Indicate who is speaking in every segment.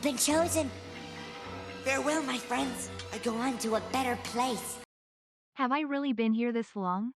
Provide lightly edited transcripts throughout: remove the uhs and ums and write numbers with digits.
Speaker 1: been chosen. Farewell, my friends. I go on to a better place.
Speaker 2: Have I really been here this long?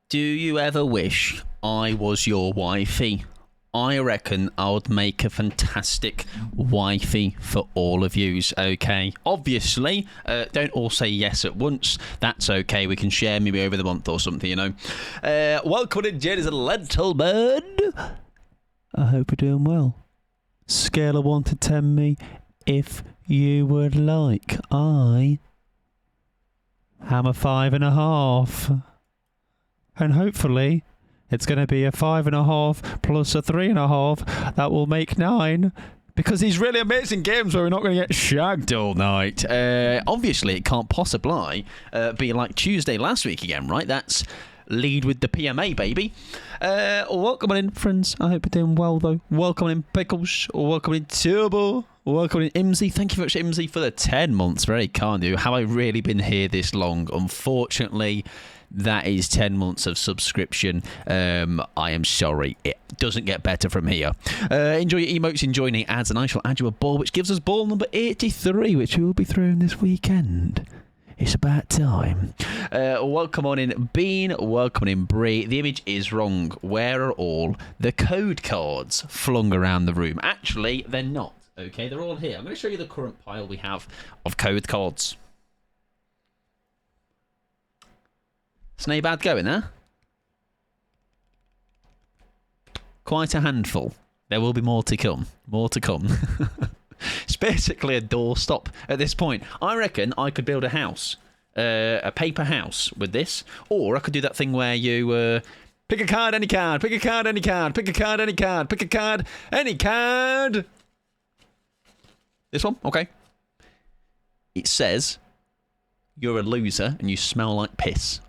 Speaker 3: Do you ever wish I was your wifey? I reckon I would make a fantastic wifey for all of yous, okay? Obviously, don't all say yes at once. That's okay. We can share maybe over the month or something, you know. Welcome in, ladies and gentlemen. I hope you're doing well. Scale of 1 to 10 me if you would like. I am a 5.5. And hopefully it's going to be a 5.5 plus a 3.5. That will make 9. Because these really amazing games where we're not going to get shagged all night. Obviously, it can't possibly be like Tuesday last week again, right? That's lead with the PMA, baby. Welcome in, friends. I hope you're doing well, though. Welcome in, Pickles. Welcome in, Turbo. Welcome in, Imsy. Thank you very much, Imsy, for the 10 months. Very kind of you. Have I really been here this long? Unfortunately, that is 10 months of subscription. I am sorry. It doesn't get better from here. Enjoy your emotes, enjoy any ads, and I shall add you a ball, which gives us ball number 83, which we will be throwing this weekend. It's about time. Welcome on in, Bean. Welcome in, Bree. The image is wrong. Where are all the code cards flung around the room? Actually, they're not. Okay, they're all here. I'm going to show you the current pile we have of code cards. Snake bad going there. Quite a handful. There will be more to come. More to come. It's basically a doorstop at this point. I reckon I could build a house. A paper house with this. Or I could do that thing where you pick a card, any card. Pick a card, any card. Pick a card, any card. Pick a card, any card. This one? Okay. It says you're a loser and you smell like piss.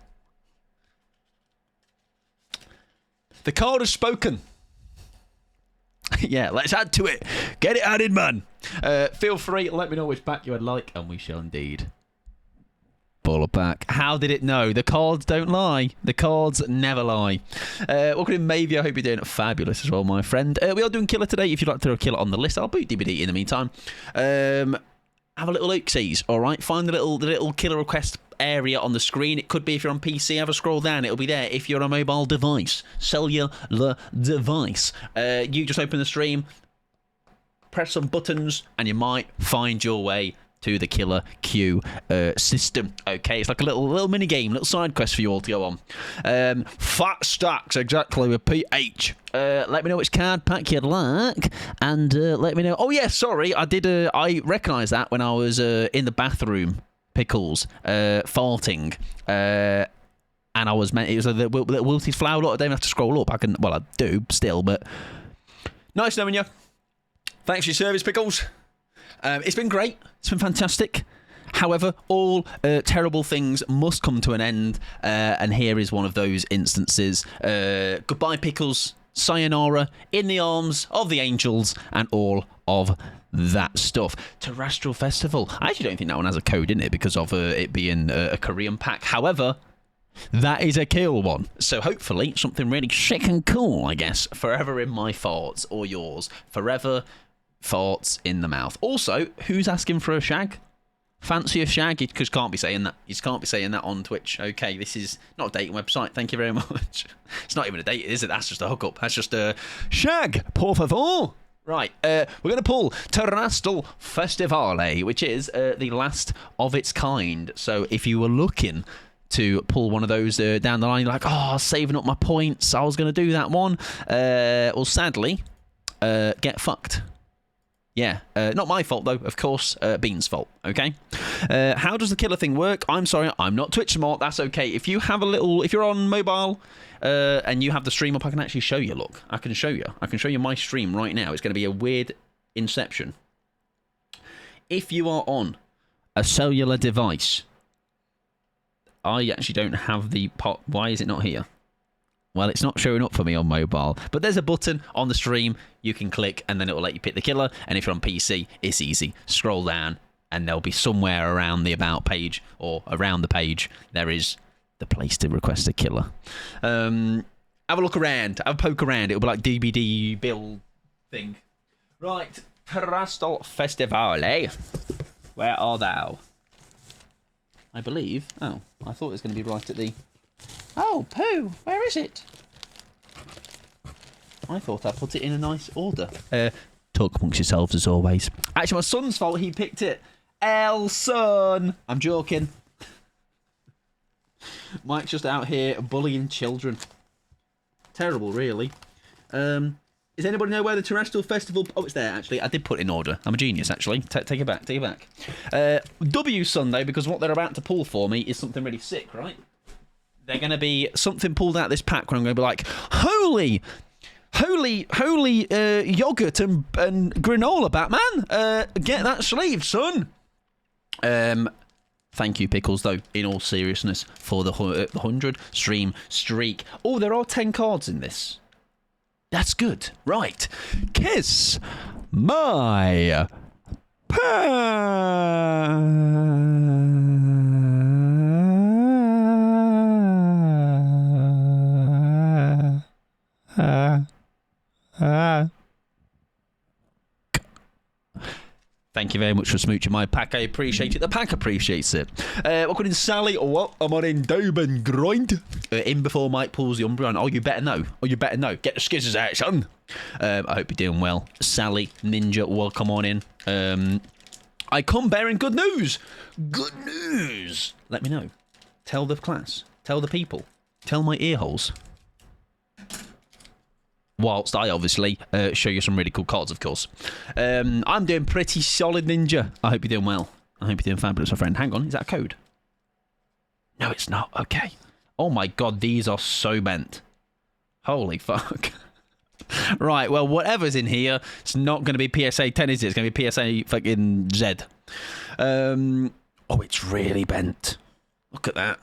Speaker 3: The card has spoken. Yeah, let's add to it. Get it added, man. Feel free, let me know which pack you would like, and we shall indeed pull it back. How did it know? The cards don't lie. The cards never lie. Welcome in, Maybe. I hope you're doing fabulous as well, my friend. We are doing Killer today. If you'd like to throw a Killer on the list, I'll boot DVD in the meantime. Have a little look-sees, all right? Find the little Killer request area on the screen. It could be if you're on PC. Have a scroll down. It'll be there if you're on a mobile device. Cellular device. You just open the stream, press some buttons, and you might find your way to the Killer queue system. Okay, it's like a little mini game, little side quest for you all to go on. Fat stacks, exactly, with PH. Let me know which card pack you'd like, and let me know. Oh yeah, sorry, I recognised that when I was in the bathroom, Pickles, farting, and I was meant. It was the wilted flower lot. I don't even have to scroll up. I do still, but nice knowing you. Thanks for your service, Pickles. It's been great. It's been fantastic. However, all terrible things must come to an end, and here is one of those instances. Goodbye, Pickles. Sayonara. In the arms of the angels and all of that stuff. Terrestrial Festival. I actually don't think that one has a code in it because of it being a Korean pack. However, that is a kill one. So hopefully something really sick and cool, I guess. Forever in my farts or yours. Forever farts in the mouth. Also, who's asking for a shag? Fancy a shag? Because can't be saying that. You can't be saying that on Twitch. Okay, this is not a dating website. Thank you very much. It's not even a date, is it? That's just a hookup. That's just a shag, por favor. Right, we're going to pull Terrestrial Festivale, which is the last of its kind. So if you were looking to pull one of those down the line, you're like, oh, saving up my points. I was going to do that one. Well, sadly, get fucked. Yeah, not my fault, though. Of course, Bean's fault, okay? How does the Killer thing work? I'm sorry, I'm not Twitch smart. That's okay. If you have if you're on mobile and you have the stream up, I can actually show you, look. I can show you. I can show you my stream right now. It's going to be a weird inception. If you are on a cellular device, I actually don't have the pot. Why is it not here? Well, it's not showing up for me on mobile, but there's a button on the stream you can click, and then it will let you pick the Killer. And if you're on PC, it's easy. Scroll down, and there'll be somewhere around the About page or around the page, there is the place to request a Killer. Have a look around. Have a poke around. It'll be like DVD bill thing. Right. Terrestrial Festivale. Where are thou? I believe. Oh, I thought it was going to be right at the... Oh, poo! Where is it? I thought I put it in a nice order. Talk amongst yourselves as always. Actually, my son's fault. He picked it. Son! I'm joking. Mike's just out here bullying children. Terrible, really. Does anybody know where the Terrestrial Festival... Oh, it's there, actually. I did put it in order. I'm a genius, actually. Take it back. Take it back. W Sunday, because what they're about to pull for me is something really sick, right? They're going to be something pulled out of this pack when I'm going to be like, holy yogurt and granola, Batman. Get that sleeve, son. Thank you, Pickles, though, in all seriousness, for the 100 stream streak. Oh, there are 10 cards in this. That's good. Right. Kiss my Thank you very much for smooching my pack. I appreciate it. The pack appreciates it. Welcome in, Sally. Or what? I'm on in Doben grind. In before Mike pulls the Umbreon. Oh, you better know. Oh, you better know. Get the skizzers out, son. I hope you're doing well. Sally, Ninja, welcome on in. I come bearing good news. Good news. Let me know. Tell the class. Tell the people. Tell my ear holes. Whilst I obviously show you some really cool cards, of course. I'm doing pretty solid, Ninja. I hope you're doing well. I hope you're doing fabulous, my friend. Hang on, is that a code? No, it's not. Okay. Oh my god, these are so bent. Holy fuck. Right, well, whatever's in here, it's not going to be PSA 10, is it? It's going to be PSA fucking Z. Oh, it's really bent. Look at that.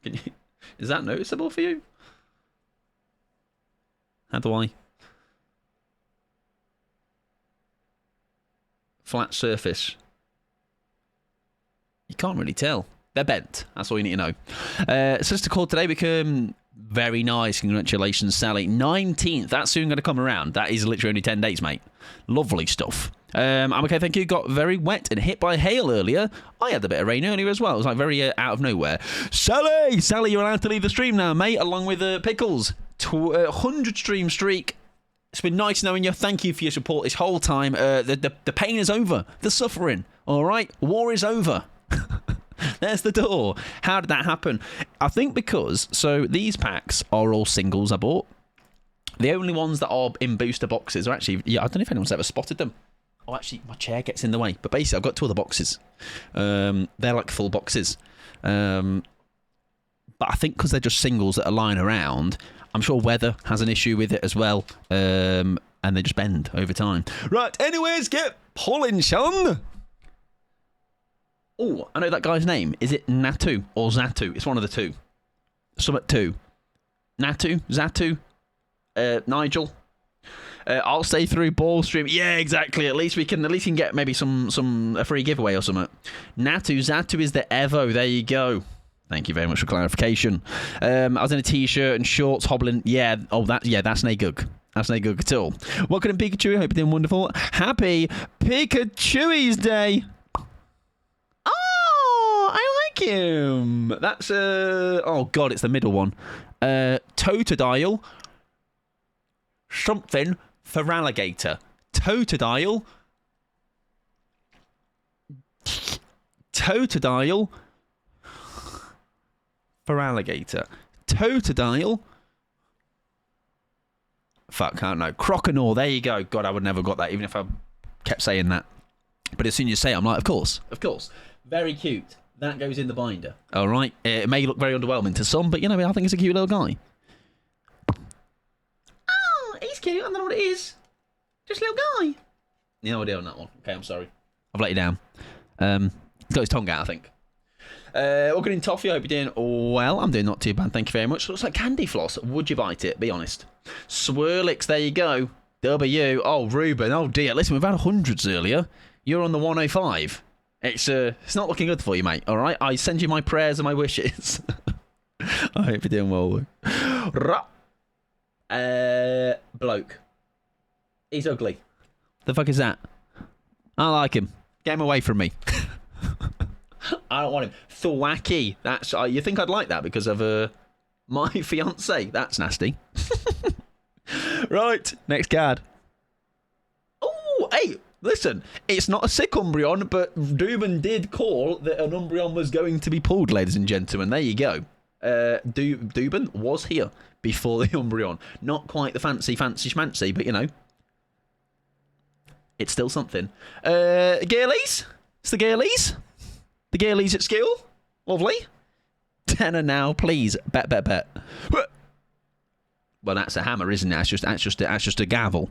Speaker 3: Can you... Is that noticeable for you? How do I? Flat surface. You can't really tell. They're bent. That's all you need to know. So just a call today become very nice. Congratulations, Sally. 19th. That's soon going to come around. That is literally only 10 days, mate. Lovely stuff. I'm okay, thank you. Got very wet and hit by hail earlier. I had a bit of rain earlier as well. It was like very out of nowhere. Sally, you're allowed to leave the stream now, mate, along with Pickles. 100 stream streak. It's been nice knowing you. Thank you for your support this whole time. The pain is over. The suffering. All right? War is over. There's the door. How did that happen? I think because, so these packs are all singles I bought. The only ones that are in booster boxes are actually, yeah, I don't know if anyone's ever spotted them. Oh, actually, my chair gets in the way. But basically, I've got 2 other boxes. They're like full boxes. But I think because they're just singles that are lying around, I'm sure weather has an issue with it as well. And they just bend over time. Right, anyways, get pulling, Sean. Oh, I know that guy's name. Is it Natu or Zatu? It's one of the two. Summit 2. Natu? Zatu? Nigel? I'll stay through ball stream. Yeah, exactly. At least we can get maybe a free giveaway or something. Zatu is the Evo. There you go. Thank you very much for clarification. I was in a t-shirt and shorts hobbling. Yeah. Oh, that's no good. That's no good at all. Welcome to Pikachu. Hope you're doing wonderful. Happy Pikachu's Day. Oh, I like him. That's oh god, it's the middle one. Totodile. Something for alligator. Totodile. Totodile for alligator. Totodile. Fuck, I don't know. Croconaw, there you go. God, I would never got that, even if I kept saying that. But as soon as you say it, I'm like, of course. Very cute. That goes in the binder. All right. It may look very underwhelming to some, but, you know, I think it's a cute little guy. Oh, he's cute. I don't know what it is. Just a little guy. No idea on that one. Okay, I'm sorry. I've let you down. He's got his tongue out, I think. Welcome in, Toffee. I hope you're doing well. I'm doing not too bad. Thank you very much. Looks like candy floss. Would you bite it? Be honest. Swirlix. There you go. W. Oh, Ruben. Oh, dear. Listen, we've had hundreds earlier. You're on the 105. It's not looking good for you, mate. All right? I send you my prayers and my wishes. I hope you're doing well. Bloke. He's ugly. The fuck is that? I like him. Get him away from me. I don't want him. Thwacky. That's you think I'd like that because of my fiance? That's nasty. Right, next card. Oh, hey, listen. It's not a sick Umbreon, but Dooban did call that an Umbreon was going to be pulled, ladies and gentlemen. There you go. Dooban was here before the Umbreon. Not quite the fancy schmancy, but you know. It's still something. Girlies? It's the girlies? The girlies at school? Lovely. Tenner now, please. Bet. Well, that's a hammer, isn't it? That's just a gavel.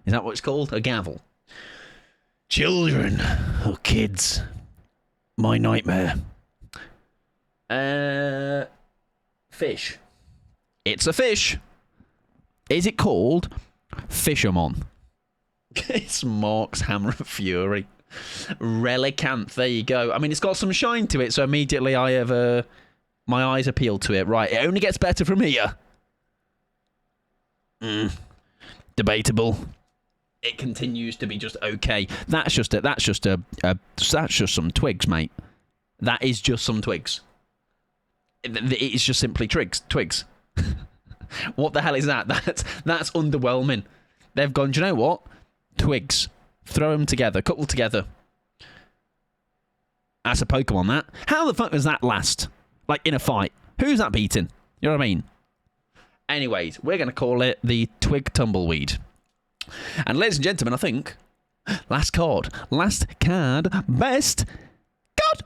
Speaker 3: Is that what it's called? A gavel. Children. Oh, kids. My nightmare. Fish. It's a fish. Is it called Fishermon? It's Mark's Hammer of Fury. Relicanth, there you go. I mean, it's got some shine to it, so immediately I have my eyes appeal to it. Right, it only gets better from here. Debatable. It continues to be just okay. That's just some twigs, mate. That is just some twigs. It's just simply twigs. What the hell is that? That's underwhelming. They've gone, do you know what? Twigs. Throw them together. Couple together. That's a Pokemon, that. How the fuck does that last? Like, in a fight. Who's that beating? You know what I mean? Anyways, we're going to call it the Twig Tumbleweed. And ladies and gentlemen, I think... Last card. Best card.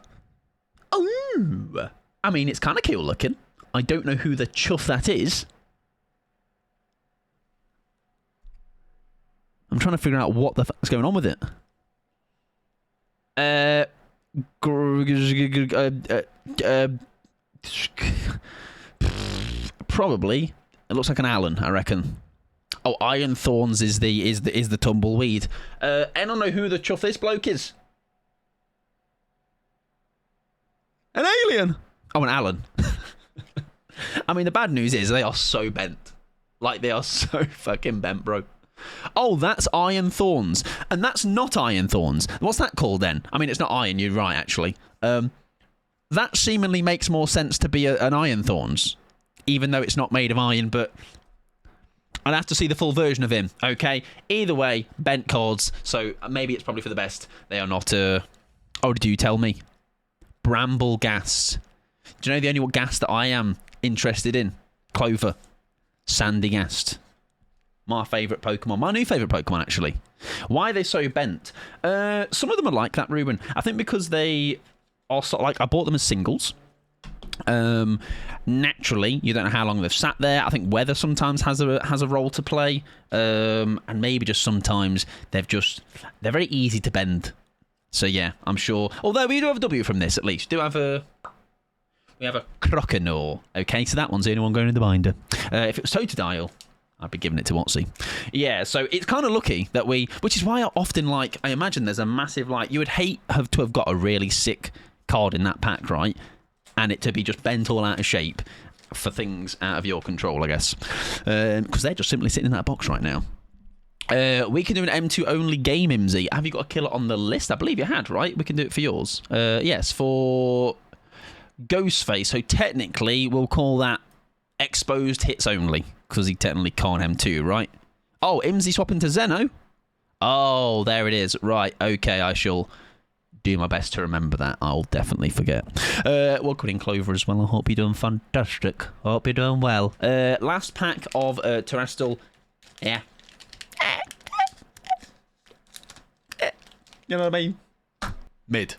Speaker 3: Oh! I mean, it's kind of cool looking. I don't know who the chuff that is. I'm trying to figure out what the fuck's going on with it. Probably. It looks like an Allen, I reckon. Oh, Iron Thorns is the tumbleweed. I don't know who the chuff this bloke is. An alien. Oh, an Allen. I mean, the bad news is they are so bent. Like, they are so fucking bent, bro. Oh, that's Iron Thorns. And that's not Iron Thorns. What's that called then? I mean, it's not iron, you're right, actually. That seemingly makes more sense to be an Iron Thorns. Even though it's not made of iron, but... I'd have to see the full version of him, okay? Either way, bent cords, so maybe it's probably for the best. They are not, oh, did you tell me? Bramble gas. Do you know the only gas that I am interested in? Clover. Sandygast. My favourite Pokemon. My new favourite Pokemon, actually. Why are they so bent? Some of them are like that, Ruben. I think because they are sort of like... I bought them as singles. Naturally, you don't know how long they've sat there. I think weather sometimes has a role to play. And maybe just sometimes they're very easy to bend. So yeah, I'm sure. Although we do have a W from this, at least. We have a Croconaw. Okay, so that one's the only one going in the binder. If it was Totodile, I'd be giving it to Watsy. Yeah, so it's kind of lucky that which is why I often I imagine there's a massive, you would hate to have got a really sick card in that pack, right? And it to be just bent all out of shape for things out of your control, I guess. Because they're just simply sitting in that box right now. We can do an M2 only game, Imsy. Have you got a killer on the list? I believe you had, right? We can do it for yours. Yes, for Ghostface. So technically, we'll call that exposed hits only. Because he technically can't M2, right? Oh, Imsy swapping to Zeno? Oh, there it is. Right, okay, I shall do my best to remember that. I'll definitely forget. We'll put in Clover as well. I hope you're doing fantastic. Hope you're doing well. Last pack of Terrestrial. Yeah. You know what I mean? Mid.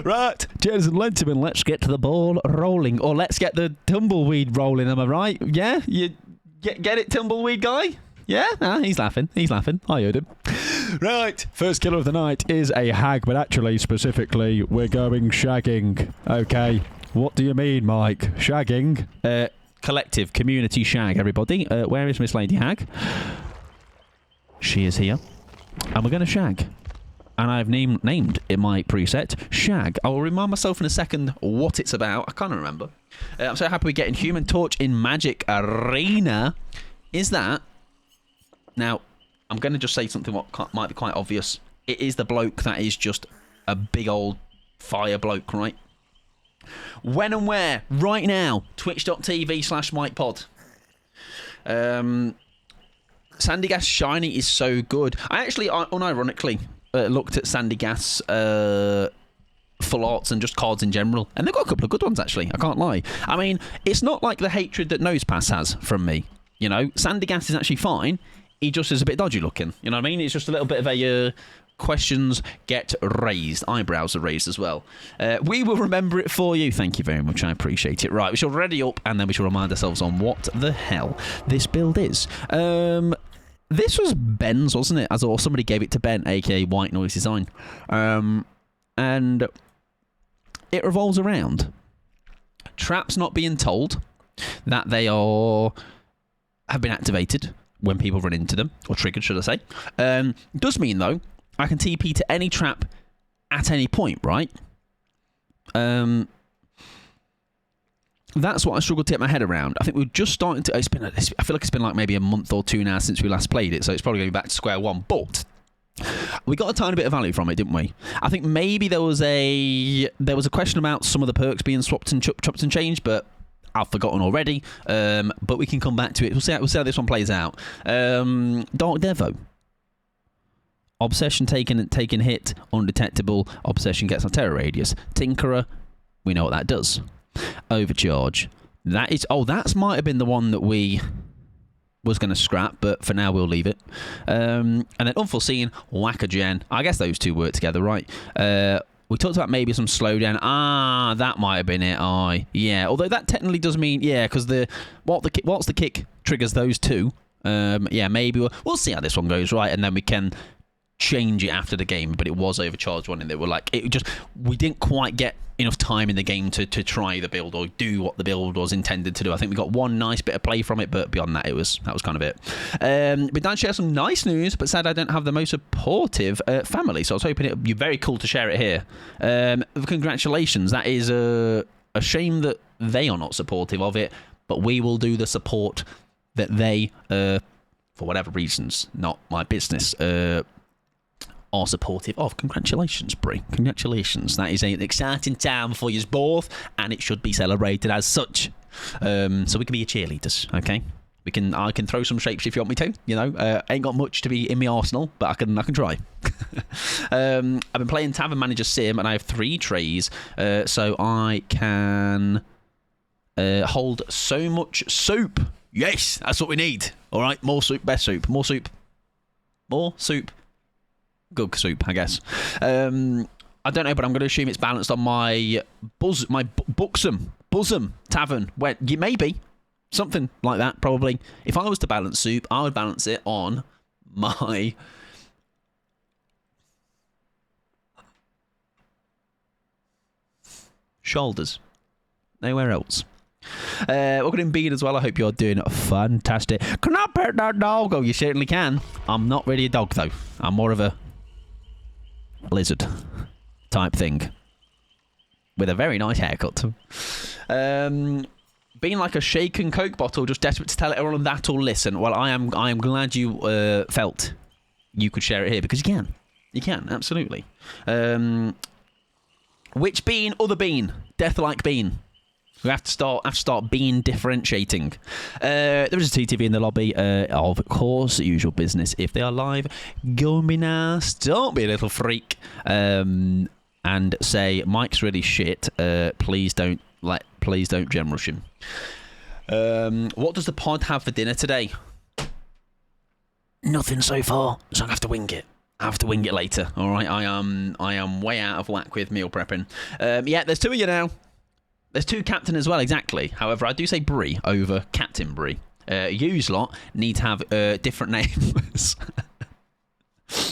Speaker 3: Right, gents and gentlemen, let's get to the ball rolling. Or let's get the tumbleweed rolling, am I right? Yeah? You get it, tumbleweed guy? Yeah? He's laughing. I heard him. Right, first killer of the night is a hag, but actually, specifically, we're going shagging. Okay, what do you mean, Mike? Shagging? Collective community shag, everybody. Where is Miss Lady Hag? She is here. And we're going to shag. And I've named in my preset Shag. I will remind myself in a second what it's about. I can't remember. I'm so happy we're getting Human Torch in Magic Arena. Is that... Now, I'm going to just say something what might be quite obvious. It is the bloke that is just a big old fire bloke, right? When and where? Right now. Twitch.tv/MikePod. Sandygast Shiny is so good. I actually, unironically, looked at Sandygast full arts and just cards in general. And they've got a couple of good ones, actually. I can't lie. I mean, it's not like the hatred that Nosepass has from me. You know, Sandygast is actually fine. He just is a bit dodgy looking. You know what I mean? It's just a little bit of a questions get raised. Eyebrows are raised as well. We will remember it for you. Thank you very much. I appreciate it. Right, we shall ready up and then we shall remind ourselves on what the hell this build is. This was Ben's, wasn't it? Or somebody gave it to Ben, aka White Noise Design. And it revolves around traps not being told that they have been activated when people run into them, or triggered, should I say. Does mean, though, I can TP to any trap at any point, right? That's what I struggle to get my head around. I think we're just starting to... I feel like it's been like maybe a month or two now since we last played it, so it's probably going back to square one. But we got a tiny bit of value from it, didn't we? I think maybe there was a question about some of the perks being swapped and chopped and changed, but I've forgotten already. But we can come back to it. We'll see how this one plays out. Dark Devo. Obsession taken hit, undetectable. Obsession gets on terror radius. Tinkerer, we know what that does. Overcharge. That might have been the one that we was going to scrap, but for now we'll leave it. And then Unforeseen, Whack-A-Gen. I guess those two work together, right? We talked about maybe some slowdown. That might have been it. Yeah. Although that technically does mean, yeah, because what's the kick triggers those two. Yeah, maybe we'll see how this one goes, right? And then we can change it after the game. But it was overcharged one, and they were like, we didn't quite get enough time in the game to try the build or do what the build was intended to do. I think we got one nice bit of play from it, but beyond that, that was kind of it. But Dan shares some nice news, but said I don't have the most supportive family, so I was hoping it would be very cool to share it here. Congratulations. That is a shame that they are not supportive of it, but we will do the support that they, for whatever reasons, not my business, are supportive of. Congratulations, Brie. Congratulations. That is an exciting time for you both, and it should be celebrated as such. So we can be your cheerleaders, okay? I can throw some shapes if you want me to. You know, ain't got much to be in my arsenal, but I can try. I've been playing Tavern Manager Sim, and I have 3 trays, so I can hold so much soup. Yes, that's what we need. All right, more soup, best soup, more soup, more soup. Good soup, I guess. I don't know, but I'm going to assume it's balanced on my buxom tavern. Where maybe something like that, probably. If I was to balance soup, I would balance it on my shoulders. Nowhere else. Welcome in Bean as well. I hope you're doing fantastic. Can I pet that dog? Oh, you certainly can. I'm not really a dog though. I'm more of a lizard type thing with a very nice haircut. Being like a shaken Coke bottle, just desperate to tell everyone that or listen. Well, I am glad you felt you could share it here, because you can absolutely. Which bean? Other bean. Death-like bean. We have to start being differentiating. There is a TTV in the lobby, of course, usual business. If they are live, go and be nice. Don't be a little freak. And say Mike's really shit. Please don't gem rush him. What does the pod have for dinner today? Nothing so far, so I have to wing it. I have to wing it later. All right, I am way out of whack with meal prepping. Yeah, there's 2 of you now. There's 2 captain as well, exactly. However, I do say Brie over Captain Brie. You lot need to have different names.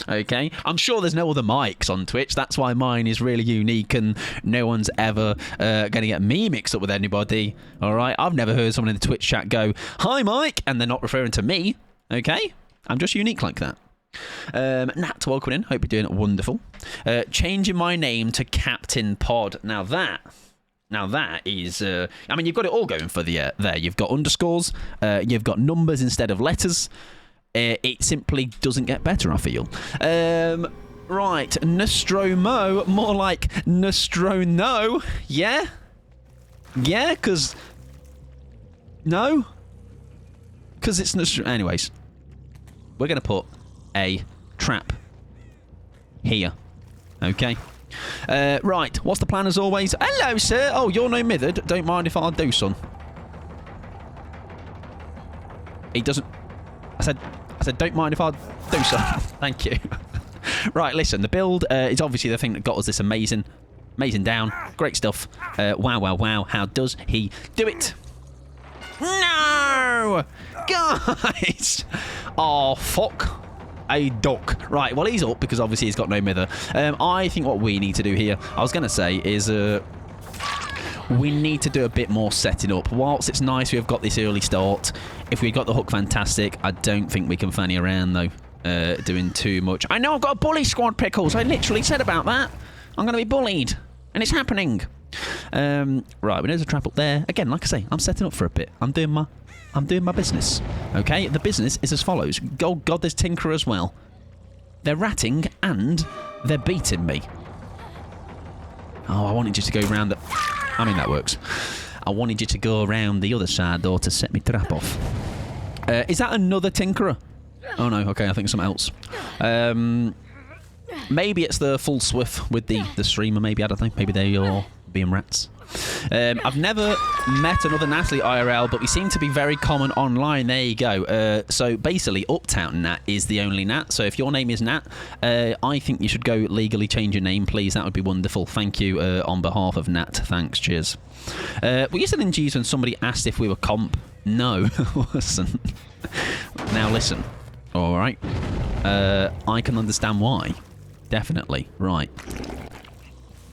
Speaker 3: Okay? I'm sure there's no other mics on Twitch. That's why mine is really unique, and no one's ever going to get me mixed up with anybody. All right? I've never heard someone in the Twitch chat go, "Hi, Mike," and they're not referring to me. Okay? I'm just unique like that. Nat, welcome in. Hope you're doing wonderful. Changing my name to Captain Pod. Now that is, I mean, you've got it all going for the there. You've got underscores, you've got numbers instead of letters. It simply doesn't get better, I feel. Right, Nostromo, more like Nostrono. Yeah, because it's Nostro. Anyways, we're gonna put a trap here. Okay. Right, what's the plan as always? Hello, sir. Oh, you're no mithered. Don't mind if I do, son. He doesn't... I said, don't mind if I do, son. Thank you. Right, listen, the build is obviously the thing that got us this amazing down. Great stuff. Wow. How does he do it? No! Guys! Oh, fuck. A duck. Right, well, he's up because obviously he's got no mither. I think what we need to do here, I was going to say, is we need to do a bit more setting up. Whilst it's nice we've got this early start, if we got the hook, fantastic. I don't think we can fanny around, though, doing too much. I know I've got a bully squad, Pickles. I literally said about that. I'm going to be bullied, and it's happening. Right, there's a trap up there. Again, like I say, I'm setting up for a bit. I'm doing my business. Okay, the business is as follows. Oh, God, there's Tinker as well. They're ratting, and they're beating me. Oh, I wanted you to go round the... I mean, that works. I wanted you to go around the other side, though, to set me trap off. Is that another Tinkerer? Oh, no. Okay, I think it's something else. Maybe it's the full swift with the streamer, maybe. I don't know. Maybe they are being rats. I've never met another Natalie IRL, but we seem to be very common online. There you go. So basically, Uptown Nat is the only Nat. So if your name is Nat, I think you should go legally change your name, please. That would be wonderful. Thank you on behalf of Nat. Thanks. Cheers. Were you still in G's when somebody asked if we were comp? No, I wasn't. Now listen. All right. I can understand why. Definitely. Right.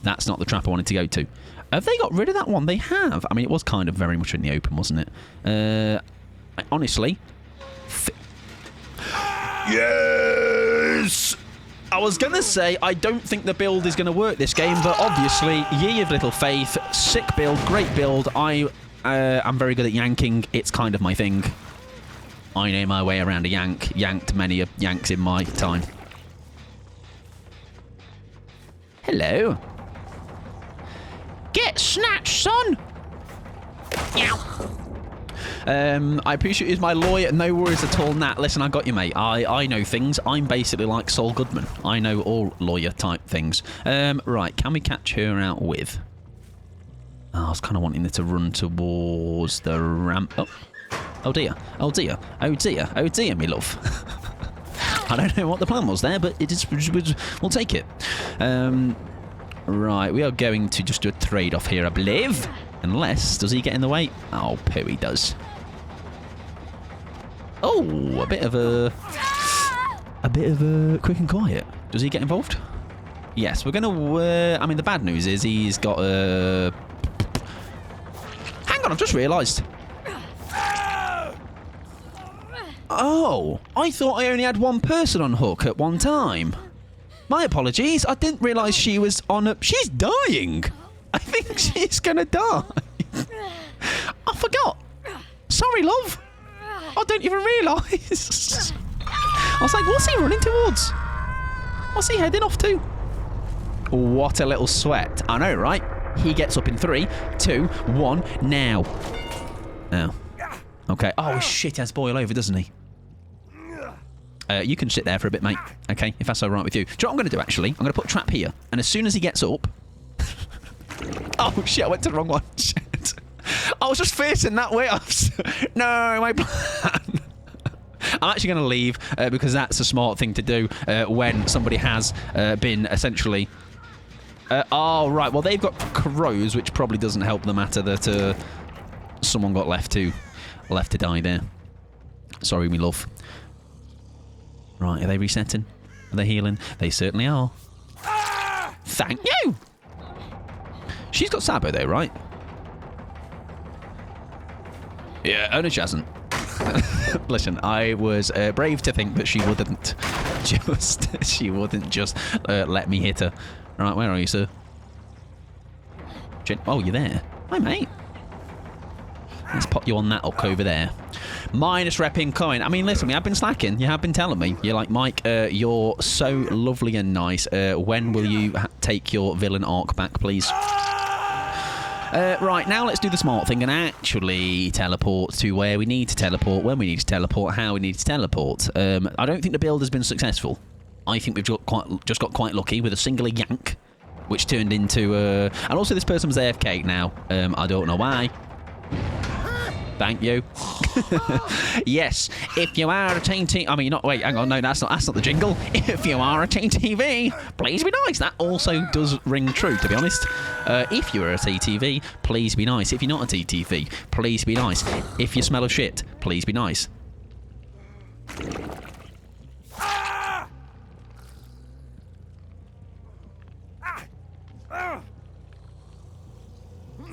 Speaker 3: That's not the trap I wanted to go to. Have they got rid of that one? They have. I mean, it was kind of very much in the open, wasn't it? Honestly. Yes! I was going to say, I don't think the build is going to work this game, but obviously, ye of little faith. Sick build, great build. I'm very good at yanking. It's kind of my thing. I know my way around a yank. Yanked many yanks in my time. Hello. Get snatched, son! I appreciate you as my lawyer. No worries at all, Nat. Listen, I got you, mate. I know things. I'm basically like Saul Goodman. I know all lawyer-type things. Right, can we catch her out with... Oh, I was kind of wanting her to run towards the ramp. Oh, dear. Oh, dear. Oh, dear. Oh, dear, me love. I don't know what the plan was there, but it is, we'll take it. Right, we are going to just do a trade-off here, I believe. Unless, does he get in the way? Oh, poo, he does. Oh, a bit of a quick and quiet. Does he get involved? Yes, we're going to... I mean, the bad news is he's got a... Hang on, I've just realised. Oh, I thought I only had one person on hook at one time. My apologies. I didn't realise she was on a... She's dying. I think she's going to die. I forgot. Sorry, love. I don't even realise. I was like, what's he running towards? What's he heading off to? What a little sweat. I know, right? He gets up in 3, 2, 1, now. Oh. Okay. Oh, shit, he has boil over, doesn't he? You can sit there for a bit, mate. Okay, if that's all right with you. Do you know what I'm going to do, actually? I'm going to put a trap here. And as soon as he gets up... Oh, shit, I went to the wrong one. Shit. I was just facing that way. No, my plan. I'm actually going to leave because that's a smart thing to do when somebody has been essentially... oh, right. Well, they've got crows, which probably doesn't help the matter that someone got left to die there. Sorry, me love. Right, are they resetting? Are they healing? They certainly are. Thank you! She's got Sabo though, right? Yeah, only she hasn't. Listen, I was brave to think that she wouldn't just let me hit her. Right, where are you, sir? Oh, you're there. Hi, mate. Let's pop you on that hook over there. Minus rep incoming. I mean, listen, we have been slacking. You have been telling me. You're like, Mike, you're so lovely and nice. When will you take your villain arc back, please? Right, now let's do the smart thing and actually teleport to where we need to teleport, when we need to teleport, how we need to teleport. I don't think the build has been successful. I think we've just got quite lucky with a singular yank, which turned into... and also this person was AFK now. I don't know why. Thank you. Yes, if you are a Teen TV... I mean, not... Wait, hang on. No, that's not the jingle. If you are a Teen TV, please be nice. That also does ring true, to be honest. If you're a TTV, please be nice. If you're not a TTV, please be nice. If you smell of shit, please be nice.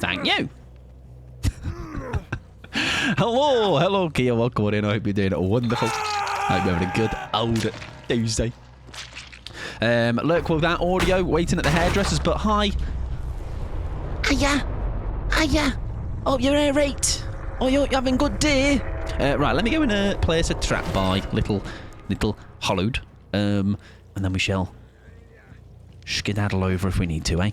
Speaker 3: Thank you. Hello, Kia. Welcome on in. I hope you're doing wonderful. I hope you're having a good old Tuesday. Look, with that audio, waiting at the hairdressers, but hi. Hiya. Oh, you're alright. Oh, you're having a good day. Right, let me go and place a trap by little hollowed. And then we shall skedaddle over if we need to, eh?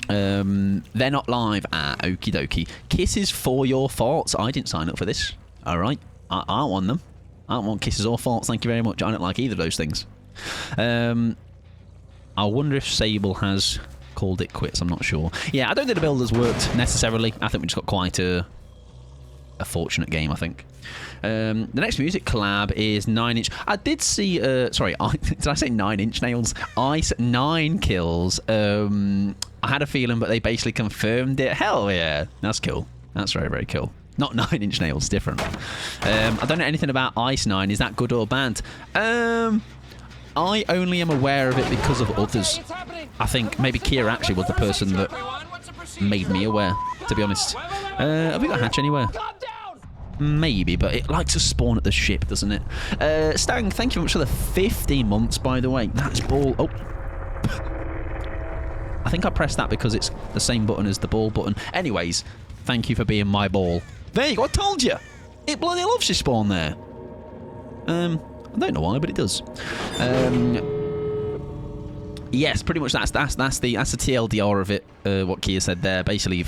Speaker 3: They're not live. Okie dokie. Kisses for your farts. I didn't sign up for this. Alright. I don't want them. I don't want kisses or farts, thank you very much. I don't like either of those things. I wonder if Sable has called it quits. I'm not sure. Yeah, I don't think the build has worked necessarily. I think we just got quite a fortunate game, I think. The next music collab is 9 Inch. I did see, sorry, did I say 9 Inch Nails? Ice 9 kills. I had a feeling, but they basically confirmed it. Hell yeah. That's cool. That's very, very cool. Not 9 Inch Nails, different. I don't know anything about Ice 9. Is that good or bad? I only am aware of it because of others. I think maybe Kia actually was the person that made me aware, to be honest. Have we got a hatch anywhere? Maybe, but it likes to spawn at the ship, doesn't it? Stang, thank you very much for the 15 months, by the way. That's ball. Oh. I think I pressed that because it's the same button as the ball button. Anyways, thank you for being my ball. There you go, I told you. It bloody loves your spawn there. I don't know why, but it does. Yes, pretty much that's the TLDR of it. What Kia said there, basically,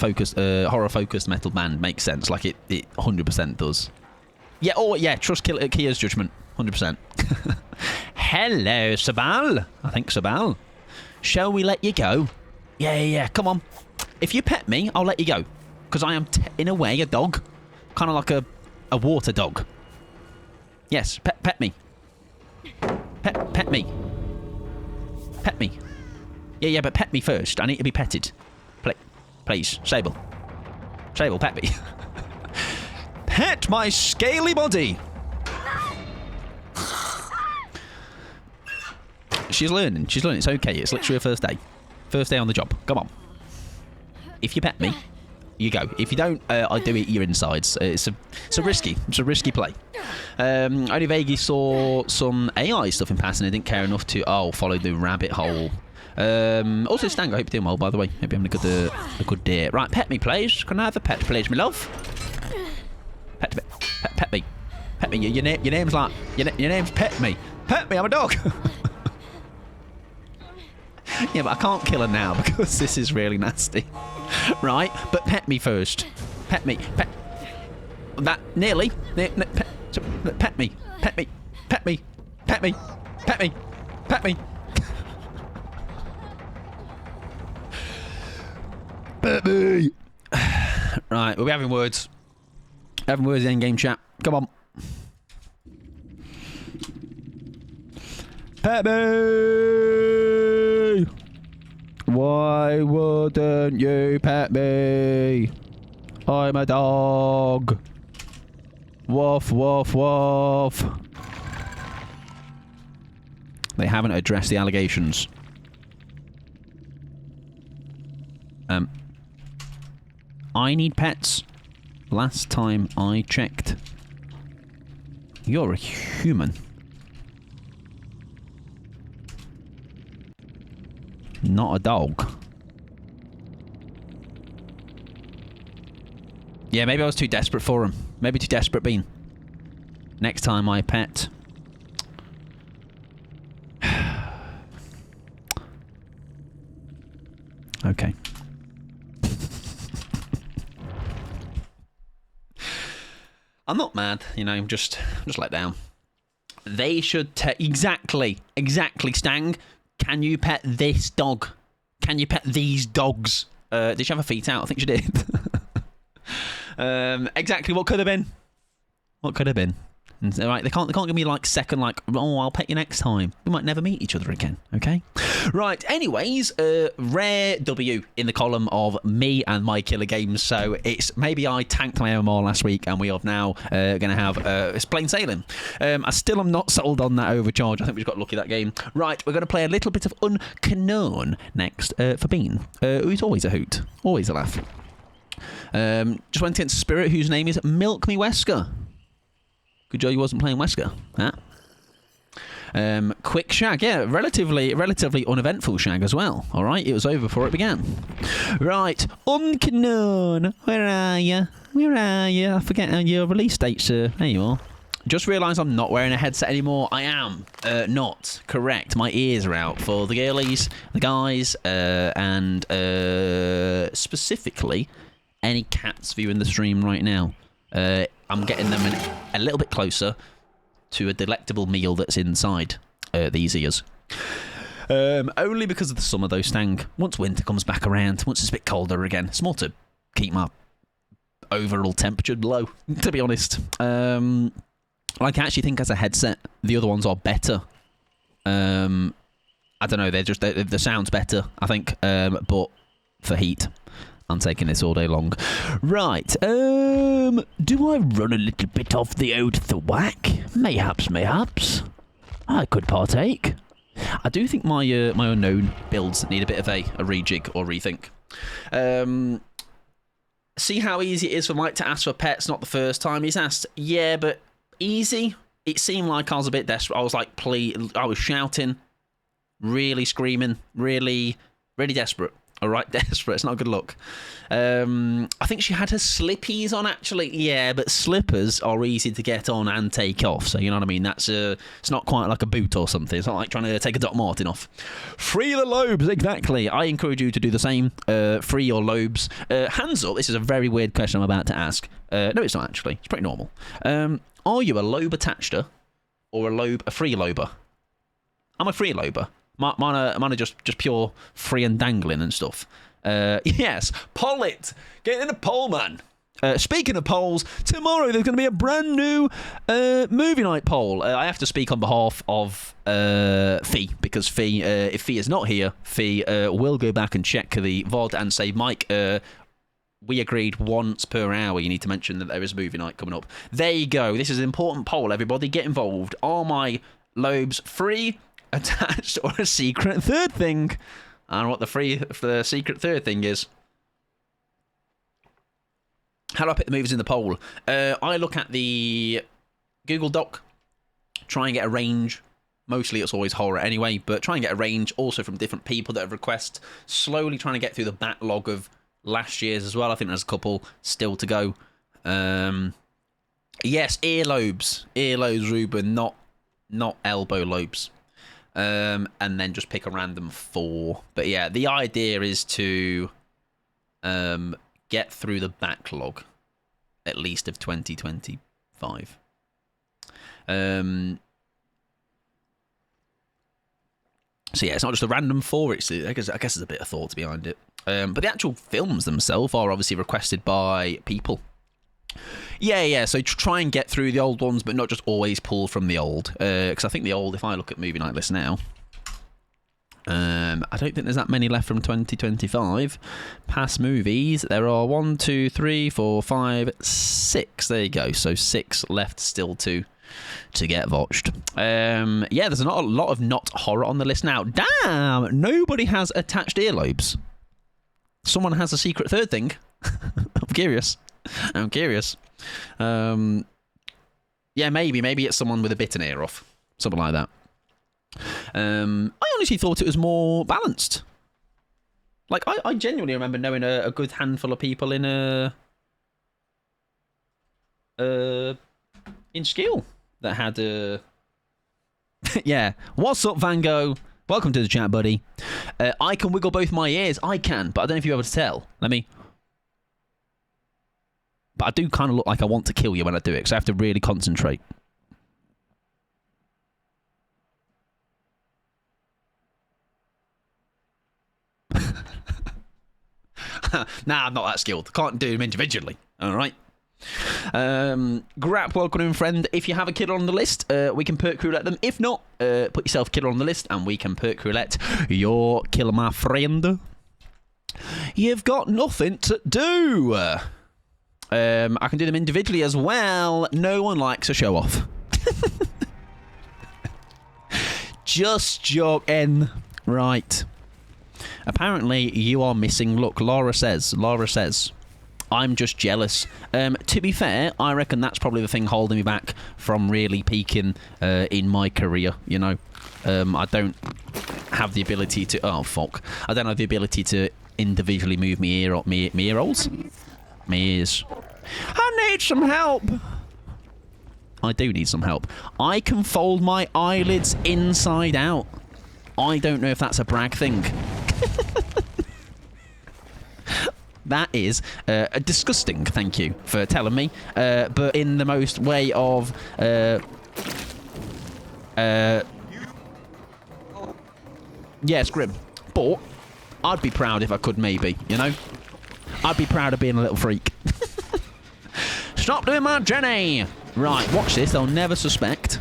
Speaker 3: horror focused metal band makes sense. Like it 100% does. Yeah. Oh yeah. Trust Kia's judgment. 100%. Hello, Sabal. I think Sabal. Shall we let you go? Yeah. Come on. If you pet me, I'll let you go. Because I am, in a way, a dog. Kind of like a water dog. Yes. Pet me. Pet me. Pet me. Yeah, but pet me first. I need to be petted. Please. Sable, pet me. Pet my scaly body. She's learning. It's okay. It's literally her first day. First day on the job. Come on. If you pet me, you go. If you don't, I do eat your insides. It's a risky play. Only vaguely saw some AI stuff in passing. I didn't care enough to follow the rabbit hole. Also, Stang, I hope you're doing well, by the way. Hope you're having a good day. Right, pet me, please. Can I have a pet, please, my love? Pet me. Your name's like your name's Pet Me. Pet me. I'm a dog. Yeah, but I can't kill her now because this is really nasty. Right, but pet me first. Pet me. That nearly. Pet me. Baby. Right, we'll be having words. Having words in game chat. Come on. Pet me. Why wouldn't you pet me? I'm a dog. Woof, woof, woof. They haven't addressed the allegations. I need pets. Last time I checked. You're a human. Not a dog. Yeah, maybe I was too desperate for him. Maybe too desperate, Bean. Next time I pet. Okay. I'm not mad, you know, I'm just let down. They should exactly, Stang. Can you pet this dog? Can you pet these dogs? Did she have her feet out? I think she did. Exactly what could have been. What could have been. And, right, they can't give me like second like, oh, I'll pet you next time. We might never meet each other again, okay? Right, anyways, rare W in the column of me and my killer games. So it's maybe I tanked my MMR last week and we are now going to have it's plain sailing. I still am not sold on that overcharge. I think we just got lucky that game. Right, we're going to play a little bit of Unknown next for Bean, who's always a hoot, always a laugh. Just went against Spirit, whose name is Milk Me Wesker. Good job you wasn't playing Wesker. Huh? Quick shag, yeah, relatively uneventful shag as well. All right, it was over before it began. Right, Unknown, where are you? Where are you? I forget your release date, sir. There you are. Just realised I'm not wearing a headset anymore. I am not. Correct. My ears are out for the girlies, the guys, and specifically any cats viewing the stream right now. I'm getting them a little bit closer to a delectable meal that's inside these ears. Only because of the summer, though, Stang. Once winter comes back around, once it's a bit colder again, it's more to keep my overall temperature low, to be honest. I actually think as a headset, the other ones are better. I don't know, the sound's better, I think. But for heat, I'm taking this all day long. Right, do I run a little bit off the old thwack? Mayhaps. I could partake. I do think my unknown builds need a bit of a rejig or rethink. See how easy it is for Mike to ask for pets, not the first time he's asked. Yeah, but easy? It seemed like I was a bit desperate. I was like, please, I was shouting, really screaming, really desperate. All right, desperate. It's not a good look. I think she had her slippies on, actually. Yeah, but slippers are easy to get on and take off. So, you know what I mean? It's not quite like a boot or something. It's not like trying to take a Doc Martin off. Free the lobes, exactly. I encourage you to do the same. Free your lobes. Hands up. This is a very weird question I'm about to ask. No, it's not, actually. It's pretty normal. Are you a lobe attacheder or a freelober? I'm a freelober. Mine are just pure free and dangling and stuff. Yes, poll it. Get in the poll, man. Speaking of polls, tomorrow there's going to be a brand new movie night poll. I have to speak on behalf of Fee, because Fee, if Fee is not here, Fee will go back and check the VOD and say, Mike, we agreed once per hour you need to mention that there is a movie night coming up. There you go. This is an important poll, everybody. Get involved. Are my lobes free, attached, or a secret third thing? I don't know what the secret third thing is. How do I pick the movies in the poll? I look at the Google Doc, try and get a range. Mostly it's always horror anyway, but try and get a range also from different people that have requested. Slowly trying to get through the backlog of last year's as well. I think there's a couple still to go. Yes, earlobes, Ruben, not elbow lobes. And then just pick a random 4. But yeah, the idea is to get through the backlog, at least of 2025. So yeah, it's not just a random 4. I guess there's a bit of thought behind it. But the actual films themselves are obviously requested by people. Yeah, so try and get through the old ones, but not just always pull from the old. Because I think the old, if I look at movie night list now, I don't think there's that many left from 2025. Past movies, there are 1, 2, 3, 4, 5, 6. There you go. So 6 left still to get watched. Yeah, there's not a lot of not horror on the list now. Damn, nobody has attached earlobes. Someone has a secret third thing. I'm curious. Yeah, maybe it's someone with a bitten ear off, something like that. I honestly thought it was more balanced. Like, I genuinely remember knowing a good handful of people in skill that had yeah. What's up, Van Gogh? Welcome to the chat, buddy. I can wiggle both my ears. I can, but I don't know if you're able to tell. But I do kind of look like I want to kill you when I do it, because I have to really concentrate. Nah, I'm not that skilled. Can't do them individually. All right. Grap, welcome in, friend. If you have a killer on the list, we can perk roulette them. If not, put yourself a killer on the list and we can perk roulette your killer, my friend. You've got nothing to do. I can do them individually as well. No one likes a show off. Just joking. Right. Apparently, you are missing. Look, Laura says. I'm just jealous. To be fair, I reckon that's probably the thing holding me back from really peaking in my career, you know. I don't have the ability to... Oh, fuck. I don't have the ability to individually move my ear holes? My ears. I need some help. I do need some help. I can fold my eyelids inside out. I don't know if that's a brag thing. That is disgusting, thank you for telling me. But in the most way of... yes, grim. But I'd be proud if I could, maybe, you know? I'd be proud of being a little freak. Stop doing my Jenny! Right, watch this. They'll never suspect.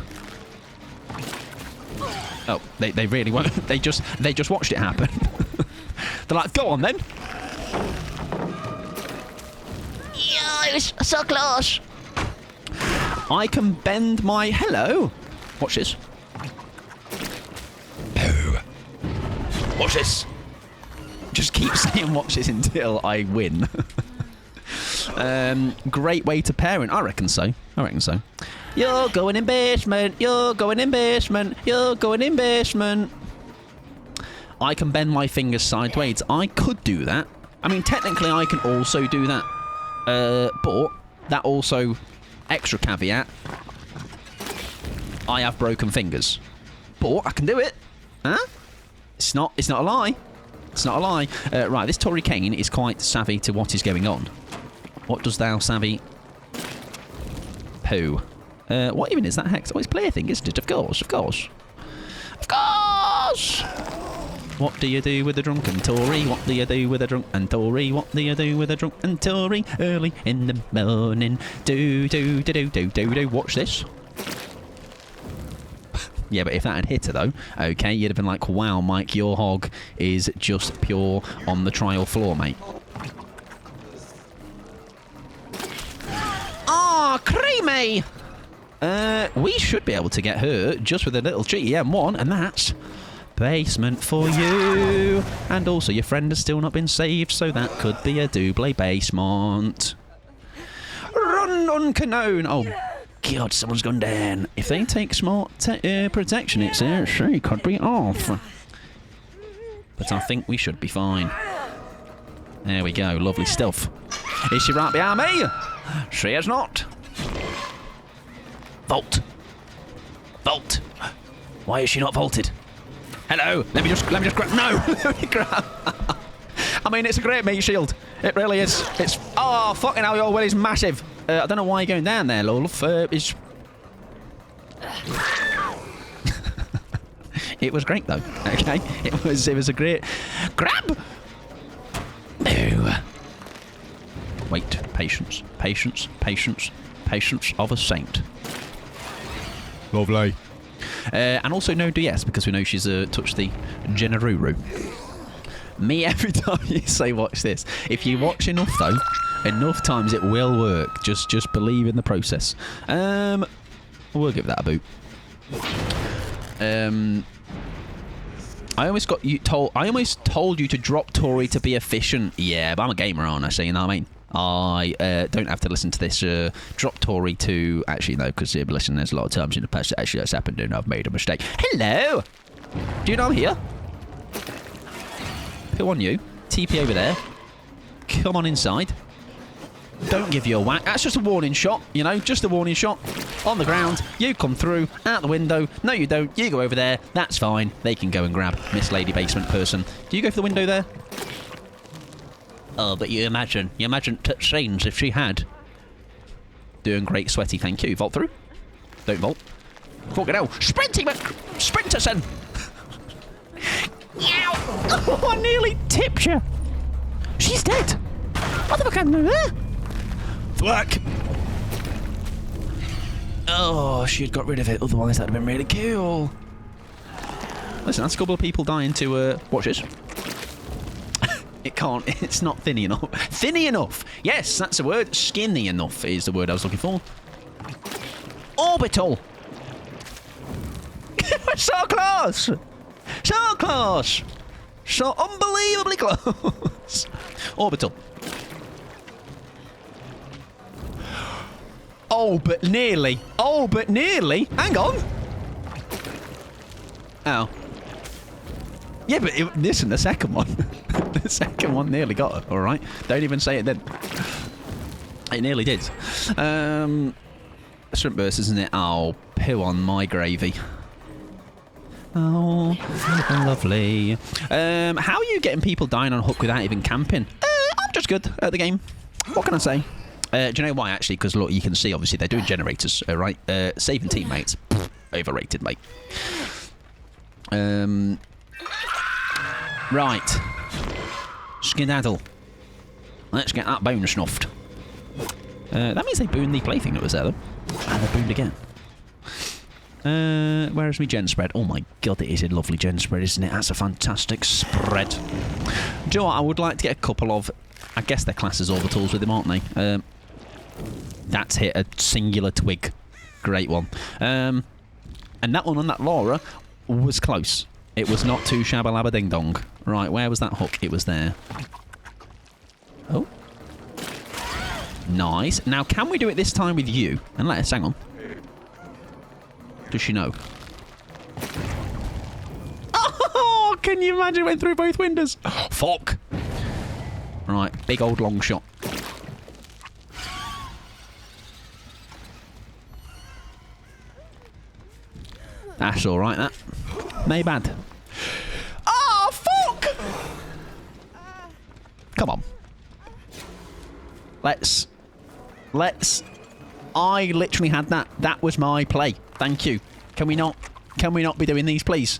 Speaker 3: Oh, they really won't. They just watched it happen. They're like, go on then. Yes, so close. I can bend my... Hello. Watch this. Watch this. Just keep saying watch this until I win. Great way to parent. I reckon so. I reckon so. You're going in basement. You're going in basement. You're going in basement. I can bend my fingers sideways. I could do that. I mean, technically, I can also do that. But that also, extra caveat, I have broken fingers. But I can do it. Huh? It's not a lie. It's not a lie. Right, this Tory Kane is quite savvy to what is going on. What does thou savvy? Pooh. What even is that hex? Oh, it's play thing, isn't it? Of course, of course. Of course! What do you do with a drunken Tory? What do you do with a drunken Tory? What do you do with a drunken Tory? Early in the morning. Do. Watch this. Yeah, but if that had hit her, though, okay, you'd have been like, wow, Mike, your hog is just pure on the trial floor, mate. Ah, creamy! We should be able to get her just with a little cheeky M1, and that's basement for you. And also, your friend has still not been saved, so that could be a double basement. Run on Canone! Oh, God, someone's gone down. If they take smart protection, it's she could be off. But I think we should be fine. There we go, lovely stuff. Is she right behind me? She is not. Vault. Vault. Why is she not vaulted? Hello. Let me just grab. No. Let me grab. I mean, it's a great meat shield. It really is. It's. Oh, fucking hell, your Willie's massive. I don't know why you're going down there, Lolf. It was great though. Okay. It was a great grab. Oh. Wait. Patience. Patience. Patience. Patience of a saint. Lovely. And also no DS, because we know she's touched the Generuru. Me, every time you say watch this, if you watch enough though, enough times it will work. Just believe in the process. We'll give that a boot. I almost told you to drop Tory to be efficient. Yeah, but I'm a gamer, aren't I? So you know what I mean? I don't have to listen to this drop Tory to... Actually, no, because listen, there's a lot of times in the past that actually that's happened and I've made a mistake. Hello! Do you know I'm here? Who on you? TP over there. Come on inside. Don't give you a whack. That's just a warning shot, you know, just a warning shot. On the ground, you come through, out the window. No, you don't. You go over there. That's fine. They can go and grab Miss Lady Basement Person. Do you go for the window there? Oh, but you imagine touch scenes if she had. Doing great, sweaty, thank you. Vault through. Don't vault. Fucking hell. Sprinting, Sprinterson! Yow! Oh, I nearly tipped you. She's dead. What the fuck happened to her? Thwack! Oh, she had got rid of it, otherwise that would have been really cool. Listen, that's a couple of people dying to, watch this. It can't, it's not thinny enough. Thinny enough! Yes, that's a word. Skinny enough is the word I was looking for. Orbital! So close! So close! So unbelievably close! Orbital. Oh, but nearly. Oh, but nearly. Hang on. Oh. Yeah, but listen, the second one. The second one nearly got her, all right? Don't even say it then. It nearly did. Shrimp burst, isn't it? Oh, poo on my gravy. Oh, lovely. How are you getting people dying on hook without even camping? I'm just good at the game. What can I say? Do you know why, actually? Because, look, you can see, obviously, they're doing generators, right? Saving teammates. Overrated, mate. Right. Skedaddle. Let's get that bone snuffed. That means they booned the plaything that was there, though. And they booned again. Where is my gen spread? Oh my god, it is a lovely gen spread, isn't it? That's a fantastic spread. Do you know what? I would like to get a couple of... I guess they're classed as orbitals with them, aren't they? That's hit a singular twig. Great one. And that one on that Laura was close. It was not too shabba-labba ding-dong. Right, where was that hook? It was there. Oh. Nice. Now, can we do it this time with you? And let us... Hang on. Does she know? Oh, can you imagine? It went through both windows. Fuck. Right, big old long shot. That's all right, that. Nay bad. Oh, fuck! Come on. Let's... I literally had that. That was my play. Thank you. Can we not be doing these, please?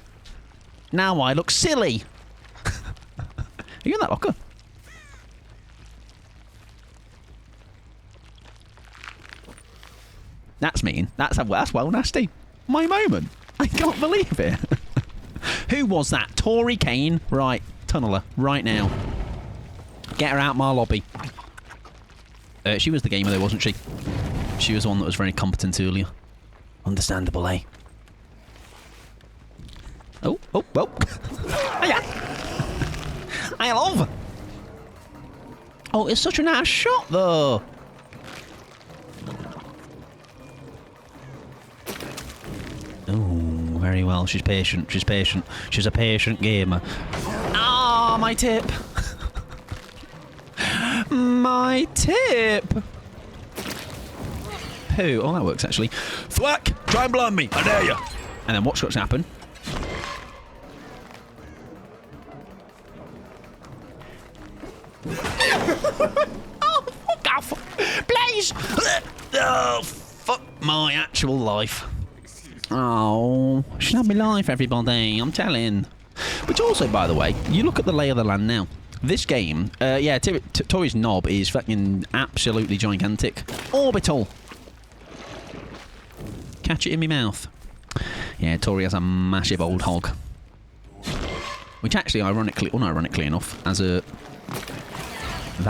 Speaker 3: Now I look silly. Are you in that locker? That's mean. That's well nasty. My moment. I can't believe it. Who was that? Tori Kane? Right. Tunnel her. Right now. Get her out my lobby. She was the gamer though, wasn't she? She was the one that was very competent earlier. Understandable, eh? Oh. Hiya. I love. Oh, it's such a nice shot, though. Oh, very well. She's patient. She's patient. She's a patient gamer. Ah, my tip. My tip. Who? Oh, that works, actually. Thwack! Try and blind me. I dare you. And then what's going to happen? Oh, fuck off. Please. Oh, fuck my actual life. Oh, should have my life, everybody. I'm telling. Which also, by the way, you look at the lay of the land now. This game, yeah, Tori's knob is fucking absolutely gigantic. Orbital. Catch it in my mouth. Yeah, Tori has a massive old hog. Which actually, ironically, unironically enough, that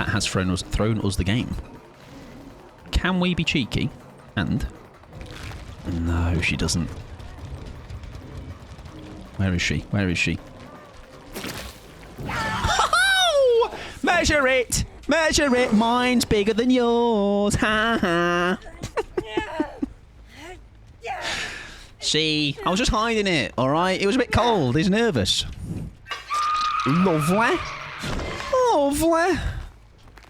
Speaker 3: has thrown us the game. Can we be cheeky? And... No, she doesn't. Where is she? Where is she? Oh! Measure it! Measure it! Mine's bigger than yours! Ha ha! See, I was just hiding it, alright? It was a bit cold, he's nervous. Lovely. Lovely.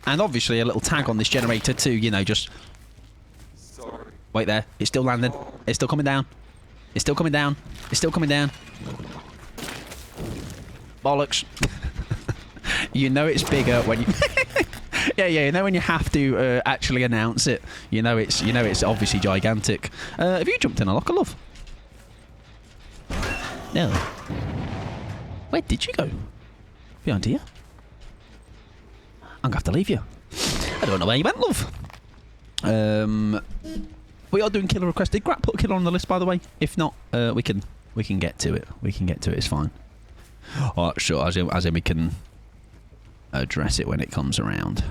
Speaker 3: And obviously a little tag on this generator too, you know, just... Sorry. Wait there, it's still landing. It's still coming down. It's still coming down. It's still coming down. Bollocks. You know it's bigger when you... yeah, you know when you have to actually announce it. You know it's obviously gigantic. Have you jumped in a locker, love? No. Where did you go? Behind here? I'm going to have to leave you. I don't know where you went, love. We are doing killer request. Did Grat put killer on the list, by the way? If not, we can get to it. We can get to it. It's fine. Oh, sure. As in we can address it when it comes around.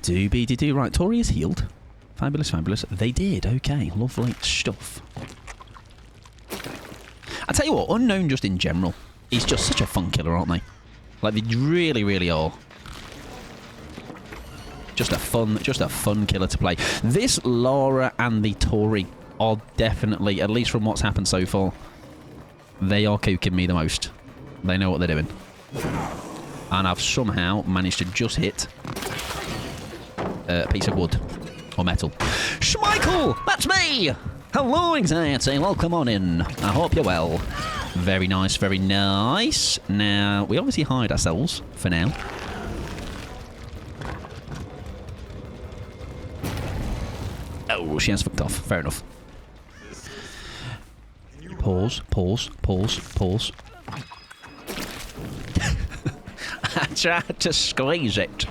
Speaker 3: Do. Right, Tori is healed. Fabulous, fabulous. They did. Okay, lovely stuff. I tell you what, Unknown just in general is just such a fun killer, aren't they? Like, they really, really are. just a fun killer to play. This Lara and the Tori are definitely, at least from what's happened so far, they are cooking me the most. They know what they're doing. And I've somehow managed to just hit a piece of wood or metal. Schmeichel, that's me. Hello, Anxiety. Welcome on in. I hope you're well. Very nice, very nice. Now, we obviously hide ourselves for now. Oh, she has fucked off. Fair enough. Pause, pause, pause, pause. I tried to squeeze it.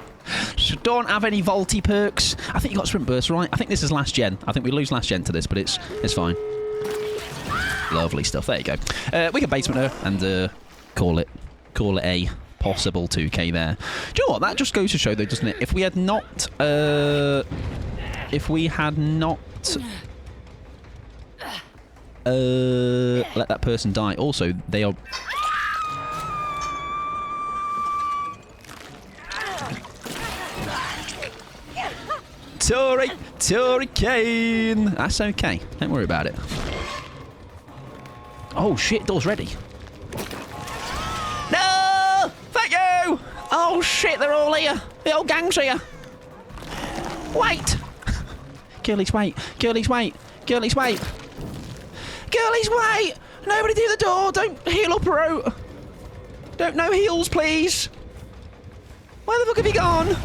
Speaker 3: So don't have any vaulty perks. I think you got sprint burst, right? I think this is last gen. I think we lose last gen to this, but it's fine. Lovely stuff. There you go. We can basement her and call it a possible 2k there. Do you know what? That just goes to show, though, doesn't it? If we had not let that person die. Also, they are. Tori Kane. That's okay. Don't worry about it. Oh shit, door's ready. No! Thank you! Oh shit, they're all here. The whole gang's here. Wait! Girlies, wait. Girlies, wait. Girlies, wait. Girlies, wait! Nobody do the door. Don't heal up, bro. Don't, no heals, please. Where the fuck have you gone?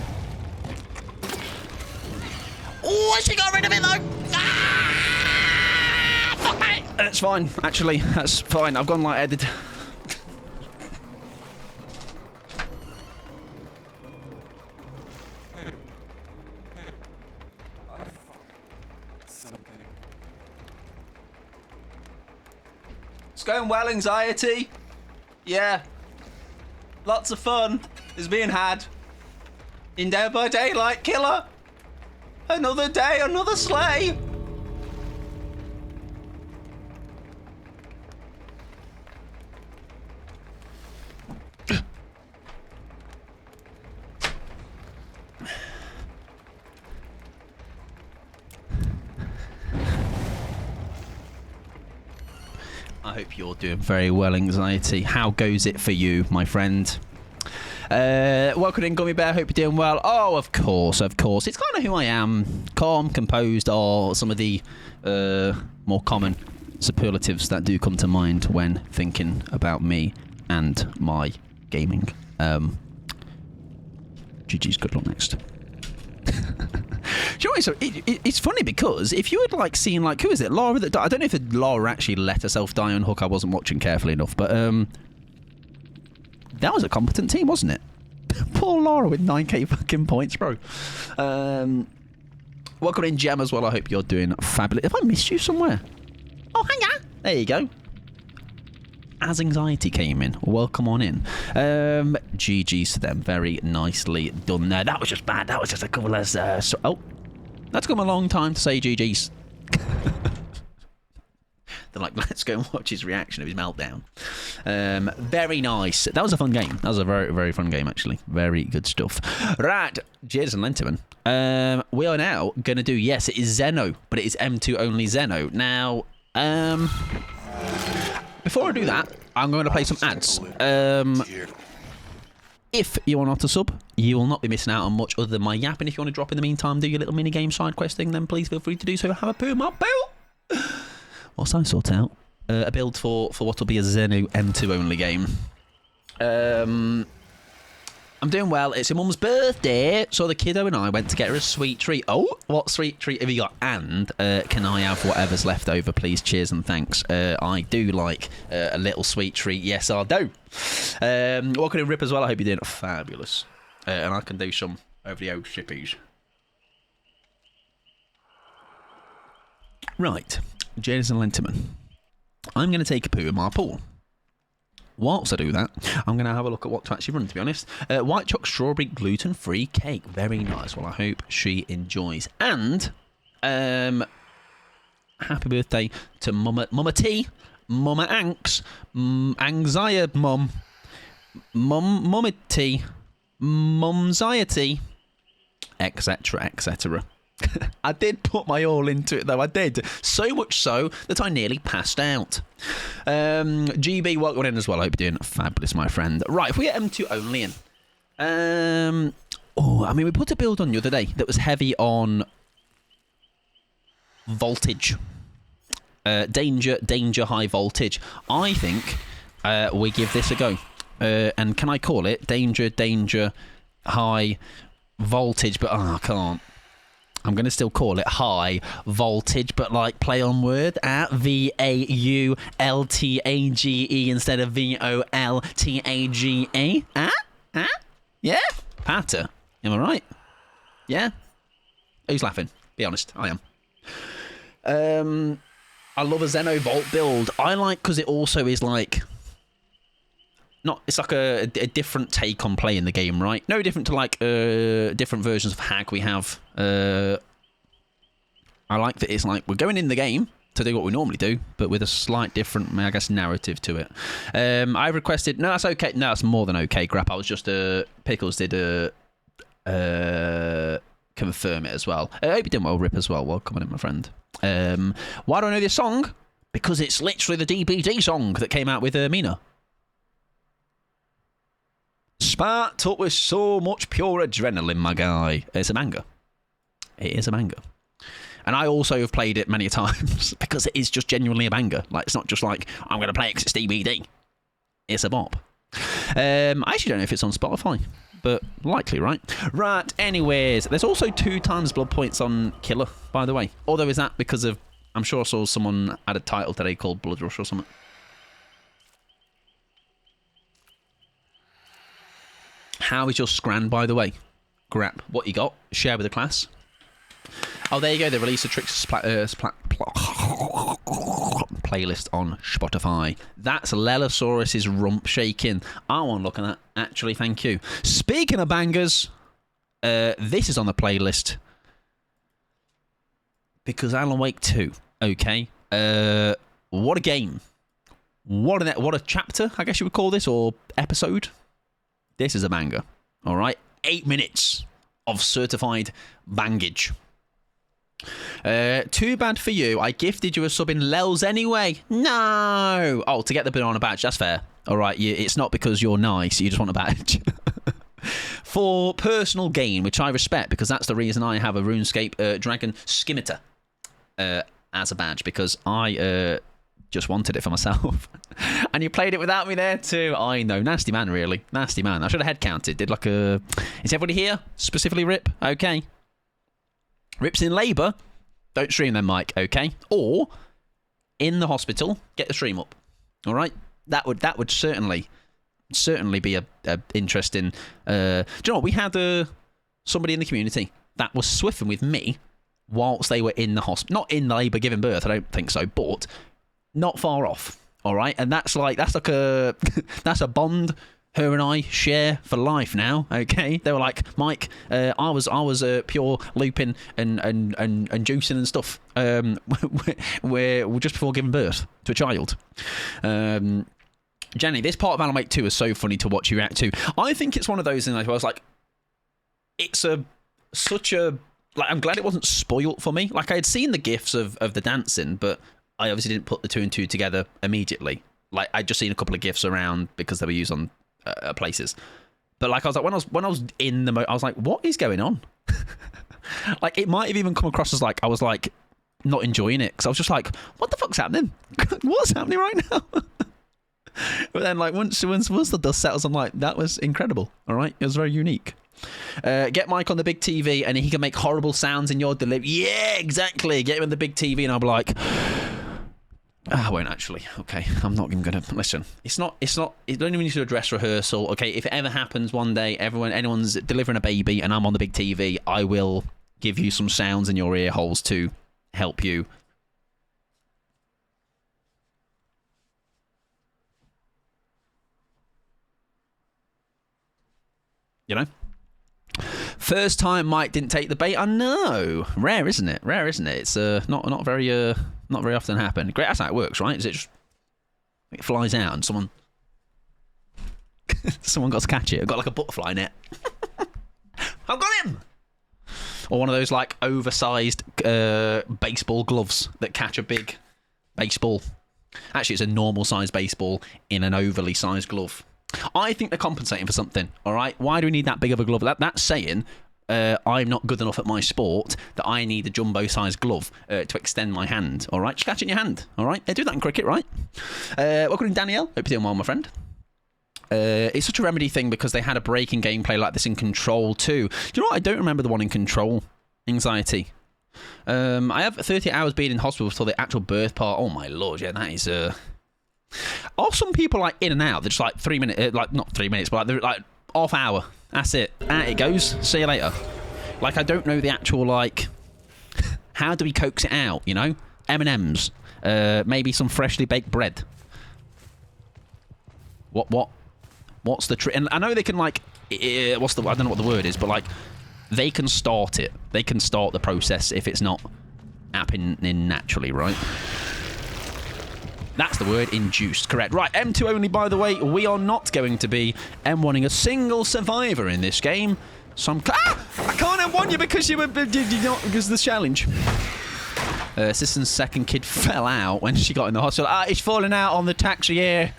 Speaker 3: Oh, she got rid of it, though. Ah! Fuck me. That's fine, actually. That's fine. I've gone light-headed. It's going well, Anxiety. Yeah. Lots of fun is being had. In Dead by Daylight Killer. Another day, another sleigh. I hope you're doing very well, Anxiety. How goes it for you, my friend? Welcome in, Gummy Bear. Hope you're doing well. Oh, of course, of course. It's kind of who I am. Calm, composed are some of the more common superlatives that do come to mind when thinking about me and my gaming. GG's good luck next. Do you know what, it's funny because if you had like seen like who is it, Lara that died? I don't know if Lara actually let herself die on Hook. I wasn't watching carefully enough, but that was a competent team, wasn't it? Poor Lara with 9k fucking points, bro. Welcome in, Gem, as well. I hope you're doing fabulous. Have I missed you somewhere? Oh, hang on. There you go. As Anxiety came in, welcome on in. GG's to them. Very nicely done there. That was just bad. That was just a couple of... oh, that's come a long time to say GG's. They're like, let's go and watch his reaction of his meltdown. Very nice. That was a fun game. That was a very, very fun game, actually. Very good stuff. Right, Jason Lenterman. We are now going to do, yes, it is Zeno, but it is M2 only Zeno. Now, before I do that, I'm going to play some ads. If you are not a sub, you will not be missing out on much other than my yapping. If you want to drop in the meantime, do your little mini-game side quest thing, then please feel free to do so. Have a poo, my poo! Whilst I sort out a build for what will be a Zenu M2 only game. I'm doing well. It's your mum's birthday, so the kiddo and I went to get her a sweet treat. Oh, what sweet treat have you got? And can I have whatever's left over, please? Cheers and thanks. I do like a little sweet treat. Yes, I do. Welcome in, Rip, as well. I hope you're doing fabulous. And I can do some over the old shippies. Right. Jason Lenterman. I'm going to take a poo in my pool. Whilst I do that, I'm going to have a look at what to actually run, to be honest. White chocolate strawberry gluten-free cake. Very nice. Well, I hope she enjoys. And happy birthday to Mama T, Mama Anx, Anxiety Mum, Mumma T, Mumsiety, etc., etc. I did put my all into it, though. I did. So much so that I nearly passed out. GB, welcome in as well. I hope you're doing fabulous, my friend. Right, if we get M2 only in. We put a build on the other day that was heavy on voltage. Danger, high voltage. I think we give this a go. And can I call it danger, high voltage? But I can't. I'm going to still call it high voltage, but like play on word at VAULTAGE instead of VOLTAGE. Yeah? Patter. Am I right? Yeah? Who's laughing? Be honest, I am. I love a Xenovolt build. I like because it also is like... It's like a different take on playing the game, right? No different to like different versions of Hag we have. I like that it's like we're going in the game to do what we normally do, but with a slight different, I guess, narrative to it. I requested... No, that's okay. No, that's more than okay, Grap. I was just... Pickles did confirm it as well. I hope you're doing well, Rip, as well. Welcome in, my friend. Why do I know this song? Because it's literally the DBD song that came out with Mina. Sparked up with so much pure adrenaline, my guy. It's a manga. It is a manga. And I also have played it many times because it is just genuinely a banger. Like, it's not just like, I'm going to play it because it's DVD. It's a bop. I actually don't know if it's on Spotify, but likely, right? Right, anyways. There's also 2 times blood points on Killer, by the way. Although, is that because of... I'm sure I saw someone add a title today called Blood Rush or something. How is your scran, by the way? Grap, what you got? Share with the class. Oh, there you go. They released a Tricks playlist on Spotify. That's Lelosaurus's rump shaking. I want to look at that. Actually, thank you. Speaking of bangers, this is on the playlist because Alan Wake 2. Okay. What a game. What a chapter, I guess you would call this, or episode. This is a banger, all right? 8 minutes of certified bangage. Too bad for you. I gifted you a sub in Lels anyway. No! Oh, to get the banana badge, that's fair. All right, it's not because you're nice. You just want a badge. For personal gain, which I respect, because that's the reason I have a RuneScape Dragon Skimitar as a badge, because I... just wanted it for myself. And you played it without me there too. I know. Nasty man, really. Nasty man. I should have head counted. Did like a... Is everybody here? Specifically Rip? Okay. Rip's in labour. Don't stream then, Mike. Okay. Or in the hospital. Get the stream up. All right? That would certainly be a interesting... do you know what? We had somebody in the community that was swiffing with me whilst they were in the hospital. Not in labour giving birth. I don't think so. But... not far off, all right? And that's like a that's a bond her and I share for life now, okay? They were like, Mike, I was pure looping and juicing and stuff. We're just before giving birth to a child. Jenny, this part of Alan Wake 2 is so funny to watch you react to. I think it's one of those things where I was like, it's such a like, I'm glad it wasn't spoilt for me. Like, I had seen the gifs of the dancing, but I obviously didn't put the 2 and 2 together immediately. Like, I'd just seen a couple of gifs around because they were used on places. But like, I was like, when I was in the I was like, what is going on? Like, it might have even come across as like I was like not enjoying it, because I was just like, what the fuck's happening? What's happening right now? But then, like, once the dust settles, I'm like, that was incredible. All right, it was very unique. Get Mike on the big TV and he can make horrible sounds in your delivery. Yeah, exactly. Get him on the big TV and I'll be like, I won't actually. Okay, I'm not even gonna listen. It's not. You don't even need to do a dress rehearsal. Okay, if it ever happens one day, anyone's delivering a baby and I'm on the big TV, I will give you some sounds in your ear holes to help you. You know. First time Mike didn't take the bait. I know. Rare, isn't it? It's not very often happen. Great, that's how it works, right? Is it just it flies out and someone got to catch it. I've got like a butterfly net. I've got him. Or one of those, like, oversized baseball gloves that catch a big baseball. Actually, it's a normal-sized baseball in an overly sized glove. I think they're compensating for something, all right? Why do we need that big of a glove? That's saying I'm not good enough at my sport that I need a jumbo-sized glove to extend my hand, all right? Just catch it in your hand, all right? They do that in cricket, right? Welcome in, Danielle. Hope you're doing well, my friend. It's such a Remedy thing because they had a break in gameplay like this in Control too. Do you know what? I don't remember the one in Control. Anxiety. I have 30 hours being in hospital till the actual birth part. Oh my lord, yeah, that is Are some people like in and out? They're just like 3 minutes, like not 3 minutes, but like they're like half hour. That's it. Out it goes. See you later. Like I don't know the actual like. How do we coax it out? You know, M&Ms, maybe some freshly baked bread. What's the trick? And I know they can like. I don't know what the word is, but like. They can start it. They can start the process if it's not happening naturally, right? That's the word, induced. Correct. Right, M2 only, by the way. We are not going to be M1ing a single survivor in this game. So I can't M1 you because you were not because of the challenge. Assistant's second kid fell out when she got in the hospital. He's falling out on the taxi here.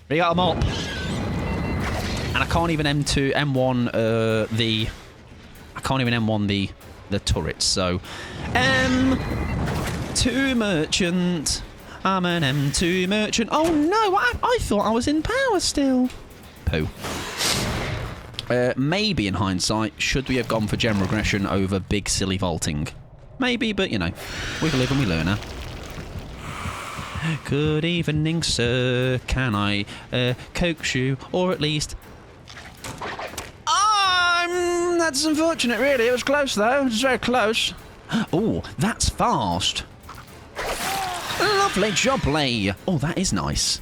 Speaker 3: We got a mop. And I can't even M1 I can't even M1 the turrets. So M2 merchant. I'm an M2 merchant. Oh no, I thought I was in power still. Pooh. Maybe in hindsight, should we have gone for general aggression over big silly vaulting? Maybe, but you know, we live and we learn now. Good evening, sir. Can I coax you, or at least? That's unfortunate, really. It was close, though. It was very close. Oh, that's fast. Lovely jubbly. Oh, that is nice.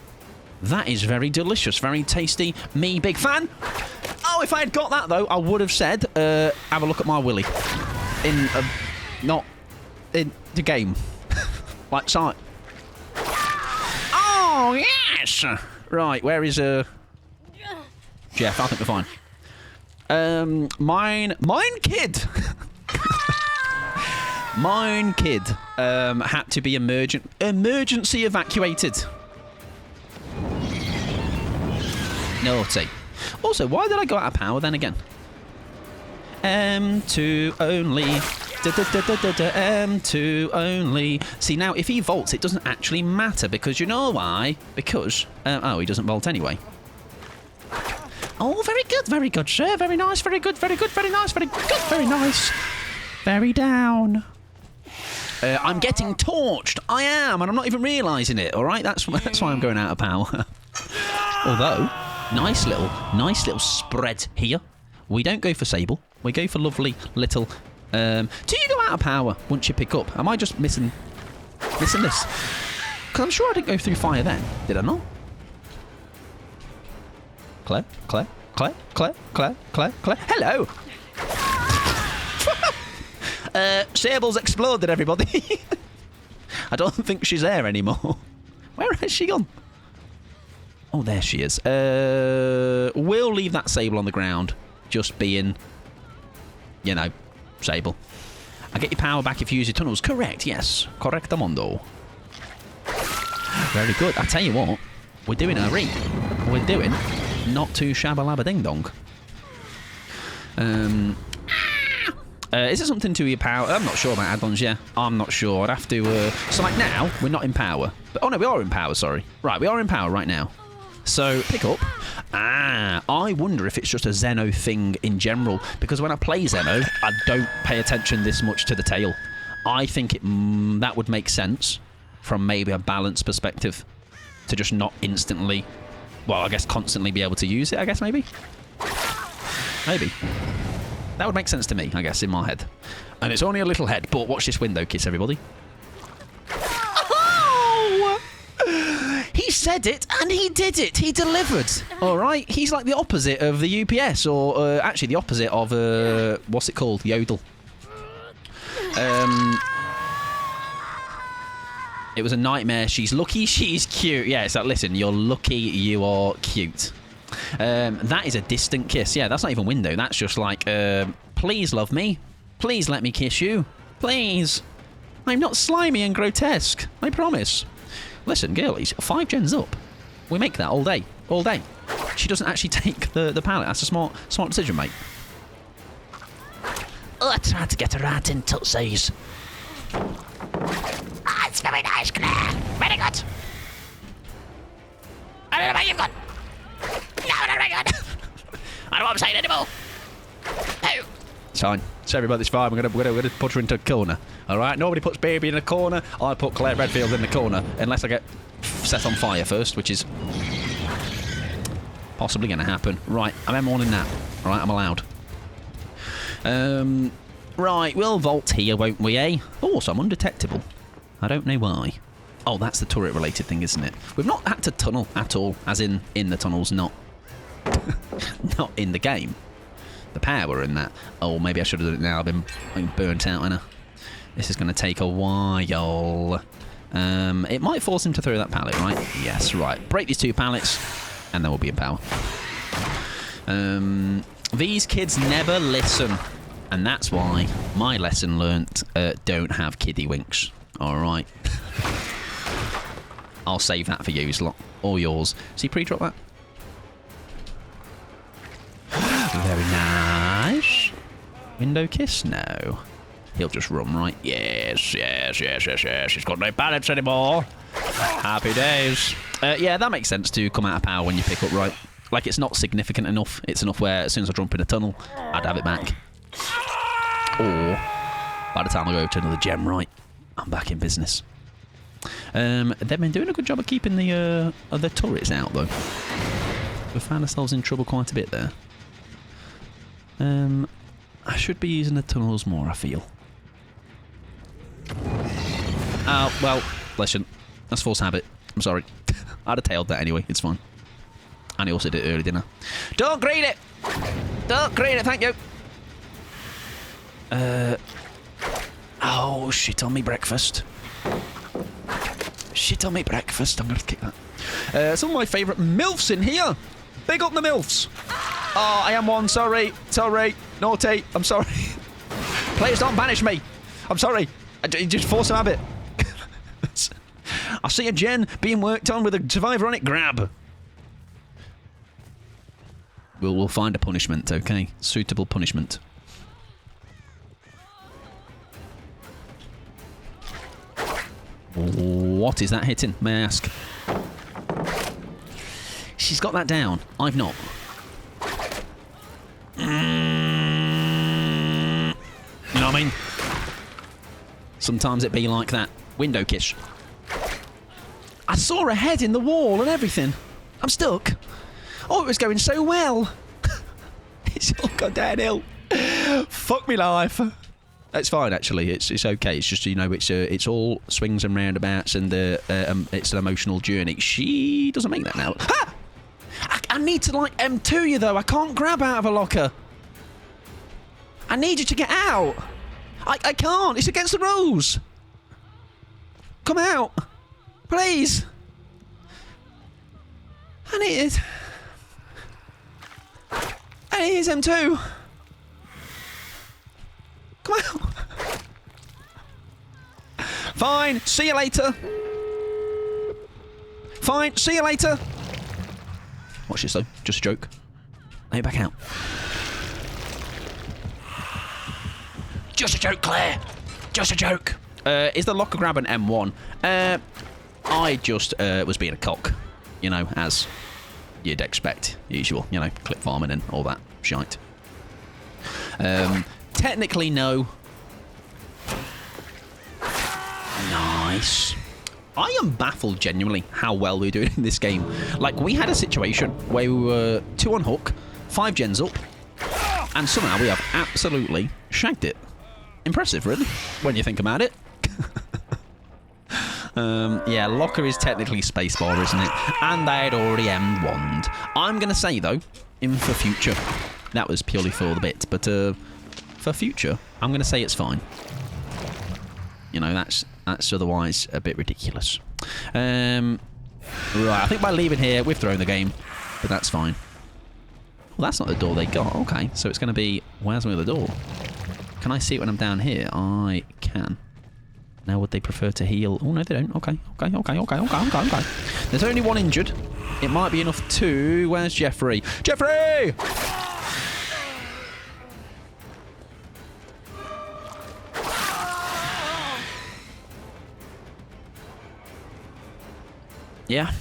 Speaker 3: That is very delicious, very tasty. Me, big fan. Oh, if I had got that, though, I would have said, have a look at my willy. Not in the game. Like, sight. Oh, yes! Right, where is, Jeff? I think we're fine. Mine kid. Mine kid had to be emergency evacuated. Naughty. Also, why did I go out of power then again? M2 only. M2 only. See, now if he vaults, it doesn't actually matter because you know why? Because he doesn't vault anyway. Oh, very good, sir. Very nice, very good, very good, very nice, very good, very nice. Very down. I'm getting torched. I am, and I'm not even realising it. All right, that's why I'm going out of power. Although, nice little spread here. We don't go for Sable. We go for lovely little. Do you go out of power once you pick up? Am I just missing this? Because I'm sure I didn't go through fire then. Did I not? Claire. Hello. Sable's exploded, everybody. I don't think she's there anymore. Where has she gone? Oh, there she is. We'll leave that Sable on the ground. Just being, you know, Sable. I get your power back if you use your tunnels. Correct, yes. Correctamundo. Very good. I tell you what, we're doing a reap. We're doing not too shabba-labba ding-dong. Is it something to your power? I'm not sure about add-ons, yeah. I'm not sure. I'd have to... So, like, now, we're not in power. But, oh, no, we are in power, sorry. Right, we are in power right now. So, pick up. I wonder if it's just a Zeno thing in general. Because when I play Zeno, I don't pay attention this much to the tail. I think that would make sense from maybe a balance perspective to just not instantly... Well, I guess constantly be able to use it, I guess, maybe? Maybe. That would make sense to me, I guess, in my head. And it's only a little head, but watch this window kiss, everybody. Oh! He said it, and he did it. He delivered. All right? He's like the opposite of the UPS, or actually the opposite of, what's it called? Yodel. It was a nightmare. She's lucky, she's cute. Yeah, it's like, listen, you're lucky, you are cute. That is a distant kiss. Yeah, that's not even window. That's just like, please love me. Please let me kiss you. Please. I'm not slimy and grotesque. I promise. Listen, girlies, 5 gens up. We make that all day. All day. She doesn't actually take the pallet. That's a smart decision, mate. Oh, I tried to get her right in tootsies.
Speaker 1: Ah, it's very nice, Claire. Very good. I don't know where you've gone. No, not very good. I don't know what I'm saying anymore. No.
Speaker 3: It's fine. It's everybody's fine. We're gonna put her into a corner. All right. Nobody puts baby in a corner. I put Claire Redfield in the corner unless I get set on fire first, which is possibly going to happen. Right. I'm M1 in that. All right. I'm allowed. Right. We'll vault here, won't we? Eh? Oh, so I'm undetectable. I don't know why. Oh, that's the turret-related thing, isn't it? We've not had to tunnel at all, as in the tunnels, not not in the game. The power in that. Oh, maybe I should have done it now. I've been burnt out, and this is going to take a while. It might force him to throw that pallet, right? Yes, right. Break these 2 pallets, and then we'll be in power. These kids never listen, and that's why my lesson learnt, don't have kiddie winks. All right. I'll save that for you, lot. All yours. See, pre-drop that. Very nice. Window kiss? No. He'll just run, right? Yes. She's got no balance anymore. Happy days. Yeah, that makes sense to come out of power when you pick up, right? Like, it's not significant enough. It's enough where as soon as I jump in a tunnel, I'd have it back. Or, by the time I go to another gem, right, I'm back in business. They've been doing a good job of keeping the turrets out, though. We found ourselves in trouble quite a bit there. I should be using the tunnels more, I feel. Oh, well, listen. That's false habit. I'm sorry. I'd have tailed that anyway. It's fine. And I also did it early, didn't I? Don't green it! Don't green it, thank you! Oh, shit on me breakfast. Shit on me breakfast. I'm going to kick that. Some of my favourite MILFs in here. Big up the MILFs. Oh, I am one. Sorry. Sorry. Naughty. I'm sorry. Players, don't banish me. I'm sorry. Just force a habit. I see a gen being worked on with a survivor on it. Grab. We'll find a punishment, okay? Suitable punishment. What is that hitting, may I ask? She's got that down. I've not. You know what I mean? Sometimes it be like that. Window kiss. I saw a head in the wall and everything. I'm stuck. Oh, it was going so well. It's all gone downhill. Fuck me life. It's fine, actually. It's okay. It's just, you know, it's all swings and roundabouts, and it's an emotional journey. She doesn't make that now. Ah! I need to, like, M2 you, though. I can't grab out of a locker. I need you to get out. I can't. It's against the rules. Come out. Please. I need it. I need his M2. Come out. Fine. See you later. Fine. See you later. Watch this, though. Just a joke. Let me back out. Just a joke, Claire. Just a joke. Is the locker grab an M1? I just was being a cock. You know, as you'd expect. Usual. You know, clip farming and all that shite. Technically, no. Nice. I am baffled, genuinely, how well we're doing in this game. Like, we had a situation where we were 2 on hook, 5 gens up, and somehow we have absolutely shagged it. Impressive, really, when you think about it. Yeah, locker is technically spacebar, isn't it? And they'd already M1'd. I'm going to say, though, in for future. That was purely for the bit, but for future, I'm going to say it's fine. You know, that's otherwise a bit ridiculous. Right, I think by leaving here, we've thrown the game, but that's fine. Well, that's not the door they got. Okay, so it's going to be... Where's my other door? Can I see it when I'm down here? I can. Now, would they prefer to heal? Oh, no, they don't. Okay. There's only one injured. It might be enough to... Where's Jeffrey? Jeffrey! Yeah.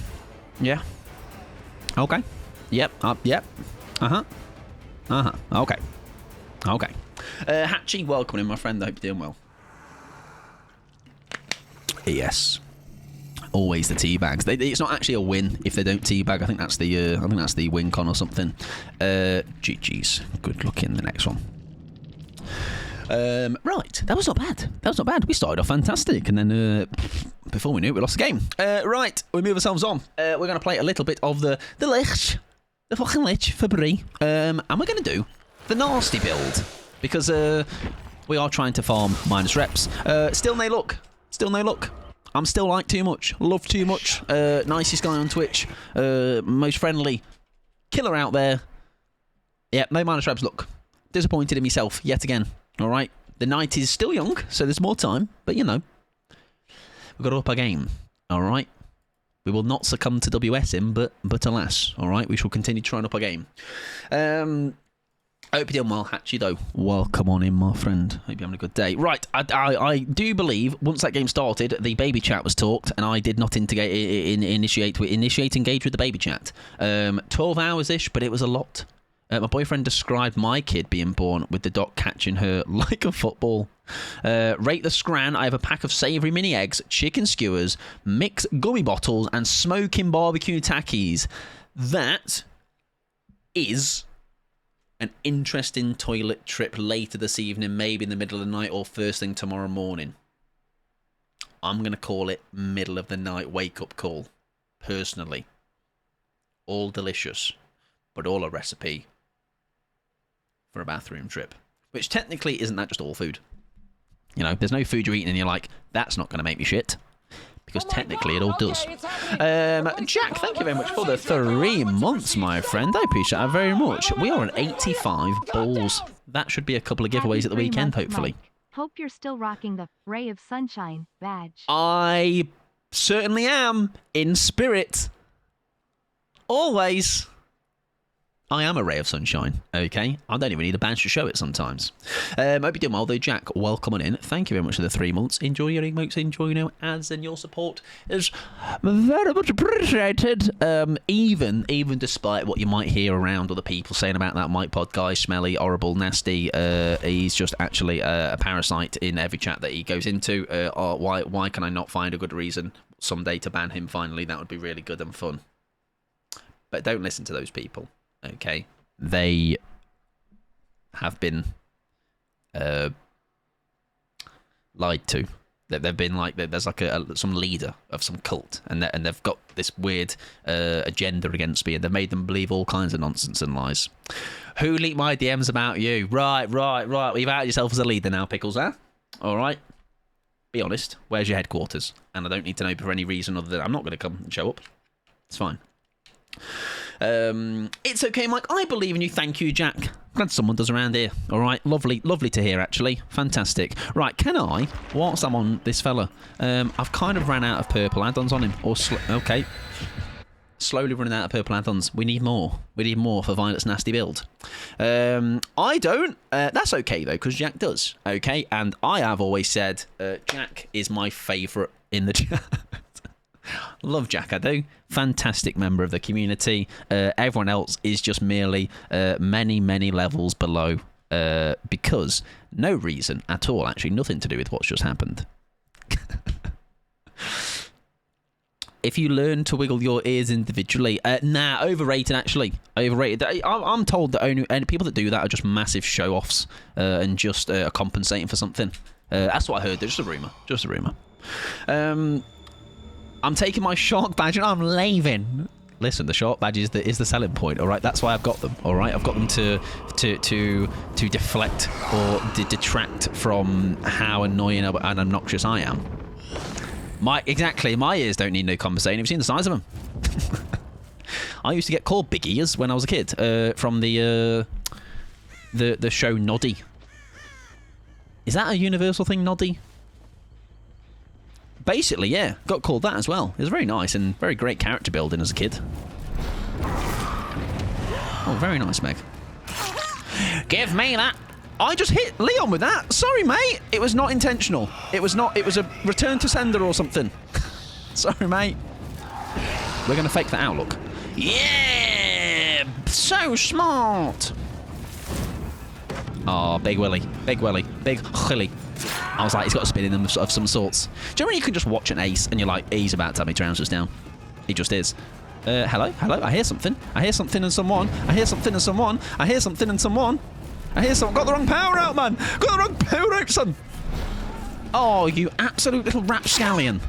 Speaker 3: Okay. Yep. Yep. Okay. Hatchie, welcome in, my friend. I hope you're doing well. Yes. Always the teabags. It's not actually a win if they don't teabag. I think that's the win con or something. GG's. Good luck in the next one. Right, that was not bad. We started off fantastic, and then before we knew it, we lost the game. Right, we move ourselves on. We're going to play a little bit of the fucking lich for Brie, and we're going to do the nasty build because we are trying to farm minus reps. Still no luck. I'm still like too much, love too much. Nicest guy on Twitch, most friendly killer out there. Yeah, no minus reps. Look, disappointed in myself yet again. All right, the night is still young, so there's more time, but you know, we've got to up our game. All right, we will not succumb to WSM, but alas, all right, we shall continue trying up our game. I hope you're doing well, Hatchie, though. Welcome on in, my friend. Hope you're having a good day. Right, I do believe once that game started, the baby chat was talked, and I did not initiate engage with the baby chat. 12 hours-ish, but it was a lot. My boyfriend described my kid being born with the dot catching her like a football. Rate the scran. I have a pack of savoury mini eggs, chicken skewers, mixed gummy bottles, and smoking barbecue tackies. That is an interesting toilet trip later this evening, maybe in the middle of the night or first thing tomorrow morning. I'm going to call it middle of the night wake-up call, personally. All delicious, but all a recipe for a bathroom trip, which technically isn't that just all food. You know, there's no food you're eating and you're like, that's not going to make me shit, because technically it all does. Jack, thank you very much for the 3 months, my friend. I appreciate that very much. We are at 85 balls. That should be a couple of giveaways at the weekend, hopefully.
Speaker 2: Hope you're still rocking the Ray of Sunshine badge.
Speaker 3: I certainly am, in spirit. Always. I am a ray of sunshine, okay? I don't even need a badge to show it sometimes. Hope you're doing well, though, Jack. Welcome on in. Thank you very much for the 3 months. Enjoy your emotes, enjoy your ads, and your support is very much appreciated. Even despite what you might hear around other people saying about that Mike Pod guy, smelly, horrible, nasty. He's just actually a parasite in every chat that he goes into. Why can I not find a good reason someday to ban him finally? That would be really good and fun. But don't listen to those people. Okay, they have been lied to. They've been like, there's like some leader of some cult, and they've got this weird agenda against me, and they've made them believe all kinds of nonsense and lies. Who leaked my DMs about you? Right. You've outed yourself as a leader now, Pickles, huh? All right. Be honest. Where's your headquarters? And I don't need to know for any reason other than I'm not going to come and show up. It's fine. It's okay, Mike. I believe in you. Thank you, Jack. Glad someone does around here. All right, lovely to hear. Actually, fantastic. Right, can I? Whilst I'm on this fella, I've kind of ran out of purple add-ons on him. Okay, slowly running out of purple add-ons. We need more. We need more for Violet's nasty build. I don't. That's okay though, because Jack does. Okay, and I have always said Jack is my favourite in the chat. Love Jack, I do. Fantastic member of the community. Everyone else is just merely many levels below, because no reason at all, actually nothing to do with what's just happened. If you learn to wiggle your ears individually, overrated, actually. Overrated. I'm told that only people that do that are just massive show-offs and just compensating for something. That's what I heard. Just a rumour. I'm taking my shark badge and I'm leaving. Listen, the shark badge is the selling point, all right? That's why I've got them, all right? I've got them to deflect or detract from how annoying and obnoxious I am. My ears don't need no compensating. Have you seen the size of them? I used to get called big ears when I was a kid from the show Noddy. Is that a universal thing, Noddy? Basically, yeah. Got called that as well. It was very nice and very great character building as a kid. Oh, very nice, Meg. Give me that. I just hit Leon with that. Sorry, mate. It was not intentional. It was not. It was a return to sender or something. Sorry, mate. We're going to fake that out, look. Yeah! So smart. Oh, Big Willy. Big Willy. Big Willy. I was like, he's got a spin in them of some sorts. Do you know when you can just watch an ace and you're like, he's about to have me trousers down? He just is. Hello? Hello? I hear something. I hear something and someone. I hear something and someone. I hear something and someone. I hear someone. Got the wrong power out, man. Got the wrong power out, son. Oh, you absolute little rapscallion.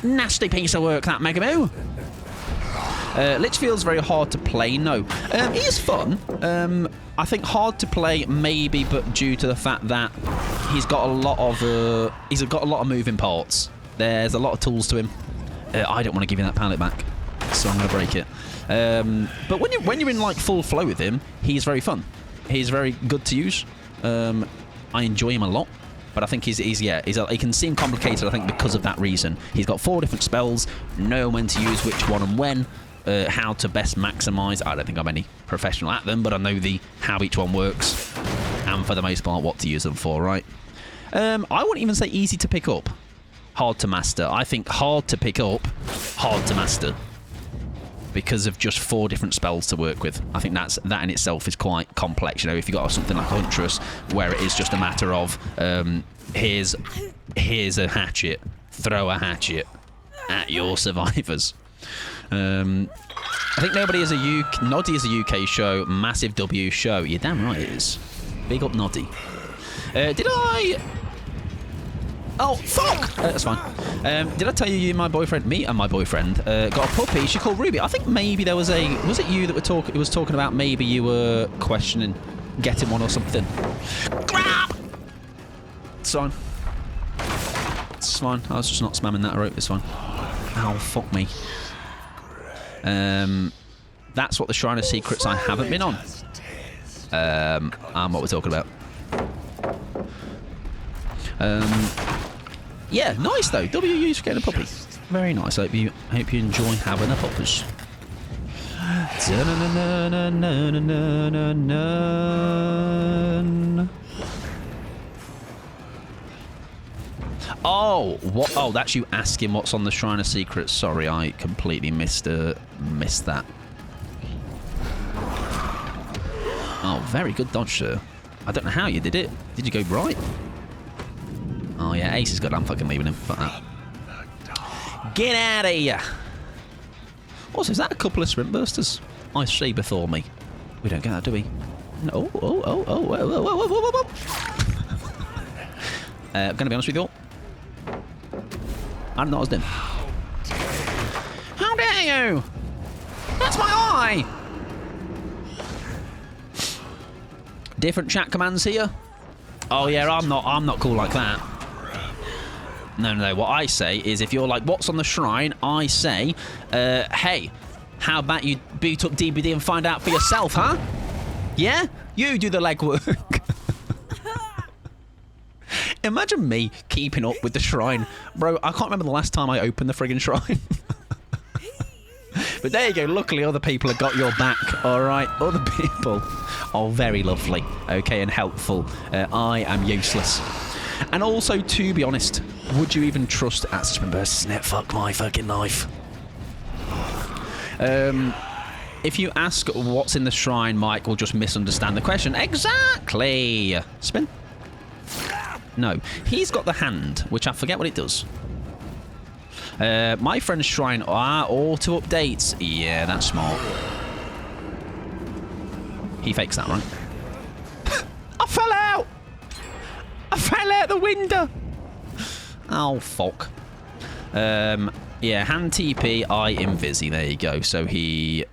Speaker 3: Nasty piece of work, that Megamoo. Litchfield's very hard to play, no. He is fun. I think hard to play, maybe, but due to the fact that he's got a lot of moving parts. There's a lot of tools to him. I don't want to give you that pallet back, so I'm going to break it. But when you're in like full flow with him, he's very fun. He's very good to use. I enjoy him a lot. But I think he can seem complicated, I think, because of that reason. He's got 4 different spells, know when to use which one and when, how to best maximise. I don't think I'm any professional at them, but I know how each one works, and for the most part, what to use them for, right? I wouldn't even say easy to pick up, hard to master. I think hard to pick up, hard to master, because of just 4 different spells to work with. I think that in itself is quite complex. You know, if you've got something like Huntress, where it is just a matter of here's a hatchet, throw a hatchet at your survivors. I think Noddy is a UK show, massive W show. You're damn right it is. Big up Noddy. Did I? Oh, fuck! That's fine. Did I tell you my boyfriend, me and my boyfriend, got a puppy? She called Ruby. I think maybe there was was it you that was talking about maybe you were questioning getting one or something? Grab! It's fine. It's fine. I was just not spamming that rope. It's fine. Ow, fuck me. That's what the Shrine of Secrets I haven't been on. And what we're talking about. Yeah, nice though. WU's for getting a puppy. Very nice. Hope you enjoy having a puppers. Oh, what? Oh, that's you asking what's on the Shrine of Secrets. Sorry, I completely missed that. Oh, very good dodge, sir. I don't know how you did it. Did you go right? Oh yeah, Ace has got damn fucking leaving him. Fuck that. Get out of here! Also, is that a couple of sprint bursters I see before me? We don't get that, do we? No. Oh. I'm gonna be honest with you all. I'm not as dim. How dare you! That's my eye! Different chat commands here. Oh yeah, I'm not cool like that. No. What I say is, if you're like, what's on the shrine? I say, hey, how about you boot up DBD and find out for yourself, huh? Yeah, you do the legwork. Imagine me keeping up with the shrine, bro. I can't remember the last time I opened the friggin' shrine. But there you go. Luckily, other people have got your back. All right, other people are very lovely, okay, and helpful. I am useless. And also, to be honest, would you even trust Assassin Burst? Net fuck my fucking life. If you ask what's in the shrine, Mike will just misunderstand the question. Exactly. Spin. No, he's got the hand, which I forget what it does. My friend's shrine auto updates. Yeah, that's smart. He fakes that, right? I fell out! I fell out the window! Oh, fuck. Yeah, hand TP, I invisi. There you go. So he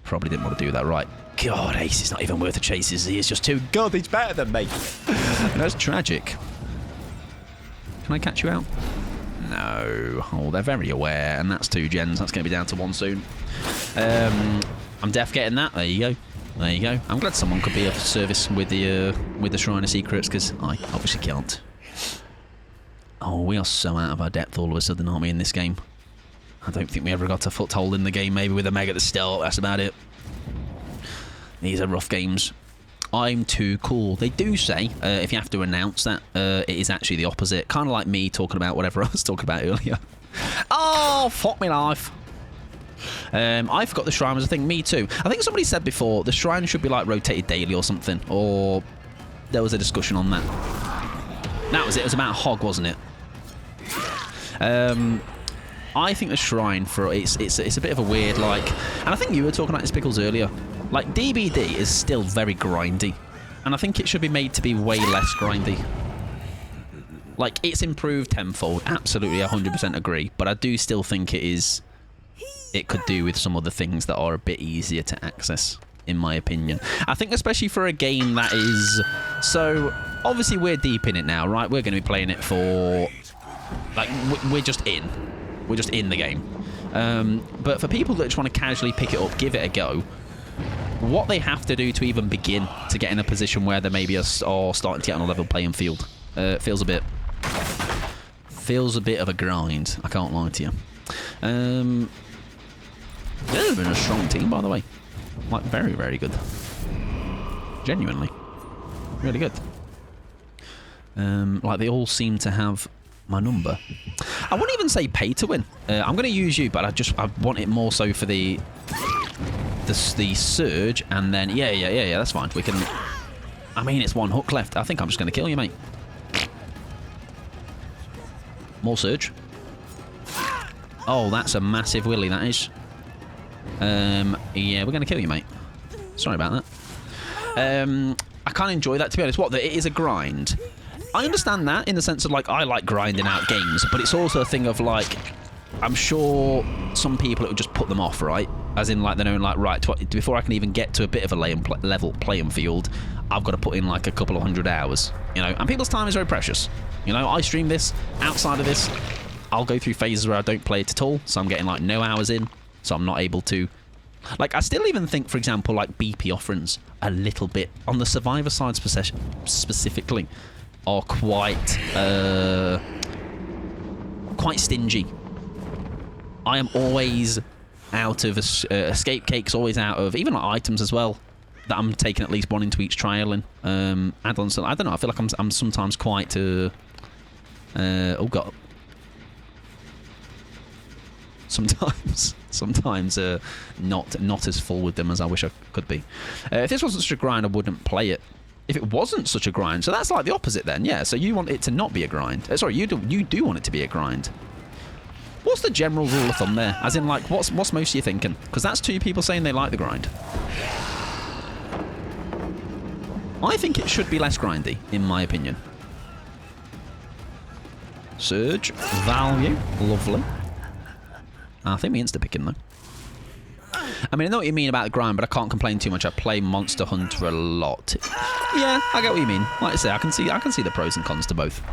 Speaker 3: probably didn't want to do that, right? God, Ace is not even worth a chase, is he? He's just too good. He's better than me. That's tragic. Can I catch you out? No. Oh, they're very aware, and that's 2 gens. That's going to be down to 1 soon. I'm def getting that. There you go. There you go. I'm glad someone could be of service with the Shrine of Secrets, because I obviously can't. Oh, we are so out of our depth all of a sudden, aren't we, in this game? I don't think we ever got a foothold in the game, maybe with a Meg at the start, that's about it. These are rough games. I'm too cool. They do say, if you have to announce that, it is actually the opposite. Kind of like me talking about whatever I was talking about earlier. Oh, fuck me life. I forgot the shrine was a thing. Me too. I think somebody said before the shrine should be like rotated daily or something. Or there was a discussion on that. That was it. It was about Hog, wasn't it? I think the shrine for it's a bit of a weird like, and I think you were talking about this Pickles earlier. Like DBD is still very grindy, and I think it should be made to be way less grindy. Like it's improved tenfold. Absolutely, 100% agree. But I do still think it could do with some other things that are a bit easier to access, in my opinion. I think especially for a game that is... So, obviously we're deep in it now, right? We're going to be playing it for... Like, we're just in. We're just in the game. But for people that just want to casually pick it up, give it a go, what they have to do to even begin to get in a position where they maybe are starting to get on a level playing field feels a bit of a grind. I can't lie to you. They've been a strong team, by the way. Like, very, very good. Genuinely. Really good. Like, they all seem to have my number. I wouldn't even say pay to win. I'm going to use you, but I want it more so for the surge, and then... Yeah, that's fine. We can... I mean, it's one hook left. I think I'm just going to kill you, mate. More surge. Oh, that's a massive willy, that is. Yeah, we're going to kill you, mate. Sorry about that. I can't enjoy that, to be honest. It is a grind. I understand that in the sense of, like, I like grinding out games, but it's also a thing of, like, I'm sure some people it would just put them off, right? As in, like, they know, like, right, before I can even get to a bit of a level playing field, I've got to put in, like, a couple of 100 hours, you know? And people's time is very precious. You know, I stream this. Outside of this, I'll go through phases where I don't play it at all, so I'm getting, like, no hours in. So I'm not able to... Like, I still even think, for example, like, BP offerings a little bit, on the Survivor side specifically, are quite stingy. I am always out of... escape cakes, always out of... Even, like, items as well, that I'm taking at least one into each trial and add-ons. I don't know, I feel like I'm sometimes quite... oh, God. Sometimes not as full with them as I wish I could be. If this wasn't such a grind, I wouldn't play it. If it wasn't such a grind, so that's like the opposite then, yeah. So you want it to not be a grind. Sorry, you do want it to be a grind. What's the general rule of thumb there? As in, like, what's most of you thinking? Because that's two people saying they like the grind. I think it should be less grindy, in my opinion. Surge, value, lovely. I think we insta-picking, though. I mean, I know what you mean about the grind, but I can't complain too much. I play Monster Hunter a lot. Yeah, I get what you mean. Like I say, I can see the pros and cons to both.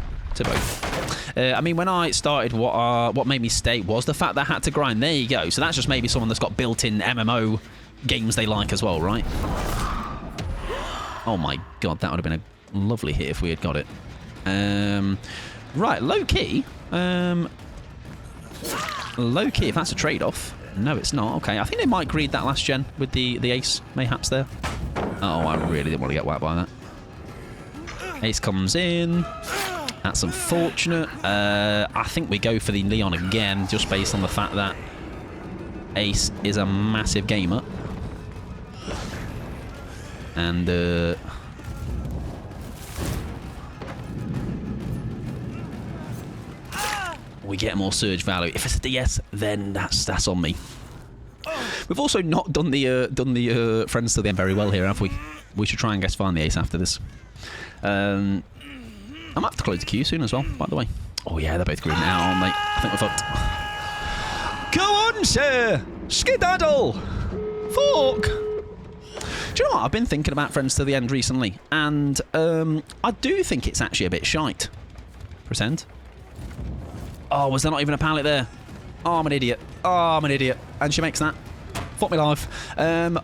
Speaker 3: I mean, when I started, what made me stay was the fact that I had to grind. There you go. So that's just maybe someone that's got built-in MMO games they like as well, right? Oh my God, that would have been a lovely hit if we had got it. Right, low-key. Low-key, if that's a trade-off. No, it's not. Okay, I think they might greed that last gen with the ace, mayhaps, there. Oh, I really didn't want to get whacked by that. Ace comes in. That's unfortunate. I think we go for the Leon again, just based on the fact that Ace is a massive gamer. And, we get more surge value. If it's a DS, then that's on me. We've also not done the friends to the end very well here, have we? We should try and guess find the ace after this. I might have to close the queue soon as well, by the way. Oh yeah, they're both green now, aren't they? I think we're fucked. Go on, sir! Skedaddle! Fork! Do you know what? I've been thinking about friends to the end recently, and I do think it's actually a bit shite. Present. Oh, was there not even a pallet there? Oh, I'm an idiot. Oh, I'm an idiot. And she makes that. Fuck my life.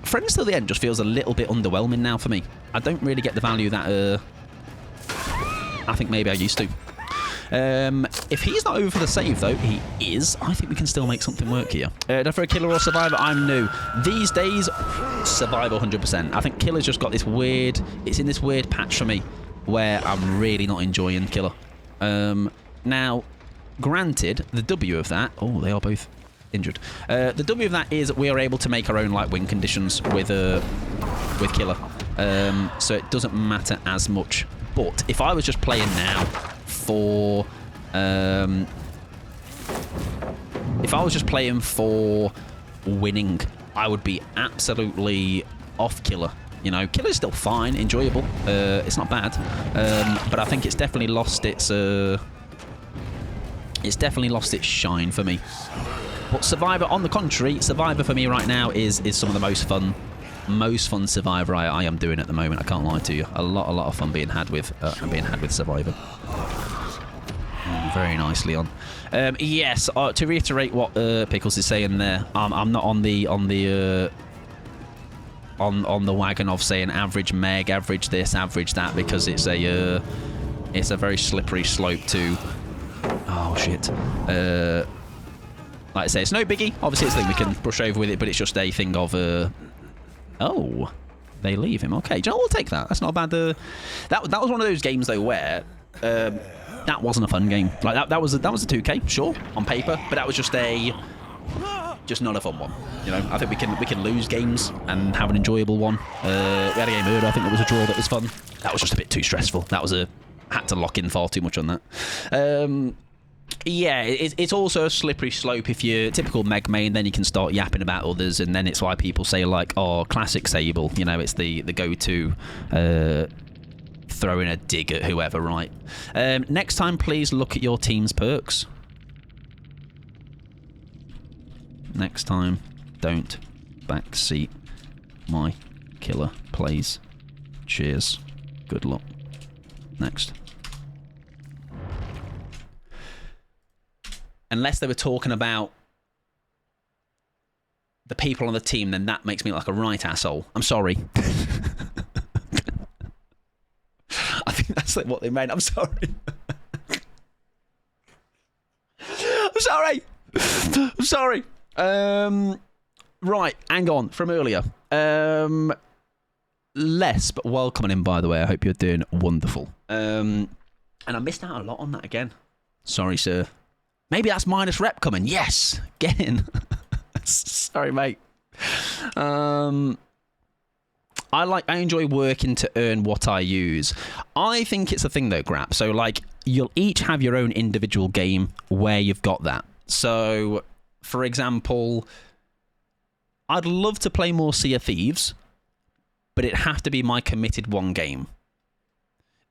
Speaker 3: Friends till the end just feels a little bit underwhelming now for me. I don't really get the value that I think maybe I used to. If he's not over for the save, though, he is. I think we can still make something work here. For a killer or survivor, I'm new. These days, survivor 100%. I think killer's just got this weird... It's in this weird patch for me where I'm really not enjoying killer. Now, granted, the W of that... Oh, they are both injured. The W of that is we are able to make our own like win conditions with killer. So it doesn't matter as much. But if I was just playing now for if I was just playing for winning, I would be absolutely off killer. You know, killer's still fine, enjoyable. It's not bad, but I think it's definitely lost its shine for me. But survivor, on the contrary, survivor for me right now is some of the most fun survivor I am doing at the moment. I can't lie to you. A lot of fun being had with survivor. Very nicely on. Yes, to reiterate what Pickles is saying there, I'm not on the wagon of saying average Meg, average this, average that, because it's a very slippery slope to. Oh shit. Like I say, it's no biggie. Obviously, it's a thing we can brush over with it, but it's just a thing of oh, they leave him. Okay, do you know what? We'll take that. That's not bad. That was one of those games though where that wasn't a fun game. Like that was a 2K, sure, on paper, but that was just not a fun one. You know, I think we can lose games and have an enjoyable one. We had a game earlier. I think it was a draw that was fun. That was just a bit too stressful. Had to lock in far too much on that. Yeah, it's also a slippery slope if you're typical Meg main, then you can start yapping about others, and then it's why people say, like, oh, classic Sable, you know, it's the go-to throwing a dig at whoever, right? Next time, please look at your team's perks. Next time, don't backseat my killer plays. Cheers. Good luck. Next. Unless they were talking about the people on the team, then that makes me look like a right asshole. I'm sorry. I think that's like what they meant. I'm sorry. I'm sorry. I'm sorry. Right, hang on. From earlier. Lesp, welcome in, by the way. I hope you're doing wonderful. And I missed out a lot on that again. Sorry, sir. Maybe that's minus rep coming. Yes, get in. Sorry, mate. I enjoy working to earn what I use. I think it's a thing though, Grap. So like, you'll each have your own individual game where you've got that. So, for example, I'd love to play more Sea of Thieves, but it'd have to be my committed one game.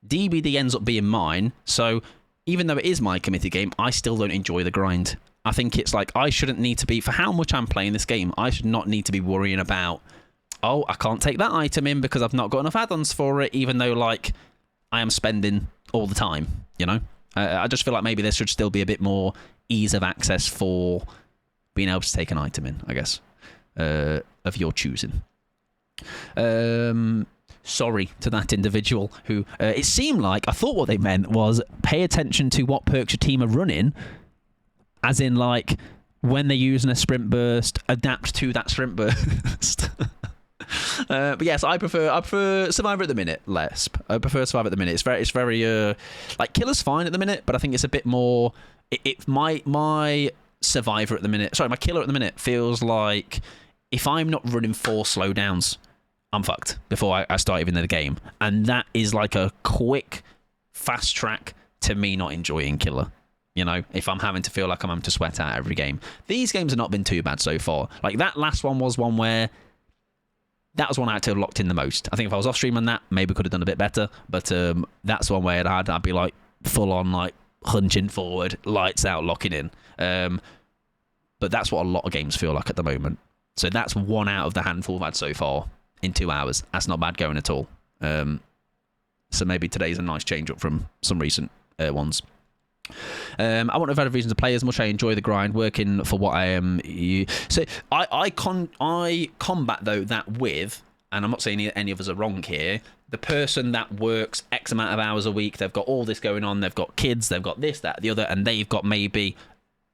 Speaker 3: DBD ends up being mine, so even though it is my committed game, I still don't enjoy the grind. I think it's like, I shouldn't need to be, for how much I'm playing this game, I should not need to be worrying about, oh, I can't take that item in because I've not got enough add-ons for it, even though, like, I am spending all the time, you know? I just feel like maybe there should still be a bit more ease of access for being able to take an item in, I guess, of your choosing. Sorry to that individual who it seemed like I thought what they meant was pay attention to what perks your team are running, as in like when they're using a sprint burst, adapt to that sprint burst. But yes, I prefer Survivor at the minute. Lesp, I prefer Survivor at the minute. It's very like Killer's fine at the minute, but I think it's a bit more. My Survivor at the minute. Sorry, my Killer at the minute feels like if I'm not running 4 slowdowns, I'm fucked before I start even the game. And that is like a quick, fast track to me not enjoying Killer. You know, if I'm having to feel like I'm having to sweat out every game. These games have not been too bad so far. Like, that last one was one where that was one I had to have locked in the most. I think if I was off stream on that, maybe could have done a bit better. But that's one where I'd be like full on, like hunching forward, lights out, locking in. But that's what a lot of games feel like at the moment. So that's one out of the handful I've had so far in 2 hours. That's not bad going at all. So maybe today's a nice change up from some recent ones. I wouldn't have had a reason to play as much. I enjoy the grind, working for what I am. So I combat though that with, and I'm not saying any of us are wrong here, the person that works X amount of hours a week, they've got all this going on, they've got kids, they've got this, that, the other, and they've got maybe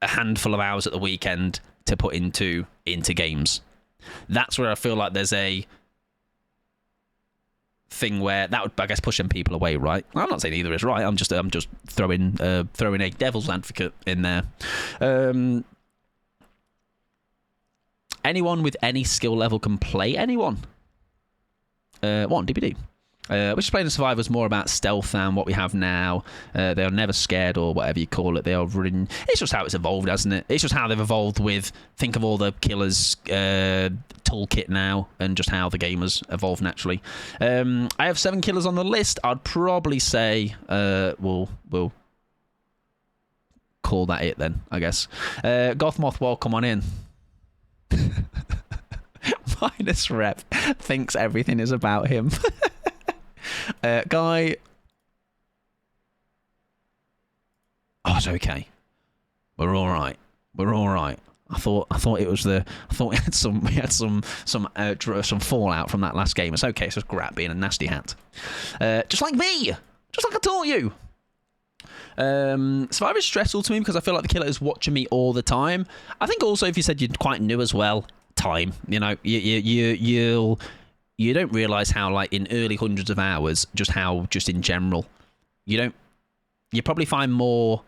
Speaker 3: a handful of hours at the weekend to put into games. That's where I feel like there's a thing where that would, I guess, push them people away, right? I'm not saying either is right. I'm just throwing a devil's advocate in there. Anyone with any skill level can play anyone. One DBD. Which is playing the Survivors more about stealth than what we have now. They are never scared, or whatever you call it. They are running. It's just how it's evolved, hasn't it? It's just how they've evolved with, think of all the killers toolkit now, and just how the game has evolved naturally. I have 7 killers on the list. I'd probably say we'll call that it then, I guess. Gothmoth, welcome on in. Minus Rep thinks everything is about him. Guy. Oh, it's okay. We're all right. We're all right. I thought it was the. I thought we had some fallout from that last game. It's okay. It's just Grat being a nasty hat. Just like me. Just like I taught you. Survivor is stressful to me because I feel like the killer is watching me all the time. I think also if you said you're quite new as well, time. You know, you don't realise how, like, in early hundreds of hours, just in general, you probably find more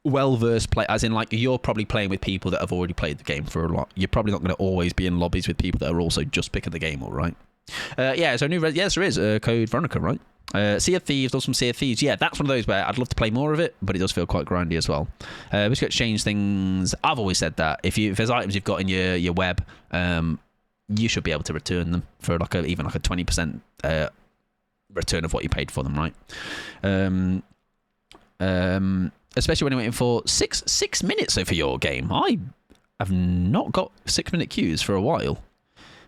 Speaker 3: well-versed play, as in, like, you're probably playing with people that have already played the game for a lot. You're probably not going to always be in lobbies with people that are also just picking the game up, right? Yeah, so yes, there is Code Veronica, right? Sea of Thieves, does some Sea of Thieves. Yeah, that's one of those where I'd love to play more of it, but it does feel quite grindy as well. We just got to change things. I've always said that if there's items you've got in your web, you should be able to return them for even a 20% return of what you paid for them, right? Especially when you're waiting for six minutes for your game. I have not got 6-minute queues for a while.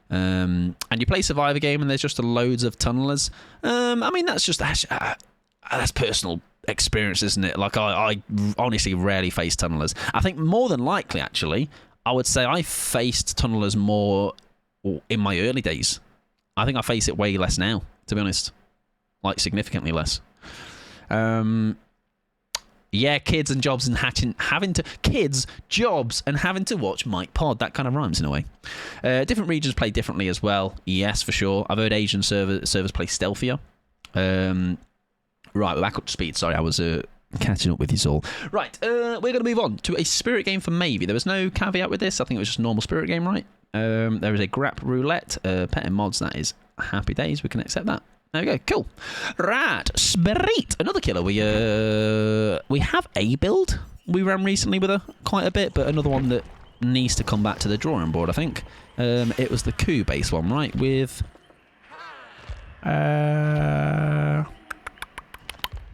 Speaker 3: And you play Survivor game and there's just loads of tunnelers. I mean, that's personal experience, isn't it? Like, I honestly rarely face tunnelers. I think more than likely, actually, I would say I faced tunnelers more in my early days. I think I face it way less now, to be honest. Like, significantly less. Yeah, kids and jobs and having to watch Mike Pod. That kind of rhymes in a way. Different regions play differently as well. Yes, for sure. I've heard Asian servers play stealthier. Right, we're back up to speed. Sorry, I was catching up with you all. Right, we're going to move on to a spirit game for maybe. There was no caveat with this. I think it was just a normal spirit game, right? There is a grap roulette. Pet and mods, that is happy days. We can accept that. There we go. Cool. Right. Spirit. Another killer. We have a build we ran recently with her quite a bit, but another one that needs to come back to the drawing board, I think. It was the coup based one, right? With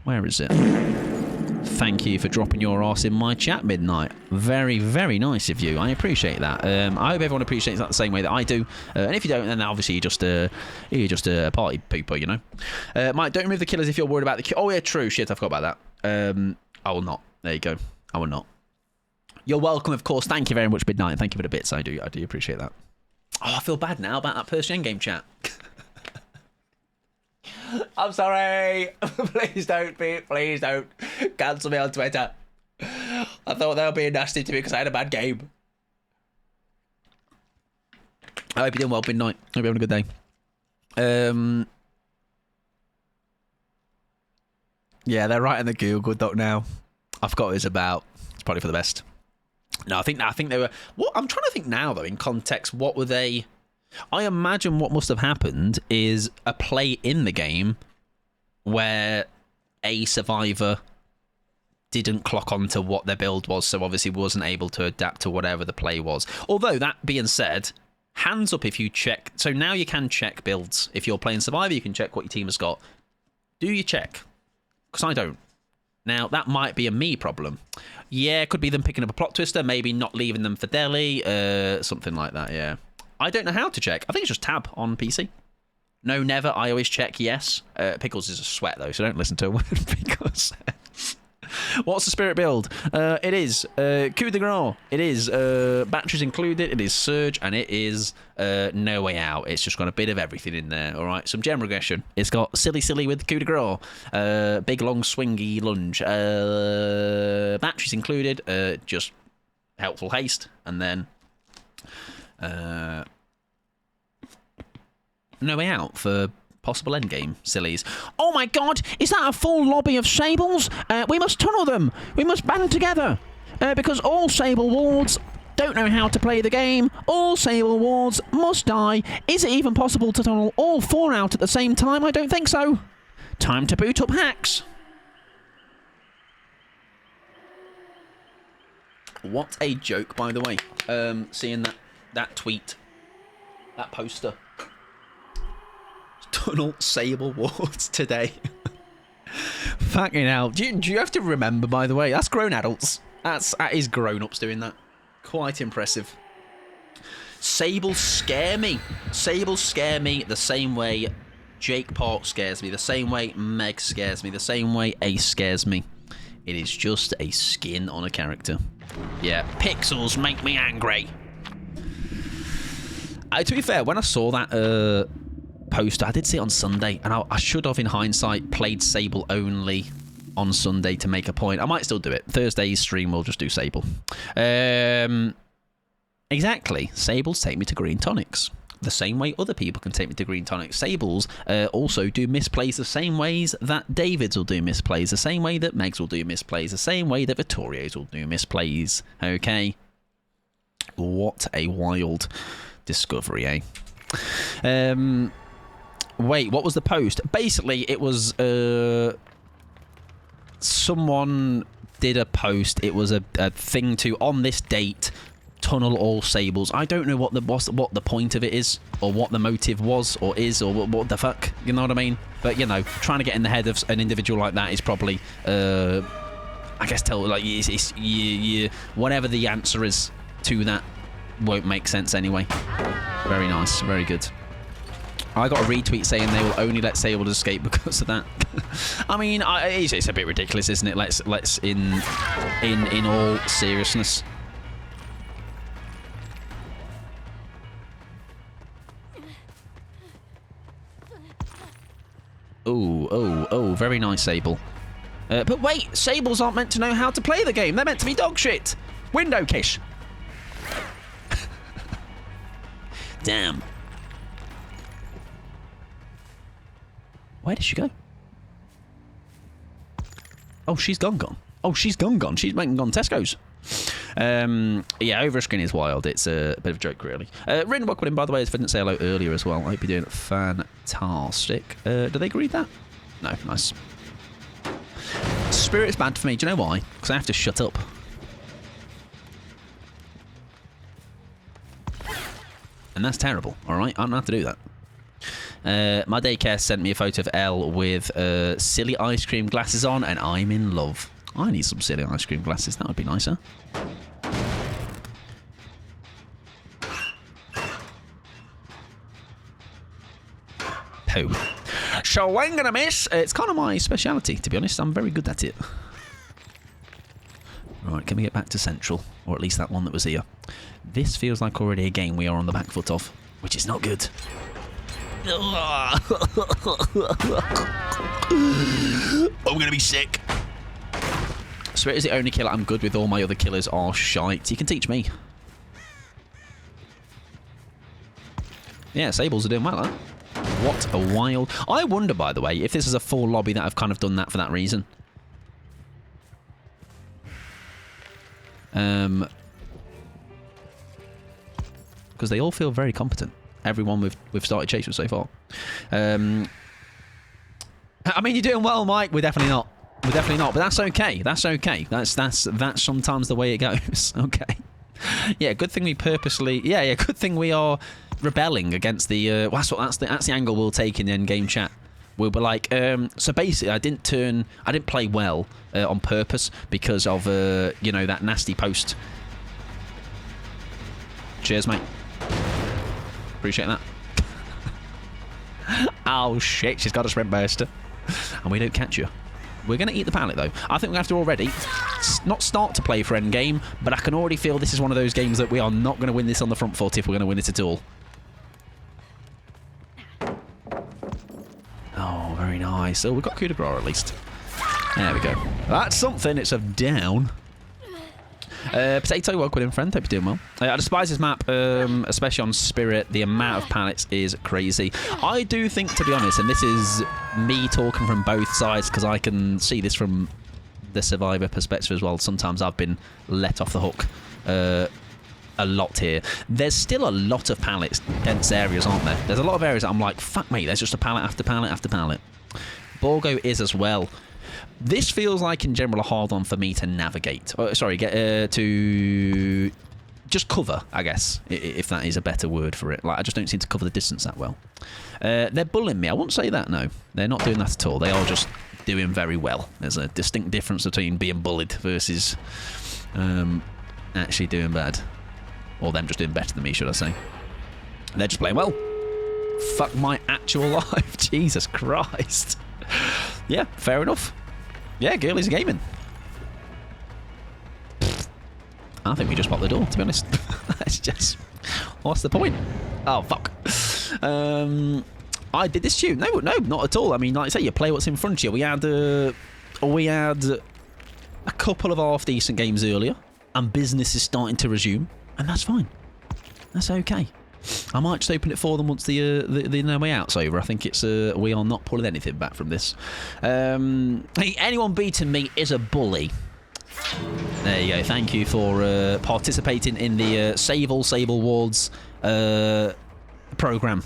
Speaker 3: where is it? Thank you for dropping your ass in my chat, Midnight. Very, very nice of you. I appreciate that. I hope everyone appreciates that the same way that I do. And if you don't, then obviously you're just a party pooper, you know. Mike, don't remove the killers if you're worried about the. Oh yeah, true. Shit, I forgot about that. I will not. There you go. I will not. You're welcome, of course. Thank you very much, Midnight. Thank you for the bits. I do appreciate that. Oh, I feel bad now about that first game chat. I'm sorry. Please don't cancel me on Twitter. I thought they were being nasty to me because I had a bad game. I hope you're doing well, Midnight. Hope you're having a good day. Yeah, they're right in the Google Doc now. I forgot what it's about. It's probably for the best. No, I think they were. What I'm trying to think now, though, in context, what were they? I imagine what must have happened is a play in the game where a survivor didn't clock onto what their build was, so obviously wasn't able to adapt to whatever the play was. Although, that being said, hands up if you check. So now you can check builds. If you're playing Survivor, you can check what your team has got. Do you check? Because I don't. Now, that might be a me problem. Yeah, it could be them picking up a plot twister, maybe not leaving them for deli, something like that, yeah. I don't know how to check. I think it's just tab on PC. No, never. I always check yes. Pickles is a sweat, though, so don't listen to a word Pickles says. What's the spirit build? It is coup de grace. It is batteries included. It is surge, and it is no way out. It's just got a bit of everything in there. All right, some gem regression. It's got silly with coup de grace. Big long swingy lunge. Batteries included. Just helpful haste, and then no way out for possible endgame sillies. Oh my god, is that a full lobby of sables? We must tunnel them. We must band together. Because all sable wards don't know how to play the game. All sable wards must die. Is it even possible to tunnel all 4 out at the same time? I don't think so. Time to boot up hacks. What a joke, by the way. Seeing that tweet. That poster. Tunnel sable wards today. Fucking hell. Do you have to remember, by the way, that's grown adults. That is grown-ups doing that. Quite impressive. Sables scare me. Sables scare me the same way Jake Park scares me, the same way Meg scares me, the same way Ace scares me. It is just a skin on a character. Yeah, pixels make me angry. To be fair, when I saw that poster, I did see it on Sunday, and I should have, in hindsight, played Sable only on Sunday to make a point. I might still do it. Thursday's stream will just do Sable. Exactly. Sables take me to green tonics. The same way other people can take me to green tonics. Sables also do misplays the same ways that Davids will do misplays, the same way that Megs will do misplays, the same way that Vittorio's will do misplays. Okay? What a wild discovery, eh? Wait, what was the post? Basically, it was someone did a post. It was a thing to, on this date, tunnel all sables. I don't know what the point of it is, or what the motive was, or is, or what the fuck. You know what I mean? But, you know, trying to get in the head of an individual like that is probably, I guess, whatever the answer is to that won't make sense anyway. Very nice, very good. I got a retweet saying they will only let Sable escape because of that. I mean, it's a bit ridiculous, isn't it? Let's in all seriousness. Oh, very nice, Sable. But wait, Sables aren't meant to know how to play the game. They're meant to be dog shit. Window kiss. Damn. Where did she go? Oh, she's gone. Oh, she's gone. She's gone Tesco's. Yeah, over a screen is wild. It's a bit of a joke, really. Rin, welcome in, by the way. I didn't say hello earlier as well. I hope you're doing fantastic. Do they agree with that? No, nice. Spirit's bad for me. Do you know why? Because I have to shut up. And that's terrible, alright? I don't have to do that. My daycare sent me a photo of Elle with silly ice cream glasses on, and I'm in love. I need some silly ice cream glasses. That would be nicer. Poo. So I'm gonna miss. It's kind of my speciality, to be honest. I'm very good at it. Right, can we get back to Central? Or at least that one that was here. This feels like already a game we are on the back foot of, which is not good. I'm gonna be sick. Spirit is the only killer I'm good with. All my other killers are shite. You can teach me. Yeah, Sables are doing well, huh? What a wild... I wonder, by the way, if this is a full lobby that I've kind of done that for that reason. Because they all feel very competent. Everyone we've started chasing so far. I mean, you're doing well, Mike. We're definitely not. We're definitely not. But that's okay. That's okay. That's sometimes the way it goes. Okay. Yeah. Good thing we purposely. Yeah. Good thing we are rebelling against the. That's the angle we'll take in the end game chat. We'll be like. So basically, I didn't play well on purpose because of you know, that nasty post. Cheers, mate. Appreciate that. Oh shit, she's got a sprint burster. And we don't catch you. We're going to eat the pallet, though. I think we have to already not start to play for endgame, but I can already feel this is one of those games that we are not going to win this on the front foot if we're going to win it at all. Oh, very nice. Oh, we've got coup de grace at least. There we go. That's something. It's a down. Potato, welcome in, friend. Hope you're doing well. I despise this map, especially on Spirit. The amount of pallets is crazy. I do think, to be honest, and this is me talking from both sides, because I can see this from the survivor perspective as well. Sometimes I've been let off the hook a lot here. There's still a lot of pallets, dense areas, aren't there? There's a lot of areas that I'm like, fuck me, there's just a pallet after pallet after pallet. Borgo is as well. This feels like, in general, a hard one for me to navigate. Oh, sorry, to just cover, I guess, if that is a better word for it. Like, I just don't seem to cover the distance that well. They're bullying me. I wouldn't say that, no. They're not doing that at all. They are just doing very well. There's a distinct difference between being bullied versus actually doing bad. Or them just doing better than me, should I say. They're just playing well. Fuck my actual life. Jesus Christ. Yeah, fair enough. Yeah, girlies are gaming. I think we just popped the door, to be honest. It's just... What's the point? Oh, fuck. I did this tune. No, not at all. I mean, like I say, you play what's in front of you. We had a couple of half-decent games earlier, and business is starting to resume, and that's fine. That's okay. I might just open it for them once the No Way Out's over. I think it's we are not pulling anything back from this. Hey, anyone beating me is a bully. There you go. Thank you for participating in the Save All Sable Wards program.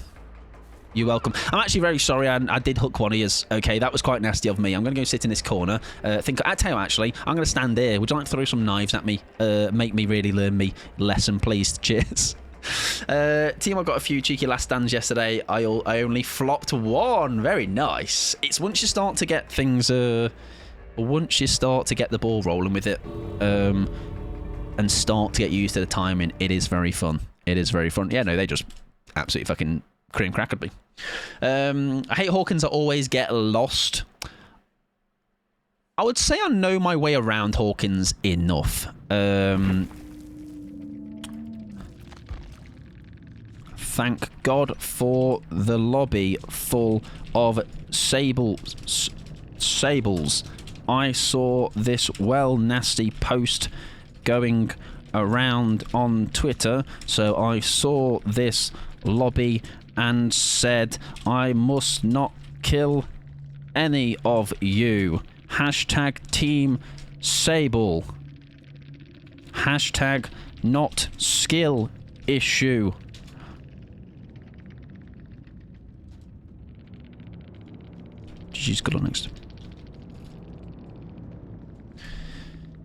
Speaker 3: You're welcome. I'm actually very sorry. I did hook one of yours. Okay, that was quite nasty of me. I'm going to go sit in this corner. I tell you, actually, I'm going to stand here. Would you like to throw some knives at me? Make me really learn me lesson, please. Cheers. Team, I got a few cheeky last stands yesterday. I only flopped one. Very nice. It's once you start to get things, once you start to get the ball rolling with it, and start to get used to the timing, it is very fun. It is very fun. Yeah, no, they just absolutely fucking cream crackered me. I hate Hawkins. I always get lost. I would say I know my way around Hawkins enough. Thank God for the lobby full of sables. I saw this nasty post going around on Twitter, so I saw this lobby and said I must not kill any of you. Hashtag Team Sable. Hashtag not skill issue. She's good on next.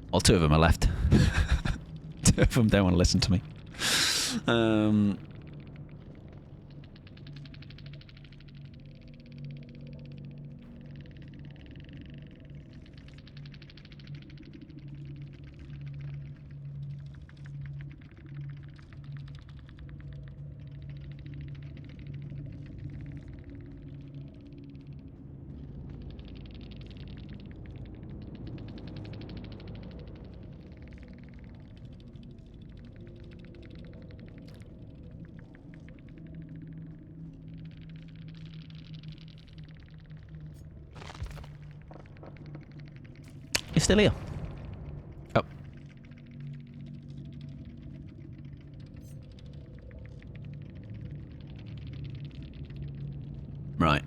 Speaker 3: Well, two of them are left. Two of them don't want to listen to me. You're still here. Oh. Right.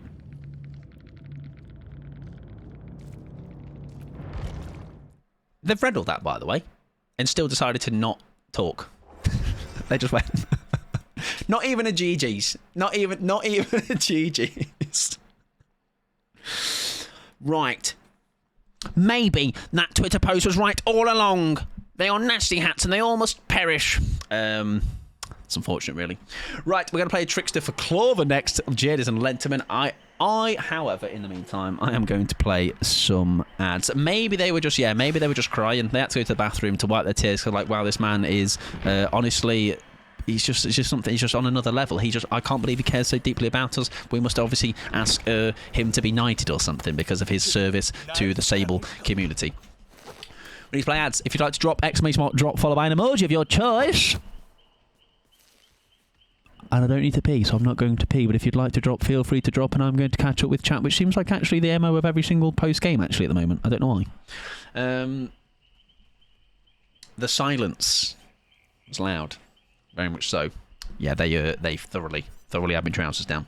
Speaker 3: They've read all that, by the way, and still decided to not talk. They just went. Not even a GG's. Not even a GG's. Right. Maybe that Twitter post was right all along. They are nasty hats and they all must perish. It's unfortunate, really. Right, we're going to play a Trickster for Clover next. Jadis and Lenterman. However, in the meantime, I am going to play some ads. Maybe they were just crying. They had to go to the bathroom to wipe their tears. Cause like, wow, this man is honestly it's just something. He's just on another level. I can't believe he cares so deeply about us. We must obviously ask him to be knighted or something because of his service to the Sable community. We need to play ads. If you'd like to drop exclamation mark drop followed by an emoji of your choice. And I don't need to pee, so I'm not going to pee. But if you'd like to drop, feel free to drop, and I'm going to catch up with chat, which seems like actually the MO of every single post game actually at the moment. I don't know why. The silence was loud, very much so. Yeah, they thoroughly had my trousers down.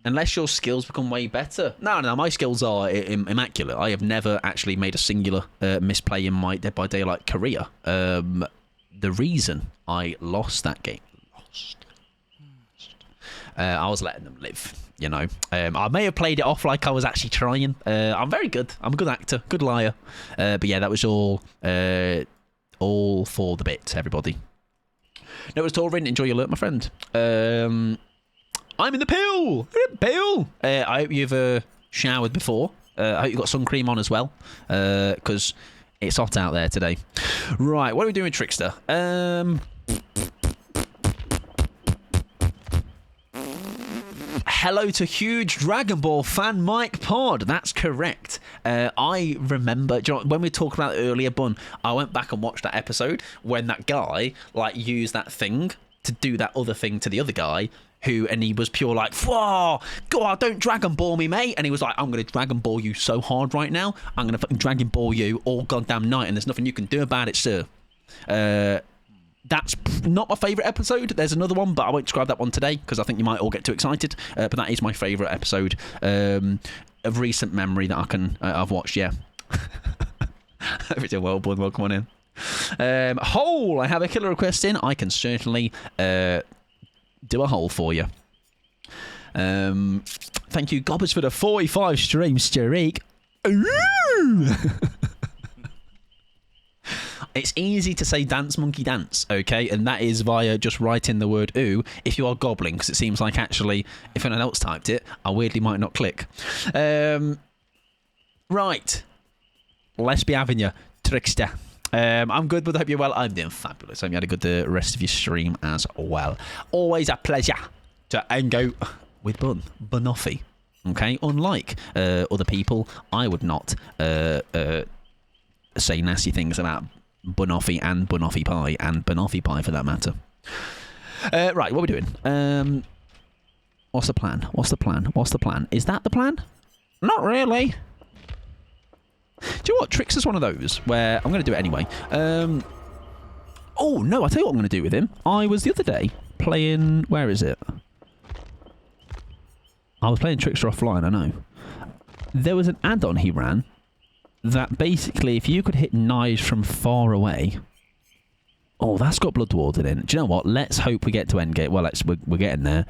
Speaker 3: Unless your skills become way better. No, my skills are immaculate. I have never actually made a singular misplay in my Dead by Daylight career. The reason I lost that game, I was letting them live, you know. I may have played it off like I was actually trying. I'm very good. I'm a good actor, good liar. But yeah, that was all for the bit, everybody. No, it's Torvin. Enjoy your alert, my friend. I'm in the pool. I hope you've showered before. I hope you've got sun cream on as well, because it's hot out there today. Right, what are we doing, Trickster? Hello to huge Dragon Ball fan Mike Pod. That's correct. I remember, do you know, when we talked about it earlier, Bun, I went back and watched that episode when that guy like used that thing to do that other thing to the other guy. And he was pure like, whoa, God, don't Dragon Ball me, mate. And he was like, I'm going to Dragon Ball you so hard right now. I'm going to fucking Dragon Ball you all goddamn night, and there's nothing you can do about it, sir. That's not my favourite episode. There's another one, but I won't describe that one today because I think you might all get too excited. But that is my favourite episode of recent memory that I've watched, yeah. Hope you're doing well, Bud. Welcome on in. Hole, I have a killer request in. I can certainly do a hole for you. Thank you, Gobbers, for the 45 stream streak. Ooh! It's easy to say dance monkey dance, okay, and that is via just writing the word ooh if you are gobbling, because it seems like actually if anyone else typed it, I weirdly might not click. Right, let's be having you, Trickster. I'm good, but I hope you're well. I'm doing fabulous. I hope you had a good rest of your stream as well. Always a pleasure to hang out with Bunoffy. Okay, unlike other people, I would not say nasty things about Bunoffy and Bunoffy Pie and Banoffee Pie for that matter. Right, what are we doing? What's the plan? What's the plan? What's the plan? Is that the plan? Not really. Do you know what? Trix is one of those where I'm going to do it anyway. Oh, no, I'll tell you what I'm going to do with him. I was the other day playing... Where is it? I was playing Trickster offline, I know. There was an add-on he ran that basically, if you could hit knives from far away... Oh, that's got Blood Warden in. Do you know what? Let's hope we get to Endgame. Well, we're getting there.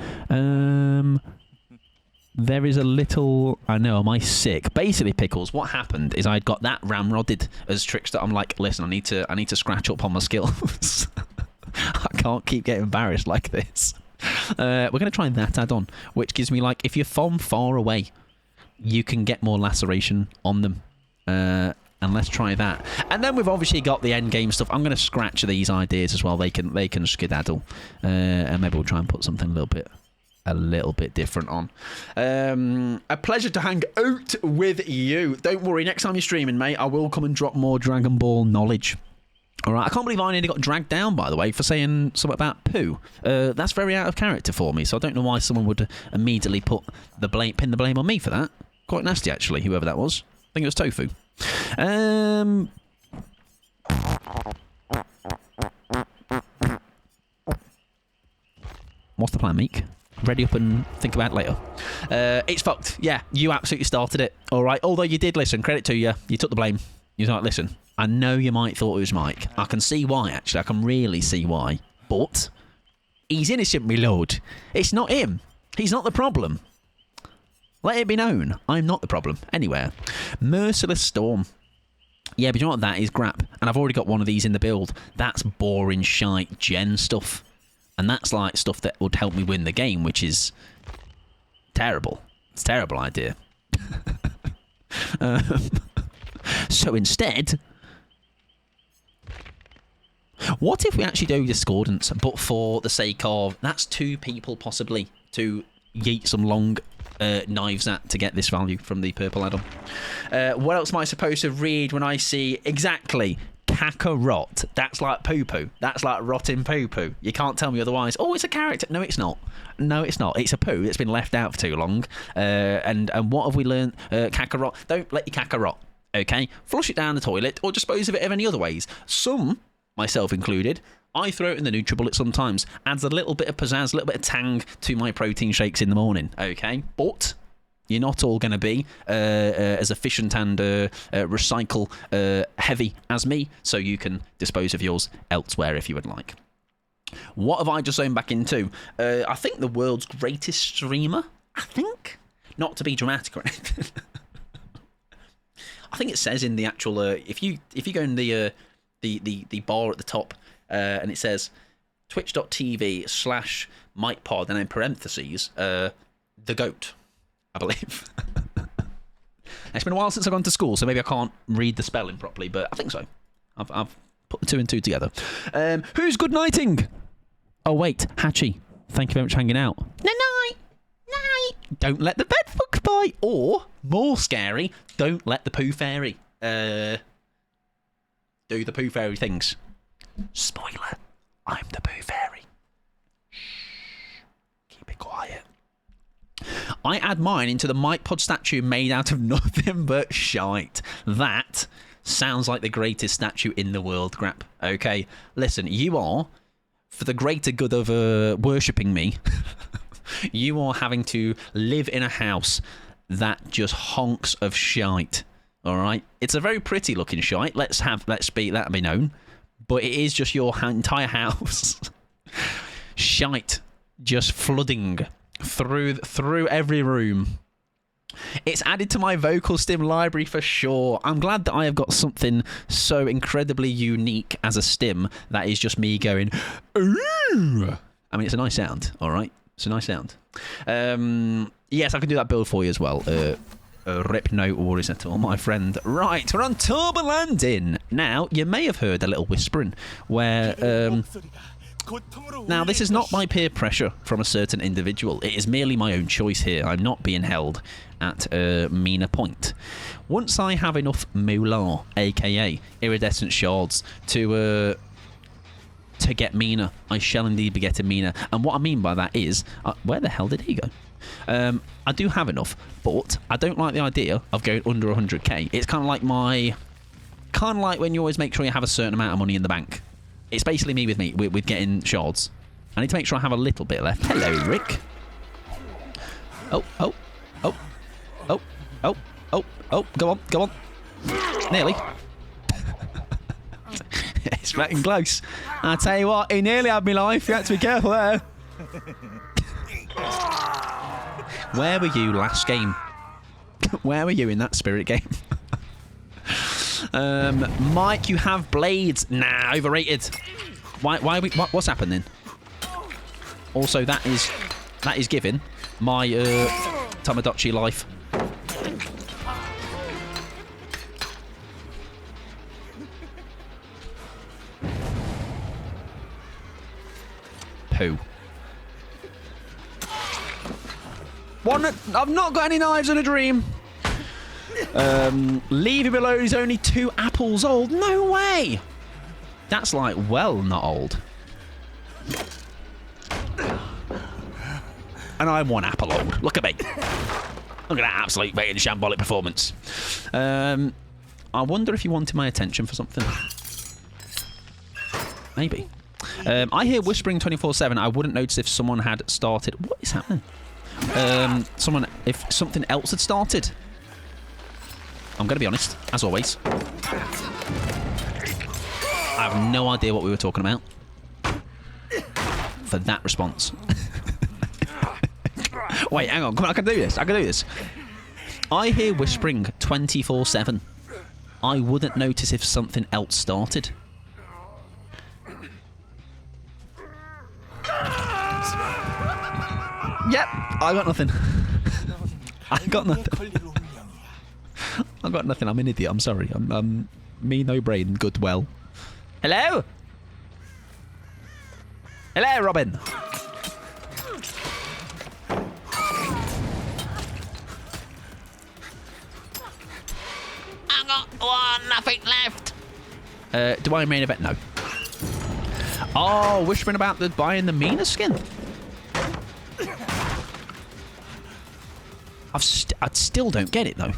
Speaker 3: There is a little... I know, am I sick? Basically, Pickles, what happened is I'd got that ramrodded as Trickster. I'm like, listen, I need to scratch up on my skills. I can't keep getting embarrassed like this. We're going to try that add-on, which gives me, like, if you're from far away, you can get more laceration on them. And let's try that. And then we've obviously got the end game stuff. I'm going to scratch these ideas as well. They can skedaddle. And maybe we'll try and put something a little bit different on. A pleasure to hang out with you. Don't worry, next time you're streaming, mate, I will come and drop more Dragon Ball knowledge. Alright, I can't believe I nearly got dragged down, by the way, for saying something about poo. That's very out of character for me, so I don't know why someone would immediately pin the blame on me for that. Quite nasty, actually, whoever that was. I think it was Tofu. What's the plan, Meek? Ready up and think about it later. It's fucked. Yeah, you absolutely started it. Alright, although you did listen, credit to you. You took the blame. You thought, listen, I know you might thought it was Mike. I can see why, actually. I can really see why. But he's innocent, my lord. It's not him. He's not the problem. Let it be known, I'm not the problem. Anywhere. Merciless Storm. Yeah, but you know what? That is crap. And I've already got one of these in the build. That's boring, shite, gen stuff. And that's like stuff that would help me win the game, which is terrible. It's a terrible idea. So instead... What if we actually do discordance, but for the sake of that's 2 people possibly to yeet some long knives at to get this value from the purple add-on. What else am I supposed to read when I see exactly Kakarot? That's like poo-poo. That's like rotten poo-poo. You can't tell me otherwise. Oh, it's a character. No, it's not. No, it's not. It's a poo that's been left out for too long. And what have we learned? Kakarot. Don't let your Kakarot. Okay, flush it down the toilet or dispose of it in any other ways. Some, myself included, I throw it in the NutriBullet sometimes. Adds a little bit of pizzazz, a little bit of tang to my protein shakes in the morning. Okay, but you're not all going to be as efficient and recycle heavy as me, so you can dispose of yours elsewhere if you would like. What have I just zoned back into? I think the world's greatest streamer. I think, not to be dramatic or anything. I think it says in the actual if you go in the bar at the top and it says twitch.tv/MikePod and in parentheses the GOAT, I believe. It's been a while since I've gone to school, so maybe I can't read the spelling properly, but I think so. I've put the 2 and 2 together. Who's good nighting? Oh wait, Hatchie, thank you very much for hanging out. Night. Don't let the bed fuck by, or more scary, don't let the poo fairy do the poo fairy things. Spoiler, I'm the poo fairy. Shh, keep it quiet. I add mine into the Mike Pod statue made out of nothing but shite. That sounds like the greatest statue in the world, Grap. Okay, listen, you are, for the greater good of worshipping me, you are having to live in a house that just honks of shite. All right, it's a very pretty looking shite. Let's be known, but it is just your entire house shite, just flooding through every room. It's added to my vocal stim library for sure. I'm glad that I have got something so incredibly unique as a stim that is just me going, ooh. I mean, it's a nice sound, all right? It's a nice sound. Yes, I can do that build for you as well. Rip no worries at all, my friend. Right, we're on Turbo Landing. Now, you may have heard a little whispering where... now, this is not my peer pressure from a certain individual. It is merely my own choice here. I'm not being held at Mina Point. Once I have enough moolah, a.k.a. iridescent shards, to get Mina, I shall indeed be getting Mina. And what I mean by that is... where the hell did he go? I do have enough, but I don't like the idea of going under 100k. It's kind of like when you always make sure you have a certain amount of money in the bank. It's basically me with getting shards. I need to make sure I have a little bit left. Hello, Rick. Oh. Go on. Nearly. It's fucking close. I tell you what, he nearly had me life. You had to be careful there. Where were you last game? Where were you in that spirit game? Mike, you have blades. Nah, overrated. What's happening? Also, that is giving my Tamagotchi life. Poo. I've not got any knives in a dream. Leave him alone. He's only 2 apples old. No way. That's like, well, not old. And I'm 1 apple old. Look at me. Look at that absolute bait and shambolic performance. I wonder if you wanted my attention for something. Maybe. I hear whispering 24/7. I wouldn't notice if someone had started. What is happening? If something else had started. I'm going to be honest, as always. I have no idea what we were talking about for that response. Wait, hang on. Come on, I can do this. I hear whispering 24/7. I wouldn't notice if something else started. Yep, I got nothing. I got nothing. I'm an idiot. I'm sorry. I'm me no brain. Good well. Hello. Hello, Robin.
Speaker 1: I got one, nothing left.
Speaker 3: Do I main event? No. Oh, whispering about buying the Mina skin. I still don't get it though.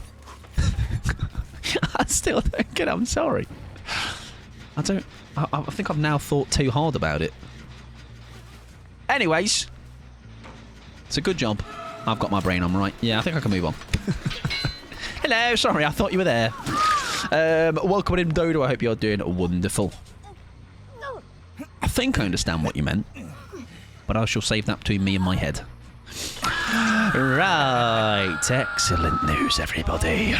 Speaker 3: I still don't get it. I'm sorry. I think I've now thought too hard about it. Anyways, it's a good job. I've got my brain on right. Yeah, I think I can move on. Hello, sorry, I thought you were there. Welcome in, Dodo. I hope you're doing wonderful. I think I understand what you meant, but I shall save that between me and my head. Right, excellent news, everybody.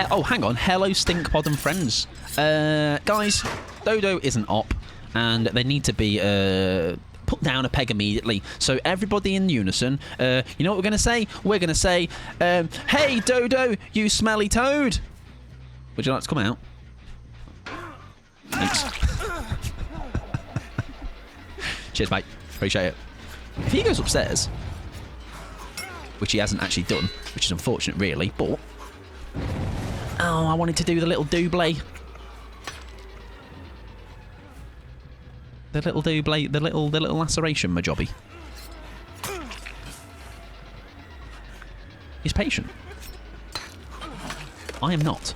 Speaker 3: Oh, hang on. Hello, Stinkpod and friends. Guys, Dodo is an op, and they need to be put down a peg immediately. So everybody in unison, you know what we're going to say? We're going to say, hey, Dodo, you smelly toad. Would you like to come out? Thanks. Cheers, mate. Appreciate it. If he goes upstairs, which he hasn't actually done, which is unfortunate, really, but... Oh, I wanted to do the little double. The little double, the little laceration, my jobby. He's patient. I am not.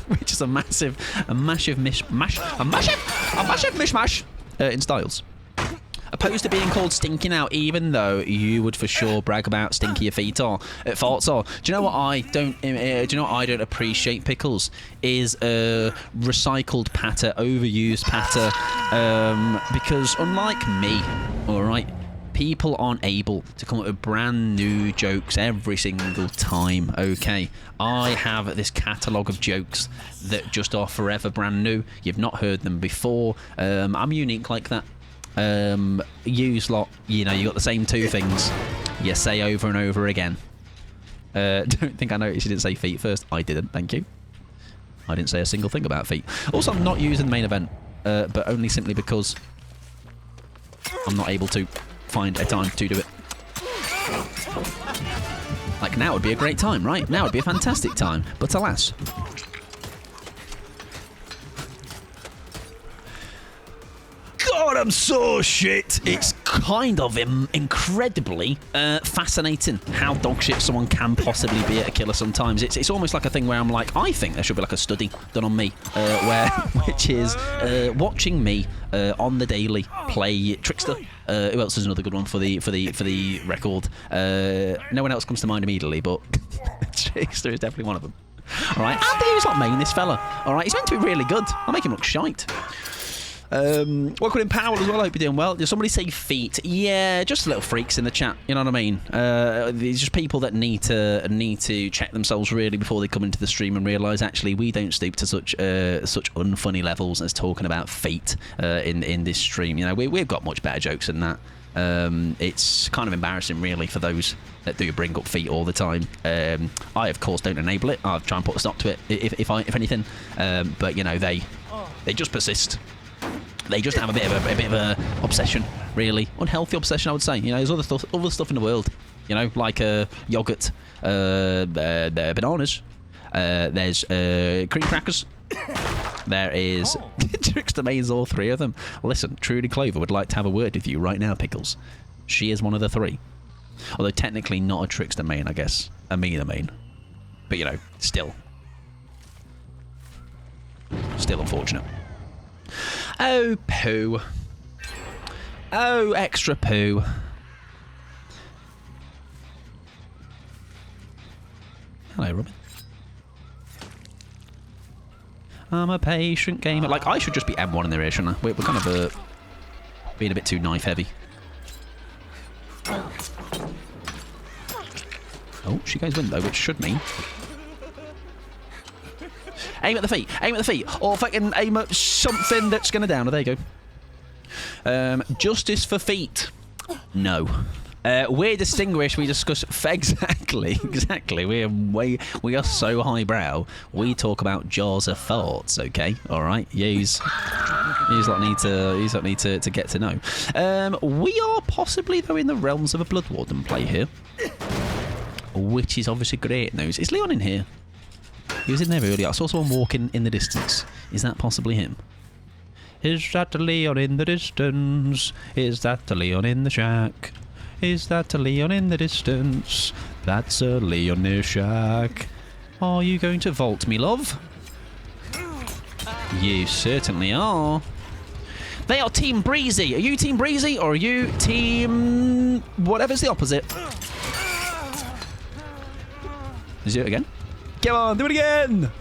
Speaker 3: Which is a massive mishmash in styles. Opposed to being called Stinky now, even though you would for sure brag about stinky your feet are. Farts are. Do you know what I don't? Do you know what I don't appreciate, Pickles? Is recycled patter, overused patter. Because unlike me, all right, people aren't able to come up with brand new jokes every single time. Okay, I have this catalogue of jokes that just are forever brand new. You've not heard them before. I'm unique like that. Use lot, you know, you got the same two things you say over and over again. Don't think I noticed you didn't say feet first. I didn't, thank you. I didn't say a single thing about feet. Also, I'm not using the main event, but only simply because I'm not able to find a time to do it. Like, now would be a great time, right? Now would be a fantastic time, but alas. God, I'm so shit. It's kind of incredibly fascinating how dog shit someone can possibly be at a killer sometimes. It's almost like a thing where I'm like, I think there should be like a study done on me, which is watching me on the daily play Trickster. Who else is another good one for the record? No one else comes to mind immediately, but Trickster is definitely one of them. All right, and he's not main this fella. All right, he's meant to be really good. I'll make him look shite. Welcome in Powell as well. I hope you're doing well. Did somebody say feet? Yeah, just little freaks in the chat. You know what I mean? These just people that need to check themselves really before they come into the stream and realise actually we don't stoop to such unfunny levels as talking about feet in this stream. You know, we've got much better jokes than that. It's kind of embarrassing really for those that do bring up feet all the time. I of course don't enable it. I'll try and put a stop to it if anything. But you know they just persist. They just have a bit of a obsession, really unhealthy obsession, I would say. You know, there's other stuff in the world. You know, like yogurt, bananas. There's cream crackers. There is Trickster mains, all three of them. Listen, Trudy Clover would like to have a word with you right now, Pickles. She is one of the three, although technically not a Trickster main, I guess. A Mina main, but you know, still unfortunate. Oh, poo. Oh, extra poo. Hello, Robin. I'm a patient gamer. Like, I should just be M1 in there, shouldn't I? We're kind of being a bit too knife heavy. Oh, she goes window, which should mean... Aim at the feet. Aim at the feet. Or fucking aim at something that's going to down. Oh, there you go. Justice for feet. No. We're distinguished. We discuss exactly. We are so highbrow. We talk about jars of farts. Okay, all right. Yous don't need to get to know. We are possibly though in the realms of a Blood Warden play here, which is obviously great news. Is Leon in here? He was in there earlier. I saw someone walking in the distance. Is that possibly him? Is that Leon in the distance? Is that Leon in the shack? Is that a Leon in the distance? That's a Leon in the shack. Are you going to vault me, love? You certainly are. They are Team Breezy. Are you Team Breezy or are you Team... whatever's the opposite? Let's do it again. Come on, do it again!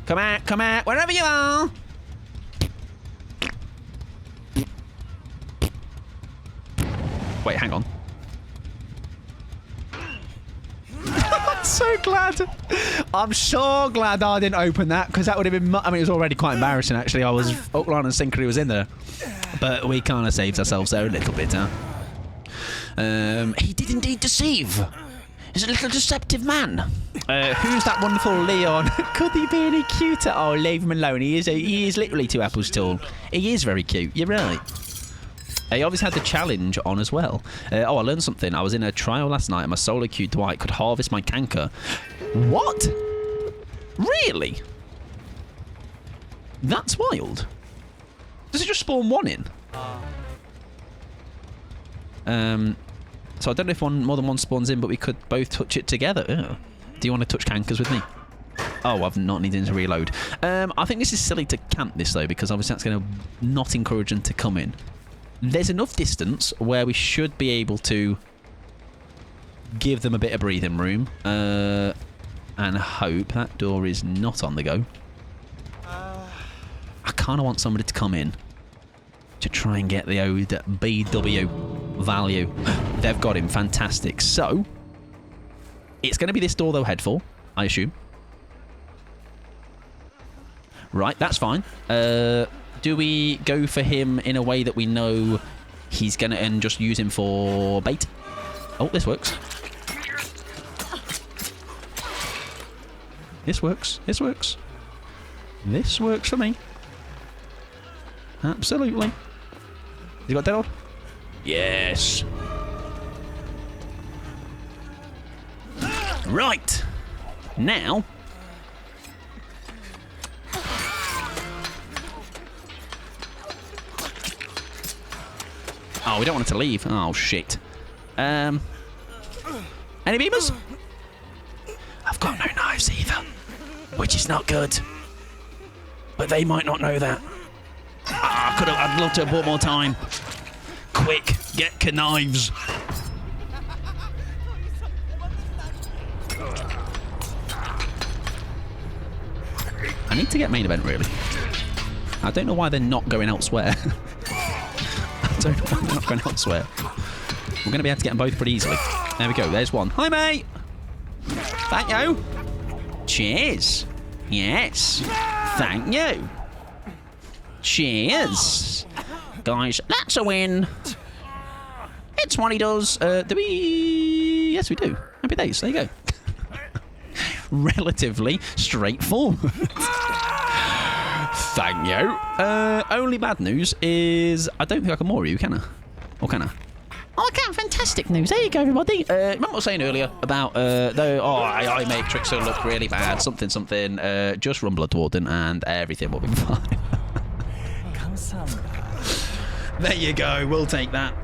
Speaker 3: Come out, wherever you are! Wait, hang on. I'm so glad. I'm so glad I didn't open that because that would have been... I mean, it was already quite embarrassing, actually. I was... hook, line and sinker, he was in there. But we kind of saved ourselves there a little bit, huh? He did indeed deceive. He's a little deceptive man. Who's that wonderful Leon? Could he be any cuter? Oh, leave him alone. He is literally 2 apples tall. He is very cute. You're right. He obviously had the challenge on as well. Oh, I learned something. I was in a trial last night and my solo queue Dwight could harvest my canker. What? Really? That's wild. Does it just spawn one in? So I don't know if more than one spawns in, but we could both touch it together. Ugh. Do you want to touch cankers with me? Oh, I've not needed to reload. I think this is silly to camp this, though, because obviously that's going to not encourage them to come in. There's enough distance where we should be able to give them a bit of breathing room. And hope that door is not on the go. I kind of want somebody to come in to try and get the old BW value. They've got him. Fantastic. So, it's going to be this door they'll head for, I assume. Right, that's fine. Do we go for him in a way that we know he's going to and just use him for bait? Oh, this works. This works. This works. This works for me. Absolutely. You got dead? Yes. Right. Now. Oh, we don't want it to leave. Oh, shit. Any beamers? I've got no knives either, which is not good. But they might not know that. I'd love to have bought more time. Quick, get knives. I need to get main event, really. I don't know why they're not going elsewhere. I don't know why they're not going elsewhere. We're going to be able to get them both pretty easily. There we go. There's one. Hi, mate. Thank you. Cheers. Yes. Thank you. Cheers. Guys, that's a win. It's what he does. Do we... Yes, we do. Happy days. There you go. Relatively straightforward. Thank you. Only bad news is I don't think I can more you, can I? Or can I? Oh, I can. Fantastic news. There you go, everybody. Remember what I was saying earlier about, I make Trickster look really bad, something. Just run Blood Warden and everything will be fine. There you go. We'll take that.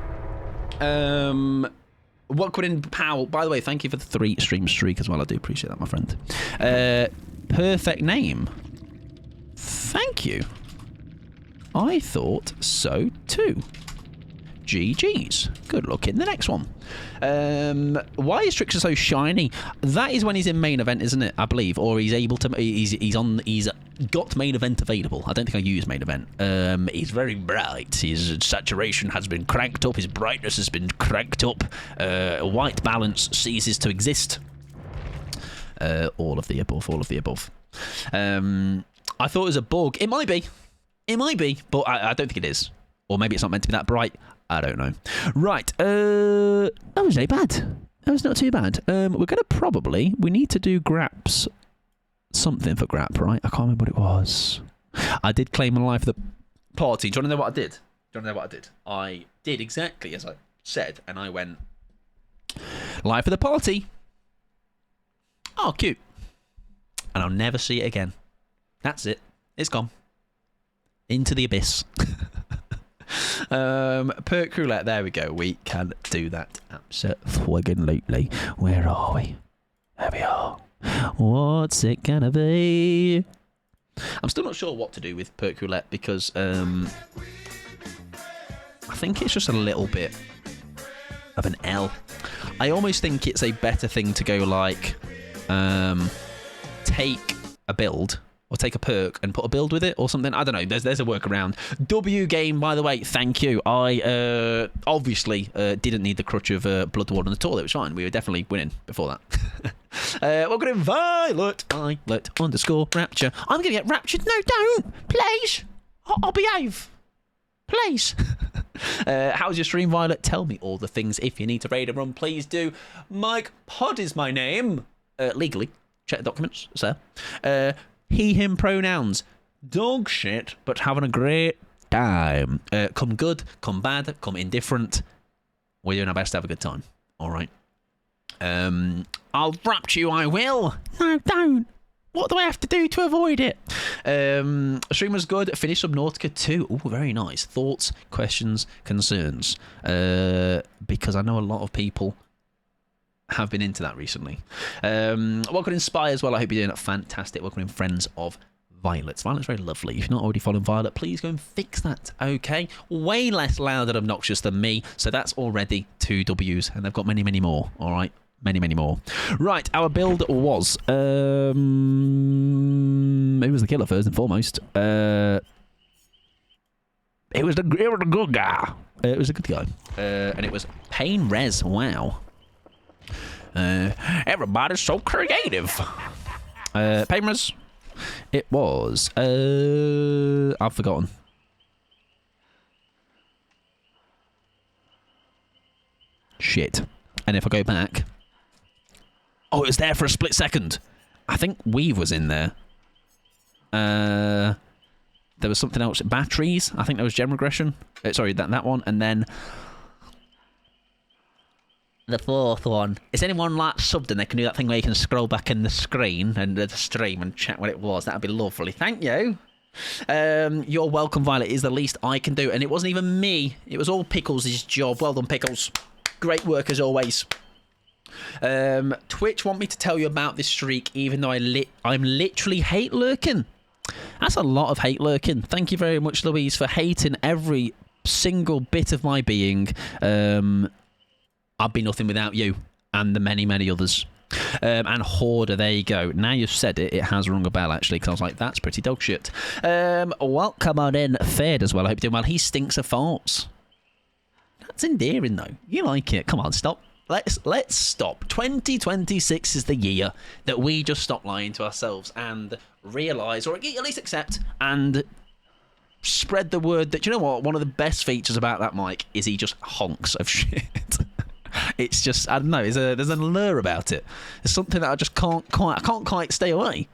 Speaker 3: What could in Powell? By the way, thank you for the 3 stream streak as well. I do appreciate that, my friend. Perfect name. Thank you. I thought so too. GG's. Good luck in the next one. Why is Trickster so shiny? That is when he's in main event, isn't it? I believe, or he's able to. He's got main event available. I don't think I use main event. He's very bright. His saturation has been cranked up. His brightness has been cranked up. White balance ceases to exist. All of the above. All of the above. I thought it was a bug. It might be. It might be, but I don't think it is. Or maybe it's not meant to be that bright. I don't know. Right. That was really bad. That was not too bad. We're going to probably... We need to do Graps. Something for Grap, right? I can't remember what it was. I did claim my life for the party. Do you want to know what I did? Do you want to know what I did? I did exactly as I said. And I went... Life for the party. Oh, cute. And I'll never see it again. That's it. It's gone. Into the abyss. Perk roulette. There we go. We can do that. Absolutely. Where are we? There we are. What's it gonna be? I'm still not sure what to do with perk roulette because I think it's just a little bit of an L. I almost think it's a better thing to go like take a build or take a perk and put a build with it or something. I don't know. There's a workaround. W game, by the way, thank you. I obviously didn't need the crutch of Blood Warden at all. It was fine. We were definitely winning before that. Welcome in Violet _ Rapture. I'm going to get raptured. No, don't. Please. I'll behave. Please. How's your stream, Violet? Tell me all the things. If you need to raid and run, please do. Mike Pod is my name. Legally. Check the documents, sir. He, him pronouns. Dog shit, but having a great time. Come good, come bad, come indifferent. We're doing our best to have a good time. All right. I'll rapture you, I will. No, don't. What do I have to do to avoid it? Stream was good. Finished Subnautica 2. Oh, very nice. Thoughts, questions, concerns. Because I know a lot of people have been into that recently. Welcome in Spy as well. I hope you're doing fantastic. Welcome in Friends of Violet. Violet's very lovely. If you're not already following Violet, please go and fix that, okay? Way less loud and obnoxious than me, so that's already 2 W's, and they've got many, many more, all right? Many, many more. Right, our build was... it was the killer first and foremost. It was the good guy. It was a good guy. And it was Pain Res. Wow. Everybody's so creative. Pain Res. It was... I've forgotten. Shit. And if I go back... Oh, it was there for a split second. I think Weave was in there. There was something else. Batteries. I think there was gem regression. Sorry, that one. And then... the fourth one. Is anyone like subbed and they can do that thing where you can scroll back in the screen and the stream and check what it was? That'd be lovely. Thank you. You're welcome, Violet. Is the least I can do. And it wasn't even me. It was all Pickles' job. Well done, Pickles. Great work as always. Twitch want me to tell you about this streak, even though I'm literally hate lurking. That's a lot of hate lurking. Thank you very much, Louise, for hating every single bit of my being. I'd be nothing without you and the many, many others. And Hoarder, there you go. Now you've said it, it has rung a bell, actually, because I was like, that's pretty dog shit. Well, come on in. Fed as well. I hope you're doing well. He stinks of farts. That's endearing, though. You like it. Come on, stop. Let's stop. 2026 is the year that we just stop lying to ourselves and realise, or at least accept, and spread the word that, you know what, one of the best features about that mic is he just honks of shit. It's just, I don't know, there's an allure about it. There's something that I just can't quite stay away.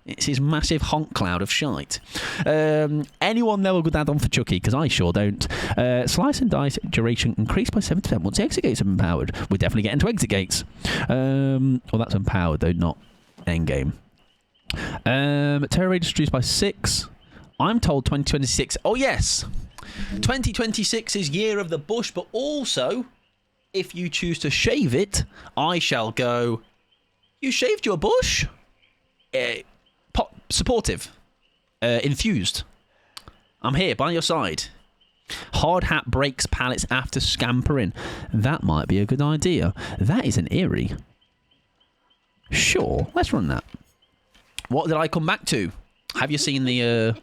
Speaker 3: It's his massive honk cloud of shite. Anyone know a good add-on for Chucky? Because I sure don't. Slice and dice duration increased by 7% once the exit gates are empowered. We're definitely getting to exit gates. Well, that's empowered, though, not endgame. Terror rate reduced by 6. I'm told 2026. Oh, yes. 2026 is Year of the Bush, but also, if you choose to shave it, I shall go, you shaved your bush? Supportive. Infused. I'm here by your side. Hard hat breaks pallets after scampering. That might be a good idea. That is an eerie. Sure, let's run that. What did I come back to? Have you seen the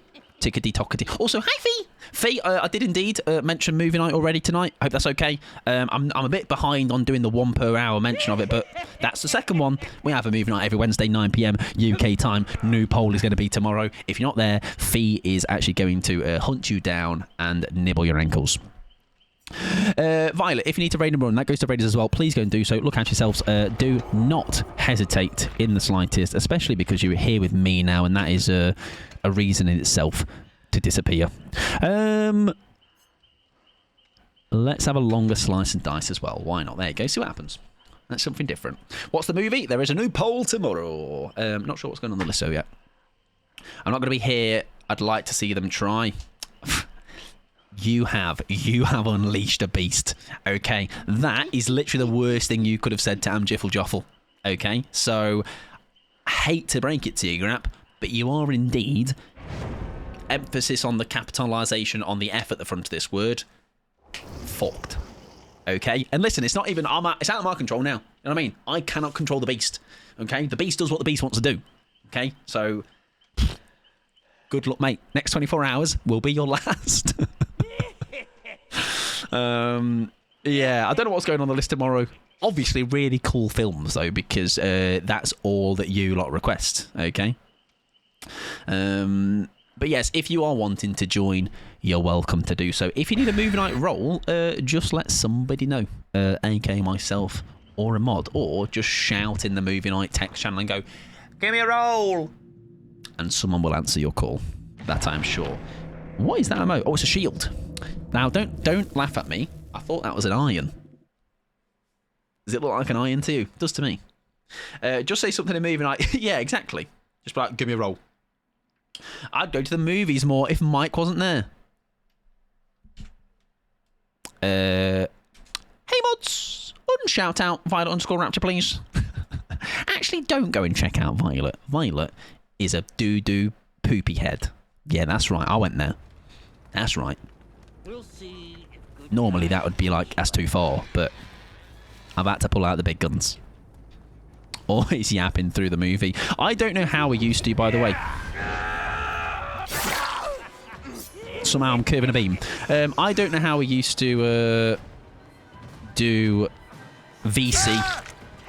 Speaker 3: tickety-tockety? Also, hi Fee! Fee, I did indeed mention movie night already tonight. I hope that's okay. I'm a bit behind on doing the 1 per hour mention of it, but that's the second one. We have a movie night every Wednesday, 9 p.m. UK time. New poll is going to be tomorrow. If you're not there, Fee is actually going to hunt you down and nibble your ankles. Violet, if you need to raid and run, that goes to raiders as well. Please go and do so. Look out yourselves. Do not hesitate in the slightest, especially because you're here with me now, and that is a reason in itself to disappear. Let's have a longer slice and dice as well. Why not? There you go. See what happens. That's something different. What's the movie? There is a new poll tomorrow. Not sure what's going on the list so yet. I'm not going to be here. I'd like to see them try. You have unleashed a beast. Okay, that is literally the worst thing you could have said to Jiffle Joffle. Okay, so I hate to break it to you, Grap, but you are indeed, emphasis on the capitalisation on the F at the front of this word, fucked. Okay, and listen, it's not even it's out of my control now. You know what I mean? I cannot control the beast. Okay, the beast does what the beast wants to do. Okay, so good luck, mate. Next 24 hours will be your last. Yeah, I don't know what's going on the list tomorrow. Obviously, really cool films, though, because that's all that you lot request, okay? But yes, if you are wanting to join, you're welcome to do so. If you need a movie night role, just let somebody know, aka myself or a mod, or just shout in the movie night text channel and go, give me a role! And someone will answer your call. That I'm sure. What is that emote? Oh, it's a shield. Now, don't laugh at me. I thought that was an iron. Does it look like an iron to you? It does to me. Just say something in movie night. Yeah, exactly. Just be like, give me a roll. I'd go to the movies more if Mike wasn't there. Hey, mods. Unshout out Violet_Raptor, please. Actually, don't go and check out Violet. Violet is a doo-doo poopy head. Yeah, that's right. I went there. That's right.
Speaker 1: We'll see.
Speaker 3: Normally that would be like, that's too far, but I've had to pull out the big guns. Always yapping through the movie. I don't know how we used to, by the way. Somehow I'm curving a beam. I don't know how we used to do VC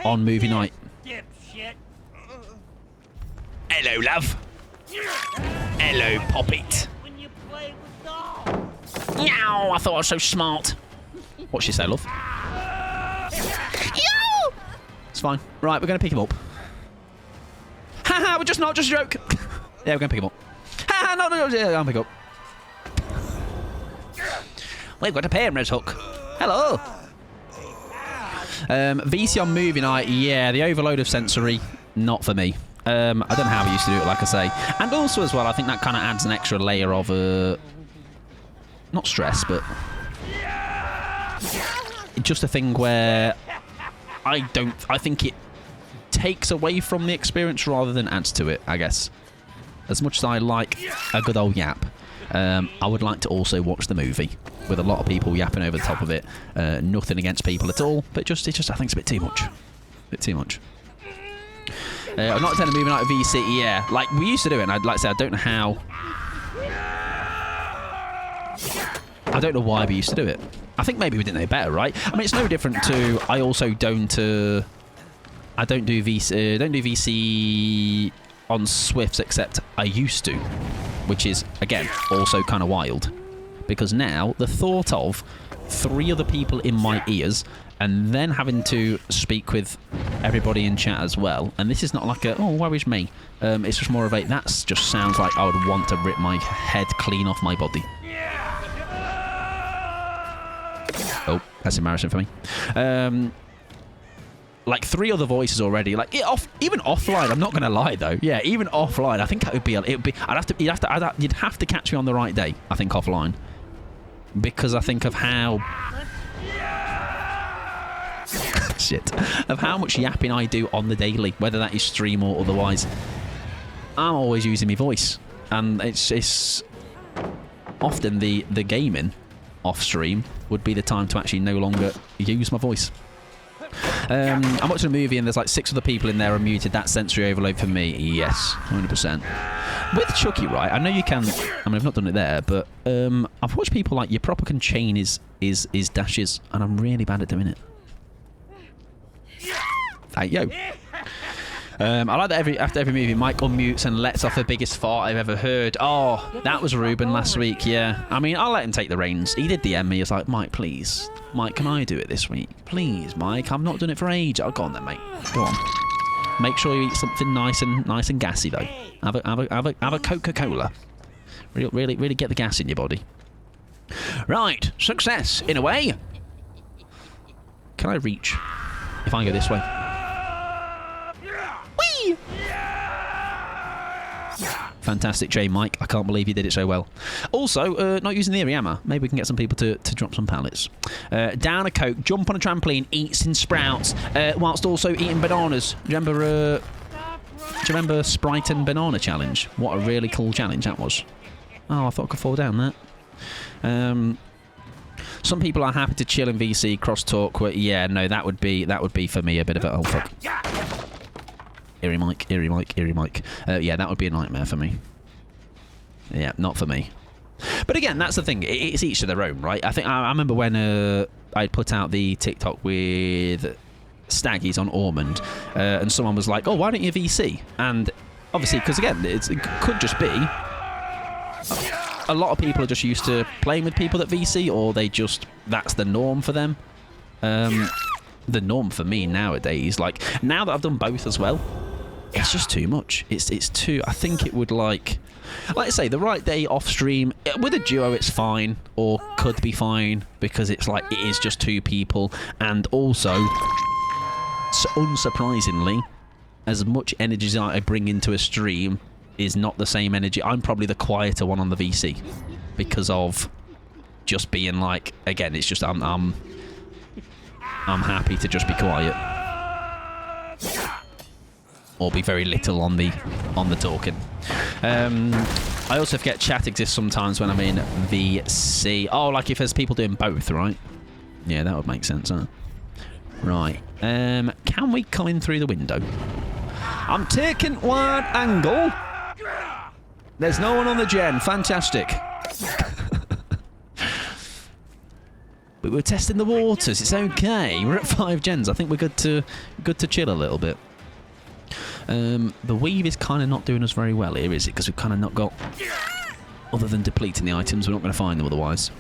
Speaker 3: on movie night. Hello, love. Hello, Poppet. Meow, I thought I was so smart. What'd she say, love? Yo! It's fine. Right, we're going to pick him up. Haha, we're just a joke. Yeah, we're going to pick him up. Haha, no, yeah, I'll pick up. We've got to pay him, Red Hook. Hello. VC on movie night, yeah, the overload of sensory, not for me. I don't know how we used to do it, like I say. And also, as well, I think that kind of adds an extra layer of, not stress, but just a thing where I think it takes away from the experience rather than adds to it, I guess. As much as I like a good old yap, I would like to also watch the movie with a lot of people yapping over the top of it. Nothing against people at all, but I think it's a bit too much. I'm not attending a movie night at VC, yeah. Like, we used to do it, and I'd like to say, I don't know how. I don't know why we used to do it. I think maybe we didn't know better, right? I mean, it's no different to, I don't do VC on Swifts, except I used to, which is, again, also kind of wild. Because now, the thought of 3 other people in my ears, and then having to speak with everybody in chat as well, and this is not like a, oh, worries me. It's just more of a, that just sounds like I would want to rip my head clean off my body. Oh, that's embarrassing for me. Like 3 other voices already. Like even offline. I'm not going to lie though. Yeah, even offline. I think it would be. You'd have to catch me on the right day. I think offline, because I think of how of how much yapping I do on the daily, whether that is stream or otherwise. I'm always using my voice, and it's often the gaming off stream would be the time to actually no longer use my voice. I'm watching a movie and there's like 6 other people in there unmuted. That's sensory overload for me. Yes, 100%. With Chucky, right? I know you can. I mean, I've not done it there, but I've watched people like you proper can chain his dashes, and I'm really bad at doing it. Hey yo. I like that after every movie, Mike unmutes and lets off the biggest fart I've ever heard. Oh, that was Ruben last week, yeah. I mean, I'll let him take the reins. He did DM me. He was like, Mike, please. Mike, can I do it this week? Please, Mike. I've not done it for ages. Oh, go on then, mate. Go on. Make sure you eat something nice and gassy, though. Have a Coca-Cola. Really get the gas in your body. Right. Success, in a way. Can I reach if I go this way? Whee! Fantastic, J Mike. I can't believe you did it so well. Also, not using the area hammer. Maybe we can get some people to drop some pallets. Down a Coke, jump on a trampoline, eat some sprouts, whilst also eating bananas. Do you remember Sprite and Banana Challenge? What a really cool challenge that was. Oh, I thought I could fall down that. Some people are happy to chill in VC, cross-talk. Yeah, no, that would be for me a bit of a... Oh, fuck. Eerie Mike. Yeah, that would be a nightmare for me. Yeah, not for me. But again, that's the thing. It's each to their own, right? I think I remember when I'd put out the TikTok with Staggies on Ormond, and someone was like, "Oh, why don't you VC?" And obviously, because again, it could just be a lot of people are just used to playing with people that VC, or that's the norm for them. The norm for me nowadays, like now that I've done both as well, it's just too much. It's too. I think it would like I say, the right day off stream with a duo, it's fine or could be fine because it's like it is just two people, and also, unsurprisingly, as much energy as I bring into a stream is not the same energy. I'm probably the quieter one on the VC because of just being like, again, it's just I'm happy to just be quiet or be very little on the talking. I also forget chat exists sometimes when I'm in VC. Oh, like if there's people doing both, right? Yeah, that would make sense, huh? Right. Can we come in through the window? I'm taking wide angle. There's no one on the gen. Fantastic. But we're testing the waters. It's okay. We're at 5 gens. I think we're good to chill a little bit. The weave is kind of not doing us very well here, is it? Because we've kind of not got... Other than depleting the items, we're not going to find them otherwise.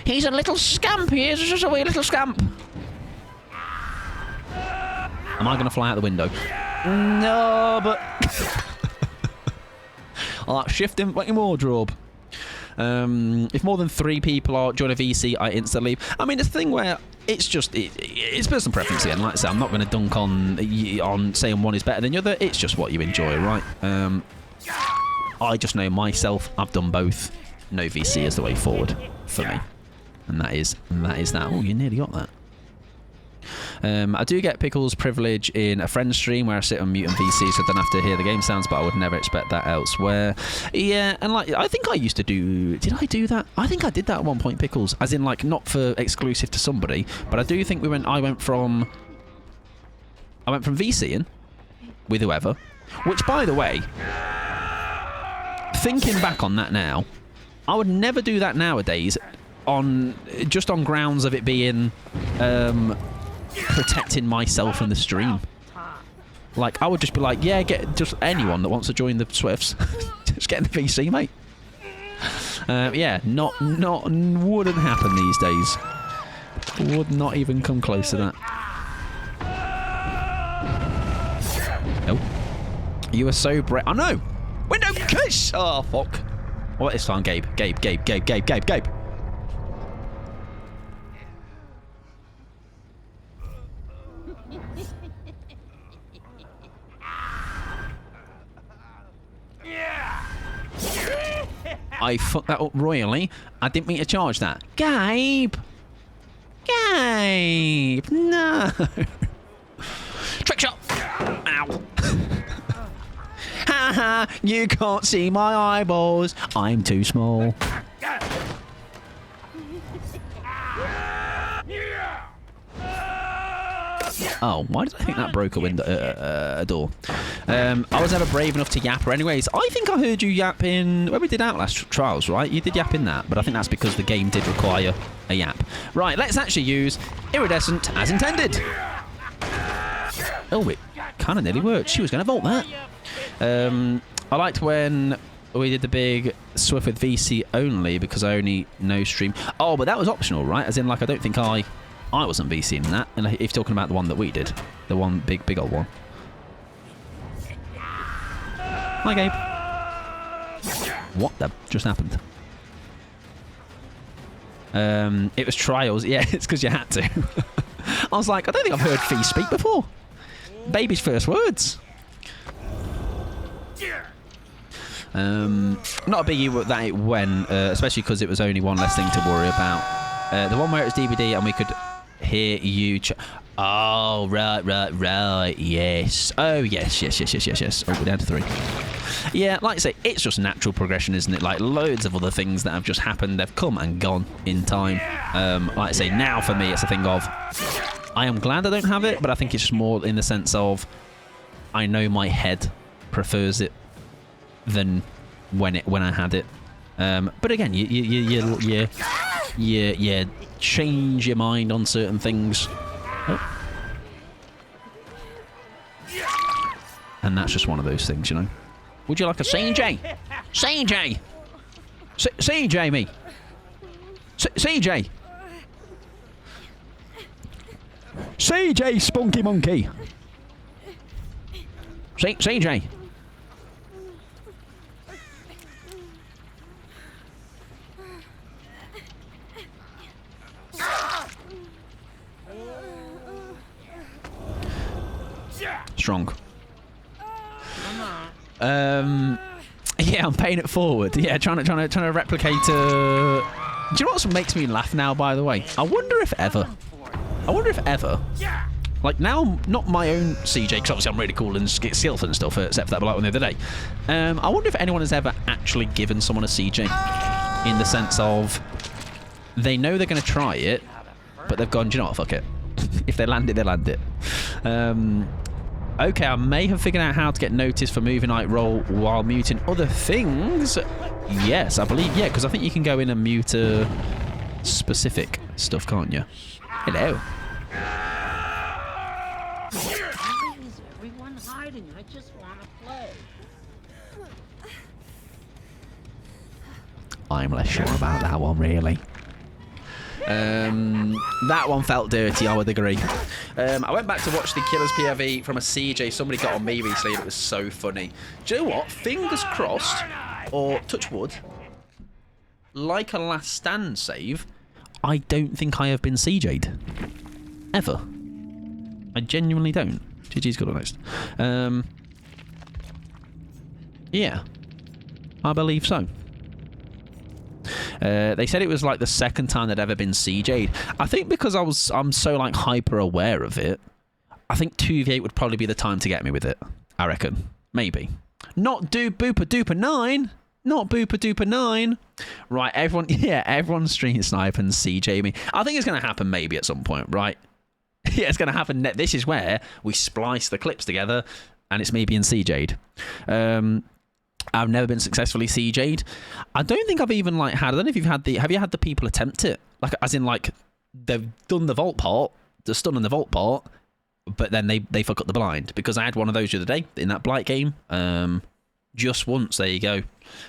Speaker 3: He's a little scamp. He is just a wee little scamp. Am I going to fly out the window? No, but... I'll like shift in fucking wardrobe. If more than 3 people are join a VC, I instantly leave. I mean, it's a thing where it's just it's personal preference again. Like I say, I'm not going to dunk on saying one is better than the other. It's just what you enjoy, right? I just know myself. I've done both. No VC is the way forward for me, and that is that. Oh, you nearly got that. I do get Pickles privilege in a friend stream where I sit on mute and VC so I don't have to hear the game sounds, but I would never expect that elsewhere. Yeah, and like I think I used to do... Did I do that? I think I did that at one point, Pickles. As in, like, not for exclusive to somebody, but I do think I went from VCing with whoever, which, by the way, thinking back on that now, I would never do that nowadays just on grounds of it being... protecting myself in the stream. Like, I would just be like, yeah, get just anyone that wants to join the Swifts, just get in the VC, mate. Yeah, wouldn't happen these days. Would not even come close to that. Nope. You are so brave. I know. Window kiss. Oh fuck. What this time, Gabe? Gabe. I fucked that up royally. I didn't mean to charge that. Gabe! No! Trick shot! Ow! Haha! You can't see my eyeballs. I'm too small. Oh, why did I think that broke a window, a door? I was never brave enough to yap her anyways. I think I heard you yap in... when we did Outlast Trials, right? You did yap in that, but I think that's because the game did require a yap. Right, let's actually use Iridescent as intended. Oh, it kind of nearly worked. She was going to vault that. I liked when we did the big Swift with VC only because I only no stream. Oh, but that was optional, right? As in, like, I don't think I wasn't VCing that. And if you're talking about the one that we did, the one big old one. Hi, Gabe. What the just happened? It was trials. Yeah, it's because you had to. I was like, I don't think I've heard Fee speak before. Baby's first words. Not a biggie that it went, especially because it was only one less thing to worry about. The one where it was DVD and we could hear you. Oh, right. Yes. Oh, yes. Oh, we're down to 3. Yeah, like I say, it's just natural progression, isn't it? Like loads of other things that have just happened, they've come and gone in time. Like I say, now for me, it's a thing of I am glad I don't have it, but I think it's just more in the sense of I know my head prefers it than when I had it. But again, you change your mind on certain things. Oh. And that's just one of those things, you know. Would you like a CJ? CJ! CJ, me! CJ! CJ, Spunky Monkey! CJ! Strong. Yeah, I'm paying it forward. Yeah, trying to replicate. Do you know what makes me laugh now? By the way, I wonder if ever, like now, not my own CJ, because obviously I'm really cool and skillful and stuff, except for that like one the other day. I wonder if anyone has ever actually given someone a CJ, in the sense of they know they're going to try it, but they've gone, do you know what? Fuck it. If they land it, they land it. Okay, I may have figured out how to get noticed for moving night roll while muting other things. Yes, I believe, yeah, because I think you can go in and mute specific stuff, can't you? Hello.
Speaker 4: Why is everyone hiding? I just want to play.
Speaker 3: I'm less sure about that one, really. That one felt dirty, I would agree. I went back to watch the Killers POV from a CJ. Somebody got on me recently and it was so funny. Do you know what? Fingers crossed, or touch wood, like a last stand save, I don't think I have been CJ'd. Ever. I genuinely don't. GG's got on next. Yeah. I believe so. They said it was like the second time they'd ever been CJ'd. I think because I'm so like hyper aware of it, I think 2v8 would probably be the time to get me with it. I reckon. Maybe. Not Booper Duper 9. Not Booper Duper 9. Right, everyone's stream sniping CJ me. I think it's going to happen maybe at some point, right? Yeah, it's going to happen. This is where we splice the clips together and it's me being CJ'd. I've never been successfully CJ'd. I don't think I've even like had. I don't know if have you had the people attempt it? Like, as in, like, they've done the vault part, the stun and the vault part, but then they fuck up the blind. Because I had one of those the other day in that Blight game. Just once. There you go.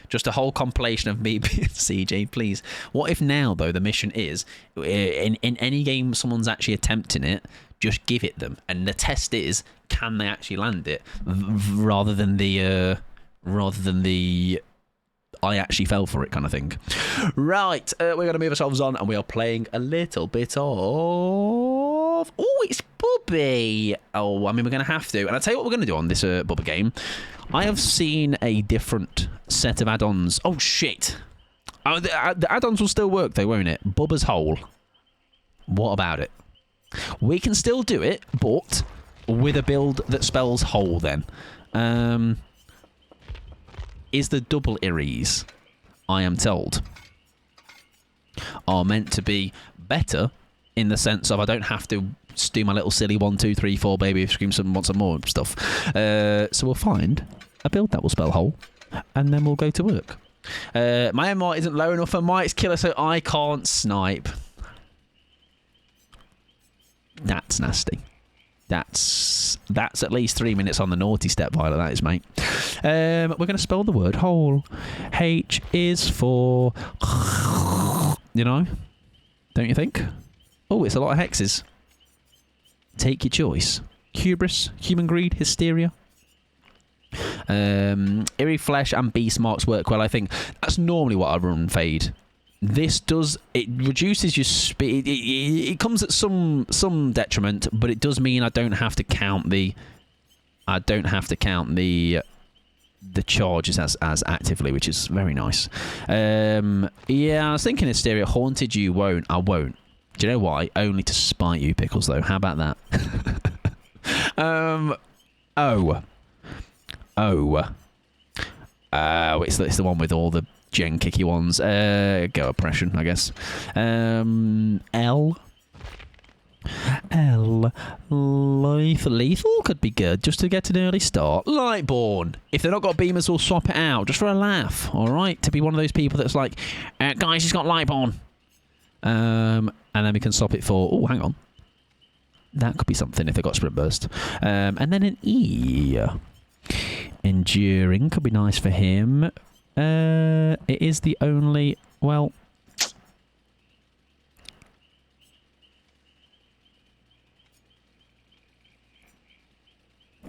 Speaker 3: Just a whole compilation of me being CJ'd, please. What if now though the mission is in any game someone's actually attempting it, just give it them, and the test is can they actually land it, rather than the I actually fell for it kind of thing. Right, we're going to move ourselves on, and we are playing a little bit of... Oh, it's Bubby. Oh, I mean, we're going to have to. And I'll tell you what we're going to do on this Bubba game. I have seen a different set of add-ons. Oh, shit. Oh, the add-ons will still work, though, won't it? Bubba's Hole. What about it? We can still do it, but with a build that spells hole, then. Is the double Iris, I am told, are meant to be better in the sense of I don't have to just do my little silly 1, 2, 3, 4 baby scream some want some more stuff. So we'll find a build that will spell hole, and then we'll go to work. My MR isn't low enough for Mike's killer, so I can't snipe. That's nasty. That's at least 3 minutes on the naughty step, Violet, that is, mate. We're going to spell the word hole. H is for... You know? Don't you think? Oh, it's a lot of hexes. Take your choice. Hubris, human greed, hysteria. Eerie flesh and beast marks work well, I think. That's normally what I run fade. This does, it reduces your speed. It comes at some detriment, but it does mean I don't have to count the charges as actively, which is very nice. Yeah, I was thinking hysteria. Haunted you won't. I won't. Do you know why? Only to spite you, Pickles, though. How about that? It's the one with all the gen kicky ones. Go oppression, I guess. L. Lethal could be good, just to get an early start. Lightborn. If they've not got beamers, we'll swap it out, just for a laugh. All right, to be one of those people that's like, guys, he's got Lightborn. And then we can swap it for. Oh, hang on. That could be something if they got sprint burst. And then an E. Enduring could be nice for him. It is the only... Well...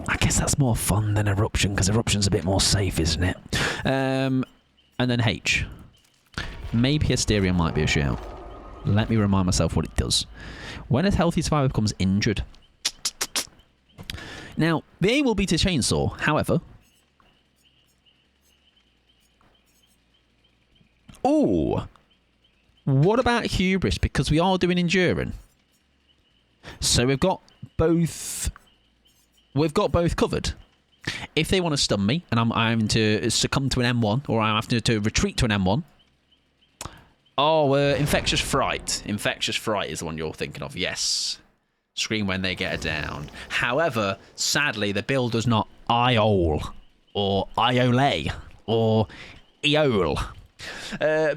Speaker 3: I guess that's more fun than Eruption, because Eruption's a bit more safe, isn't it? And then H. Maybe Hysteria might be a shout. Let me remind myself what it does. When a healthy survivor becomes injured... Now, the aim will be to chainsaw, however... Oh, what about Hubris? Because we are doing Enduring. So we've got both covered. If they want to stun me, and I'm having to succumb to an M1, or I'm having to retreat to an M1. Oh, Infectious Fright. Infectious Fright is the one you're thinking of. Yes. Scream when they get her down. However, sadly, the build does not IOL, or IOLA, or EOL.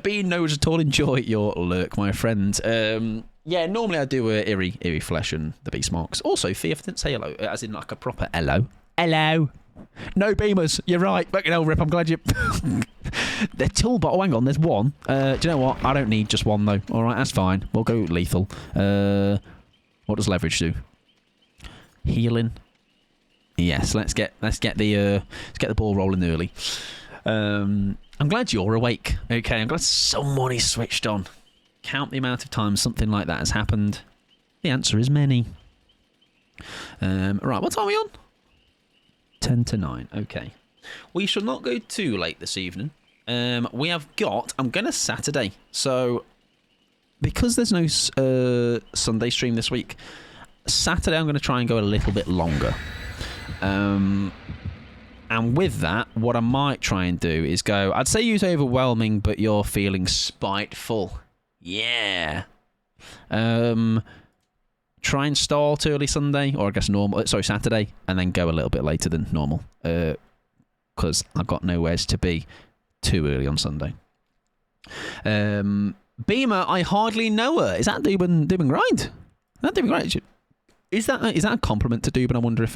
Speaker 3: Being knows at all, enjoy your lurk, my friend. Yeah, normally I do eerie flesh and the beast marks. Also, Fia didn't say hello, as in like a proper hello. Hello. No beamers. You're right. Fucking hell, Rip. I'm glad you. They're toolbot. Oh, hang on. There's one. Do you know what? I don't need just one though. All right, that's fine. We'll go lethal. What does leverage do? Healing. Yes. Let's get the ball rolling early. I'm glad you're awake. Okay, I'm glad someone is switched on. Count the amount of times something like that has happened. The answer is many. Right, what time are we on? 10 to 9. Okay. We shall not go too late this evening. We have got... I'm going to Saturday. So, because there's no Sunday stream this week, Saturday I'm going to try and go a little bit longer. And with that, what I might try and do is go... I'd say use overwhelming, but you're feeling spiteful. Yeah. Try and start early Sunday, or I guess normal... Sorry, Saturday, and then go a little bit later than normal. Because I've got nowheres to be too early on Sunday. Beamer, I hardly know her. Is that Doob and Grind? Is that Doob and Grind? Is that a compliment to Doob? And I wonder if...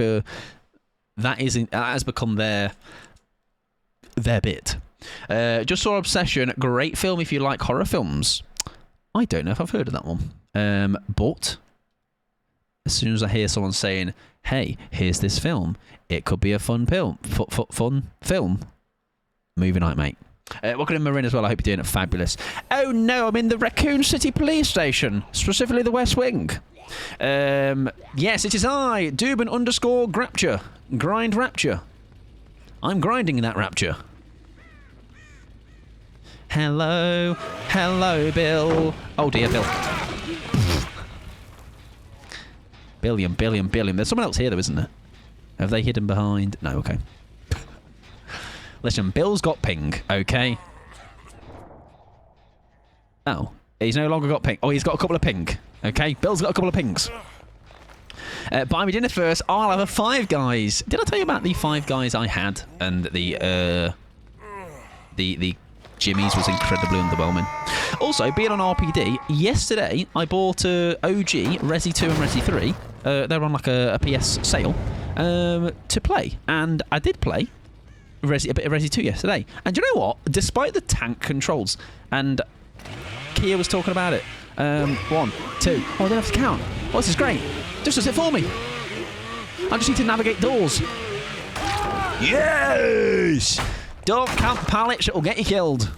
Speaker 3: that has become their bit. Just saw Obsession. Great film if you like horror films. I don't know if I've heard of that one. But as soon as I hear someone saying, hey, here's this film, it could be a fun film. Fun film. Movie night, mate. Welcome to Marin as well. I hope you're doing it fabulous. Oh no, I'm in the Raccoon City Police Station. Specifically the West Wing. Yes, it is I, Dooban _ Grapture. Grind Rapture. I'm grinding that rapture. Hello, Bill. Oh dear, Bill. Billion. There's someone else here though, isn't there? Have they hidden behind? No, okay. Listen, Bill's got ping, okay? Oh, he's no longer got ping. Oh, he's got a couple of ping. Okay, Bill's got a couple of pings. Buy me dinner first. I'll have a Five Guys. Did I tell you about the Five Guys I had? And the Jimmy's was incredibly underwhelming. Also, being on RPD, yesterday I bought OG, Resi 2 and Resi 3. They're on like a PS sale to play. And I did play a bit of Resi 2 yesterday. And you know what? Despite the tank controls, and Kia was talking about it. 1, 2. Oh, I don't have to count. Oh, this is great. Just does it for me. I just need to navigate doors. Yes! Don't count pallets, it'll get you killed.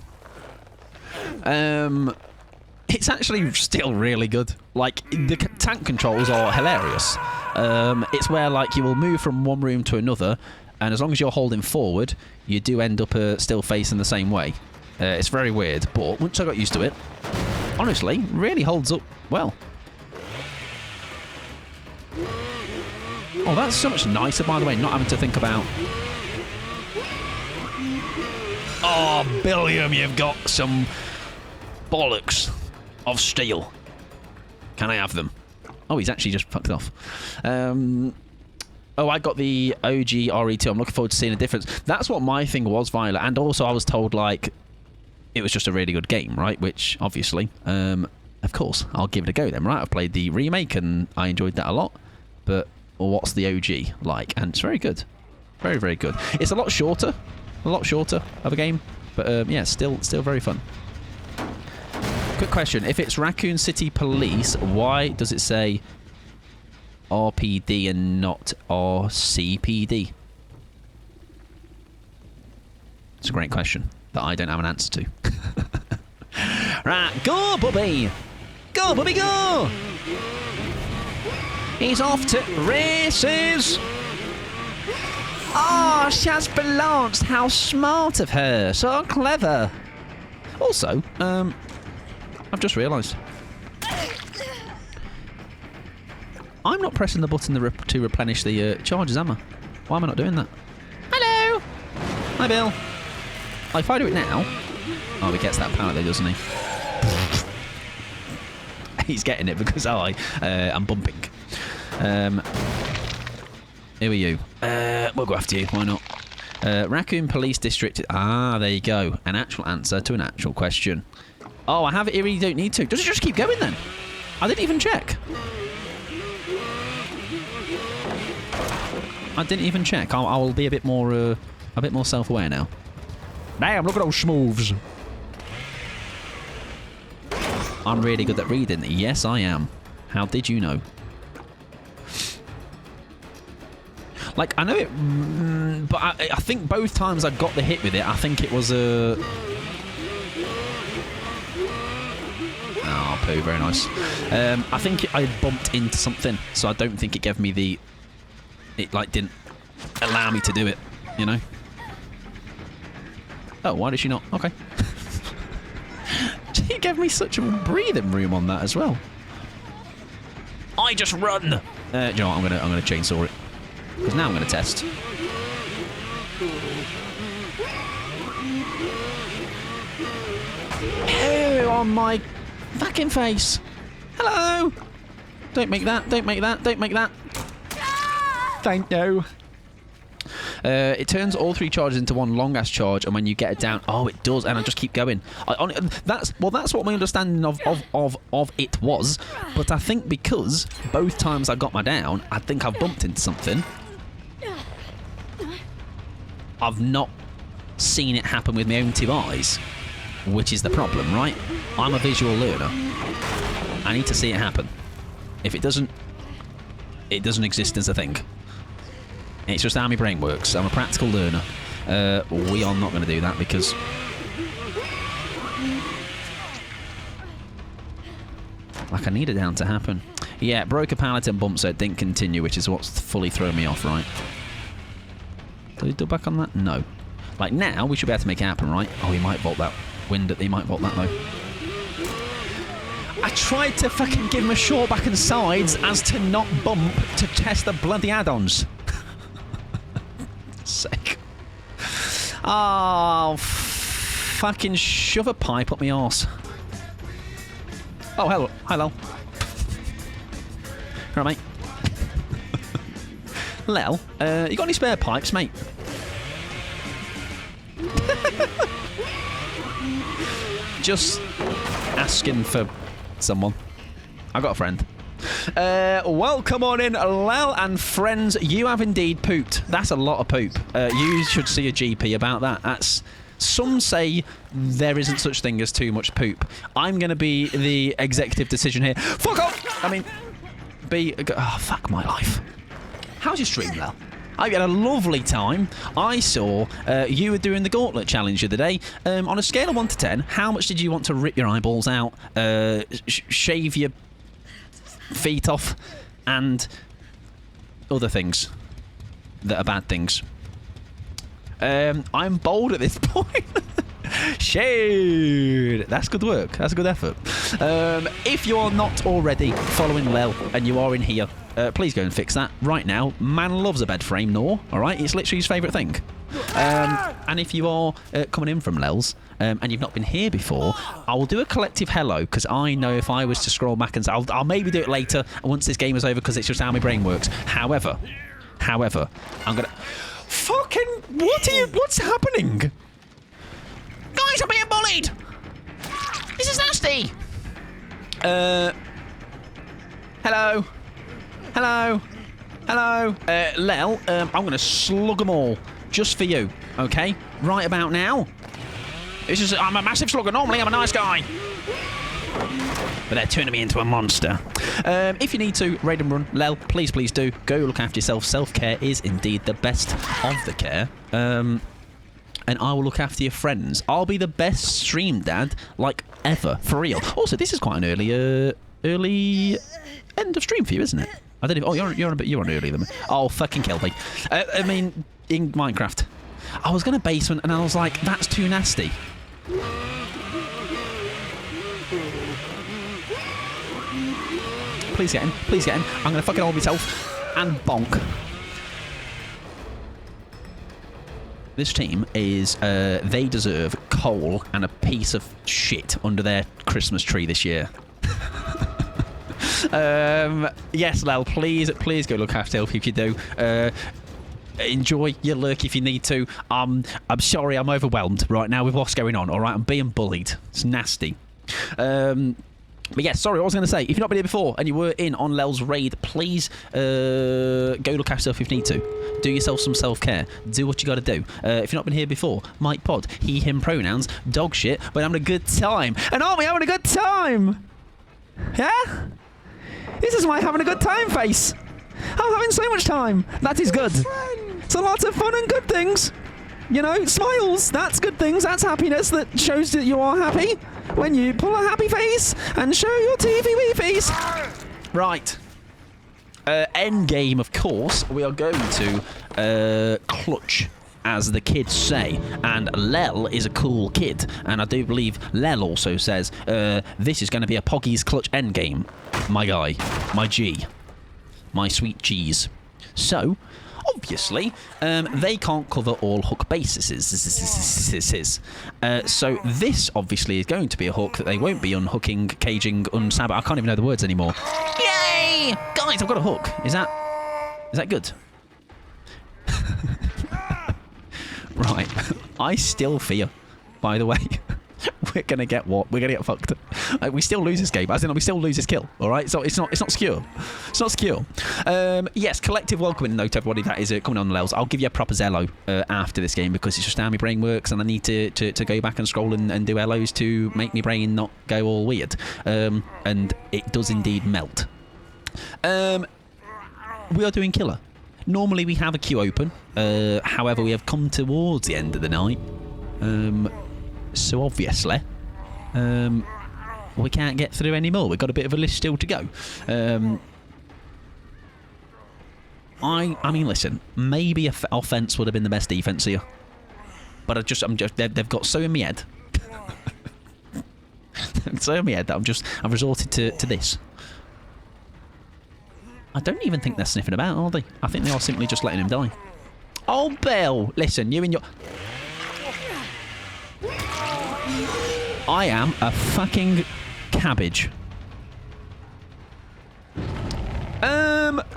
Speaker 3: It's actually still really good. Like, the tank controls are hilarious. It's where, like, you will move from one room to another, and as long as you're holding forward, you do end up still facing the same way. It's very weird, but once I got used to it, honestly, really holds up well. Oh, that's so much nicer, by the way, not having to think about... Oh, Billiam, you've got some bollocks of steel. Can I have them? Oh, he's actually just fucked off. Oh, I got the OG RE2. I'm looking forward to seeing a difference. That's what my thing was, Violet. And also, I was told, like, it was just a really good game, right? Which, obviously, of course, I'll give it a go then, right? I've played the remake, and I enjoyed that a lot. But what's the OG like? And it's very good. Very, very good. It's a lot shorter of a game. But, yeah, still very fun. Quick question. If it's Raccoon City Police, why does it say RPD and not RCPD? It's a great question that I don't have an answer to. Right, go, Bubby! Go, Bubby, go! He's off to races! Oh, she has balanced. How smart of her. So clever. Also, I've just realised. I'm not pressing the button to replenish the charges, am I? Why am I not doing that? Hello! Hi, Bill. Oh, if I do it now... Oh, he gets that apparently, doesn't he? He's getting it because I'm bumping. Who are you? We'll go after you. Why not? Raccoon Police District. Ah, there you go. An actual answer to an actual question. Oh, I have it here. You don't need to. Does it just keep going then? I didn't even check. I didn't even check. I will be a bit more self-aware now. Damn! Look at those schmoves. I'm really good at reading. Yes, I am. How did you know? Like, I know it, but I think both times I got the hit with it, I think it was a... Oh, poo, very nice. I think I bumped into something, so I don't think it gave me the... It, like, didn't allow me to do it, you know? Oh, why did she not? Okay. She gave me such a breathing room on that as well. I just run! Do you know what? I'm gonna chainsaw it. Because now I'm going to test. Oh, on my fucking face. Hello. Don't make that. Don't make that. Don't make that. Thank you. It turns all 3 charges into one long-ass charge, and when you get it down, oh, it does, and I just keep going. That's what my understanding of it was. But I think because both times I got my down, I think I've bumped into something. I've not seen it happen with my own 2 eyes, which is the problem, right? I'm a visual learner. I need to see it happen. If it doesn't exist as a thing. It's just how my brain works. I'm a practical learner. We are not going to do that because... Like, I need it down to happen. Yeah, broke a pallet and bumped so it didn't continue, which is what's fully thrown me off, right? Did he do back on that? No. Like, now, we should be able to make it happen, right? Oh, he might vault that. He might vault that, though. I tried to fucking give him a short back and sides as to not bump to test the bloody add-ons. Sake. Oh, fucking shove a pipe up my arse. Oh, hello. Hello. Right, mate. Lel, you got any spare pipes, mate? Just asking for someone. I got a friend. Welcome on in, Lel and friends. You have indeed pooped. That's a lot of poop. You should see a GP about that. That's... Some say there isn't such thing as too much poop. I'm going to be the executive decision here. Fuck off! I mean, oh, fuck my life. How's your stream, Lel? I had a lovely time. I saw you were doing the gauntlet challenge the other day. On a scale of 1 to 10, how much did you want to rip your eyeballs out, shave your feet off, and other things that are bad things? I'm bold at this point. Shade. That's good work. That's a good effort. If you're not already following Lel and you are in here, please go and fix that right now. Man loves a bed frame, Nor. All right, it's literally his favourite thing. And if you are coming in from Lel's and you've not been here before, I will do a collective hello, because I know if I was to scroll back and say, I'll maybe do it later once this game is over, because it's just how my brain works. However, I'm gonna. Fucking, what's happening? Guys, I'm being bullied! This is nasty! Hello? Lel, I'm gonna slug them all. Just for you, okay? Right about now. I'm a massive slugger. Normally, I'm a nice guy. But they're turning me into a monster. If you need to, raid and run, Lel, please do. Go look after yourself. Self-care is indeed the best of the care. And I will look after your friends. I'll be the best stream dad, like, ever. For real. Also, this is quite an early end of stream for you, isn't it? I don't even... Oh, you're on earlier than me. Oh, fucking kill me. I mean, in Minecraft. I was going to basement, and I was like, that's too nasty. Please get in. I'm going to fucking hold myself and bonk. This team is, they deserve coal and a piece of shit under their Christmas tree this year. Yes, Lel, please go look after yourself if you do. Enjoy your lurk if you need to. I'm sorry, I'm overwhelmed right now with what's going on, alright? I'm being bullied. It's nasty. But yeah, sorry, what I was going to say, if you've not been here before and you were in on Lel's raid, please go look after yourself if you need to. Do yourself some self-care. Do what you got to do. If you've not been here before, Mike Pod, he, him pronouns, dog shit, but having a good time. And aren't we having a good time? Yeah? This is my having a good time face. I'm having so much time. That is good. It's a lot of fun and good things. You know, smiles, that's good things. That's happiness that shows that you are happy. When you pull a happy face and show your TV face. Right. End game, of course. We are going to clutch, as the kids say. And Lel is a cool kid. And I do believe Lel also says this is going to be a Poggy's clutch end game. My guy. My G. My sweet cheese. So... obviously, they can't cover all hook bases. So this, obviously, is going to be a hook that they won't be unhooking, caging, unsab... I can't even know the words anymore. Yay! Guys, I've got a hook. Is that good? Right. I still fear, by the way. We're gonna get what? We're gonna get fucked. We still lose this game, as in we still lose this kill. All right, so it's not secure. It's not secure. Yes, collective welcoming note, everybody. That is coming on the Lels. I'll give you a proper Zello after this game, because it's just how my brain works, and I need to go back and scroll and do LOs to make my brain not go all weird. And it does indeed melt. We are doing killer. Normally we have a queue open. However, we have come towards the end of the night. So obviously, we can't get through anymore. We've got a bit of a list still to go. I mean, listen, maybe offense would have been the best defense here, but they've got so in my head, that I've resorted to this. I don't even think they're sniffing about, are they? I think they are simply just letting him die. Oh, Bill, listen, you and your... I am a fucking cabbage.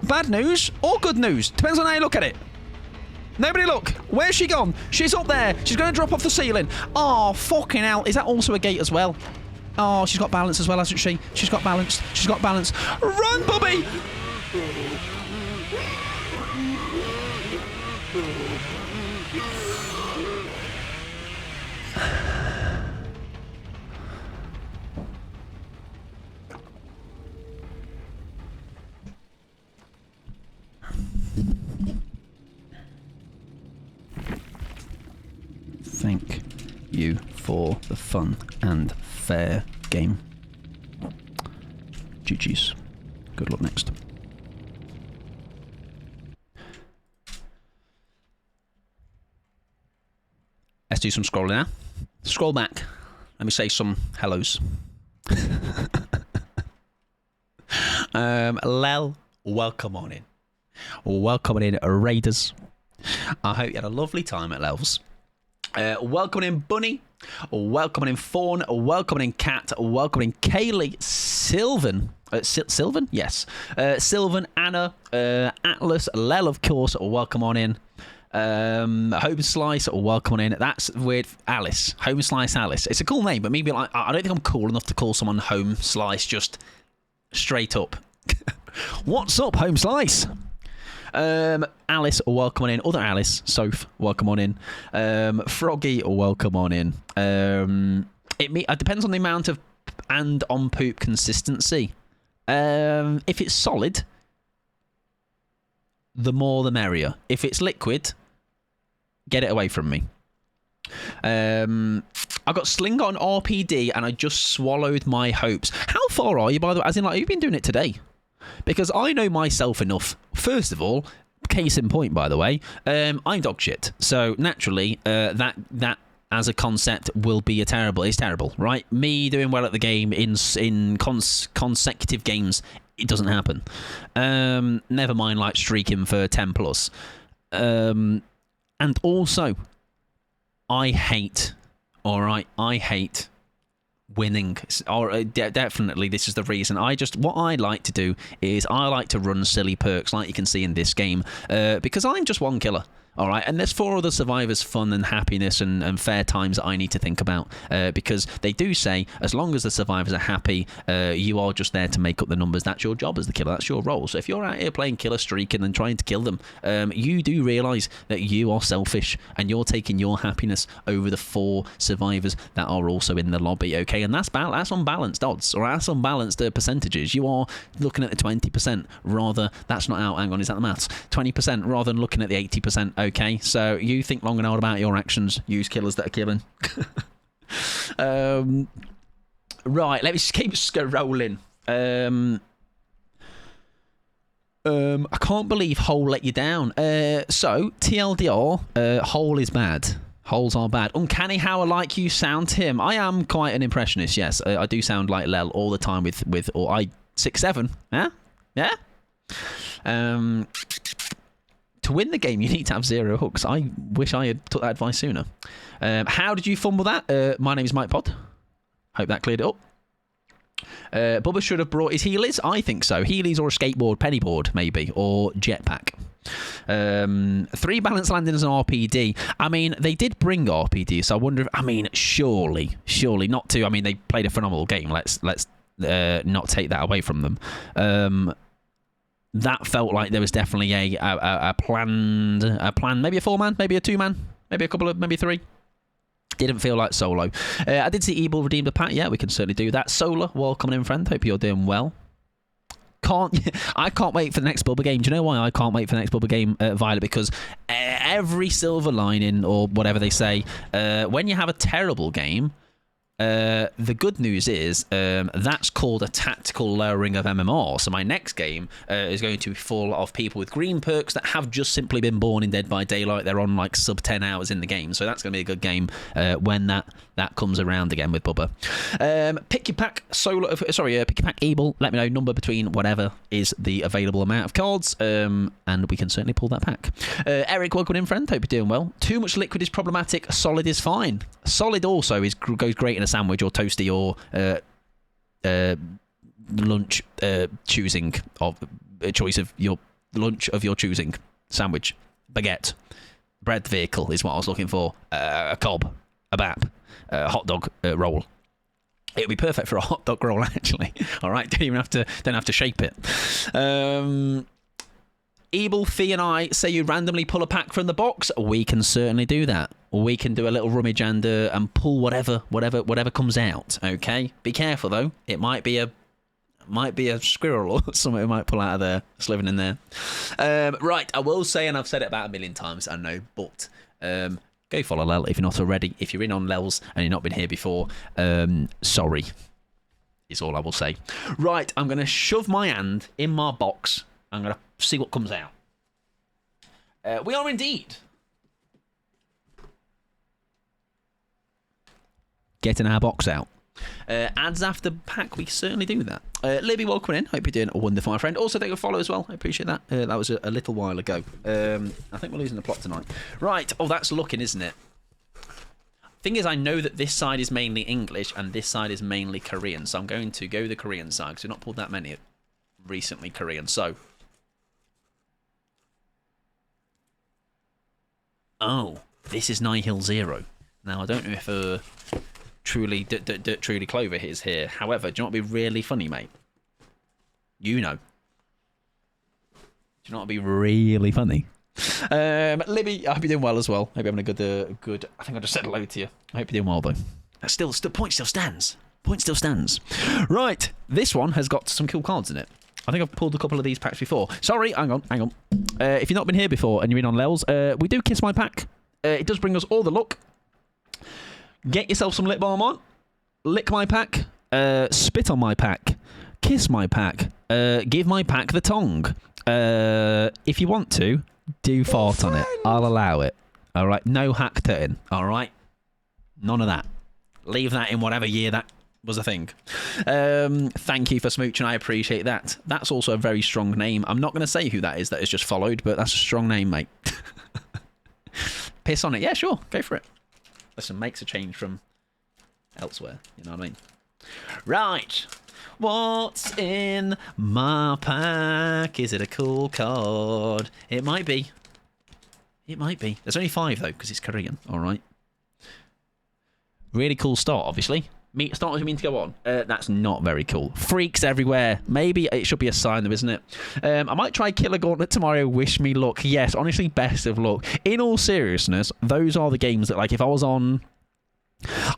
Speaker 3: bad news, or good news. Depends on how you look at it. Nobody look. Where's she gone? She's up there. She's going to drop off the ceiling. Oh, fucking hell. Is that also a gate as well? Oh, she's got balance as well, hasn't she? She's got balance. She's got balance. Run, Bobby! Thank you for the fun and fair game. GG's. Good luck next. Let's do some scrolling now. Scroll back. Let me say some hellos. Lel, welcome on in. Welcome in, Raiders. I hope you had a lovely time at Lel's. Welcoming in Bunny, welcoming in Fawn, welcoming in Cat, welcoming in Kaylee, Sylvan, Sylvan, yes, Sylvan, Anna, Atlas, Lel, of course, welcome on in. Home Slice, welcome on in. That's weird. Alice, Home Slice Alice. It's a cool name, but maybe like I don't think I'm cool enough to call someone Home Slice just straight up. What's up, Home Slice? Alice, welcome on in. Other Alice, Soph, welcome on in. Froggy, welcome on in. It depends on the amount of and on poop consistency. If it's solid, the more the merrier. If it's liquid, get it away from me. I got Sling on RPD and I just swallowed my hopes. How far are you, by the way? As in, like, you've been doing it today? Because I know myself enough. First of all, case in point, by the way, I'm dog shit. So naturally, that as a concept will be it's terrible, right? Me doing well at the game in consecutive games, it doesn't happen. Never mind like streaking for 10 plus. And also, I hate winning, or definitely this is the reason. What I like to do is I like to run silly perks like you can see in this game, because I'm just one killer. All right, and there's 4 other survivors' fun and happiness and fair times that I need to think about, because they do say as long as the survivors are happy, you are just there to make up the numbers. That's your job as the killer. That's your role. So if you're out here playing killer streaking and trying to kill them, you do realise that you are selfish and you're taking your happiness over the 4 survivors that are also in the lobby. Okay, and that's unbalanced odds, or that's unbalanced percentages. You are looking at the 20% rather. That's not out. Hang on, is that the maths? 20% rather than looking at the 80%. Okay, so you think long and hard about your actions. Use killers that are killing. Right, let me just keep rolling. I can't believe Hole let you down. So, TLDR, Hole is bad. Holes are bad. Uncanny how alike you sound to him. I am quite an impressionist, yes. I do sound like Lel all the time with or I 6'7". Yeah? Yeah? To win the game, you need to have 0 hooks. I wish I had took that advice sooner. How did you fumble that? My name is Mike Pod. Hope that cleared it up. Bubba should have brought his Heelys. I think so. Heelys or a skateboard, pennyboard maybe, or jetpack. 3 balance landings and RPD. I mean, they did bring RPD, so I wonder if, I mean, surely not to. I mean, they played a phenomenal game. Let's not take that away from them. That felt like there was definitely a plan, maybe a 4-man, maybe a 2-man, maybe a couple of, maybe 3. Didn't feel like solo. I did see Evil redeemed a pack. Yeah, we can certainly do that. Solar, welcome in, friend. Hope you're doing well. I can't wait for the next Bubba game. Do you know why I can't wait for the next Bubba game, Violet? Because every silver lining, or whatever they say, when you have a terrible game, the good news is that's called a tactical lowering of MMR. So my next game is going to be full of people with green perks that have just simply been born in Dead by Daylight. They're on like sub 10 hours in the game, so that's going to be a good game when that comes around again with Bubba. Pick your pack pick your pack Evil. Let me know number between whatever is the available amount of cards, and we can certainly pull that pack. Eric, welcome in, friend. Hope you're doing well. Too much liquid is problematic. Solid is fine. Solid also goes great in a sandwich or toasty or lunch choosing of a choice of your lunch of your choosing. Sandwich, baguette, bread vehicle is what I was looking for. A cob, a bap, a hot dog roll. It would be perfect for a hot dog roll, actually. All right, don't have to shape it. Ebel, Fee, and I say you randomly pull a pack from the box. We can certainly do that. We can do a little rummage and pull whatever comes out. Okay, be careful though. It might be a squirrel or something we might pull out of there. It's living in there. Right, I will say, and I've said it about a million times, I know, but go follow Lel if you're not already. If you're in on Lel's and you've not been here before, sorry, is all I will say. Right, I'm going to shove my hand in my box. I'm going to see what comes out. We are indeed getting our box out. Ads after pack, we certainly do that. Libby, welcome in. Hope you're doing wonderful, my friend. Also, take a follow as well. I appreciate that. That was a little while ago. I think we're losing the plot tonight. Right. Oh, that's looking, isn't it? Thing is, I know that this side is mainly English and this side is mainly Korean. So I'm going to go the Korean side because we've not pulled that many recently Korean. So. Oh, this is Nihil Zero. Now, I don't know if Truly Clover is here. However, do you know what would be really funny, mate? You know. Do you know what would be really funny? Libby, I hope you're doing well as well. Hope you're having a good. I think I just said hello to you. I hope you're doing well though. That still point still stands. Point still stands. Right, this one has got some cool cards in it. I think I've pulled a couple of these packs before. Sorry, hang on. If you've not been here before and you're in on Lels, we do Kiss My Pack. It does bring us all the luck. Get yourself some lip balm on. Lick my pack. Spit on my pack. Kiss my pack. Give my pack the tongue. If you want to, do fart on it. I'll allow it. All right. No hack tutting. All right. None of that. Leave that in whatever year that was a thing. Thank you for smooching. I appreciate that. That's also a very strong name. I'm not going to say who that is just followed, but that's a strong name, mate. Piss on it. Yeah, sure. Go for it. Listen, makes a change from elsewhere. You know what I mean? Right. What's in my pack? Is it a cool card? It might be. It might be. There's only 5, though, because it's Korean. All right. Really cool start, obviously. Start doesn't mean to go on. That's not very cool. Freaks everywhere. Maybe it should be a sign, though, isn't it? I might try Killer Gauntlet tomorrow. Wish me luck. Yes, honestly, best of luck. In all seriousness, those are the games that, like, if I was on...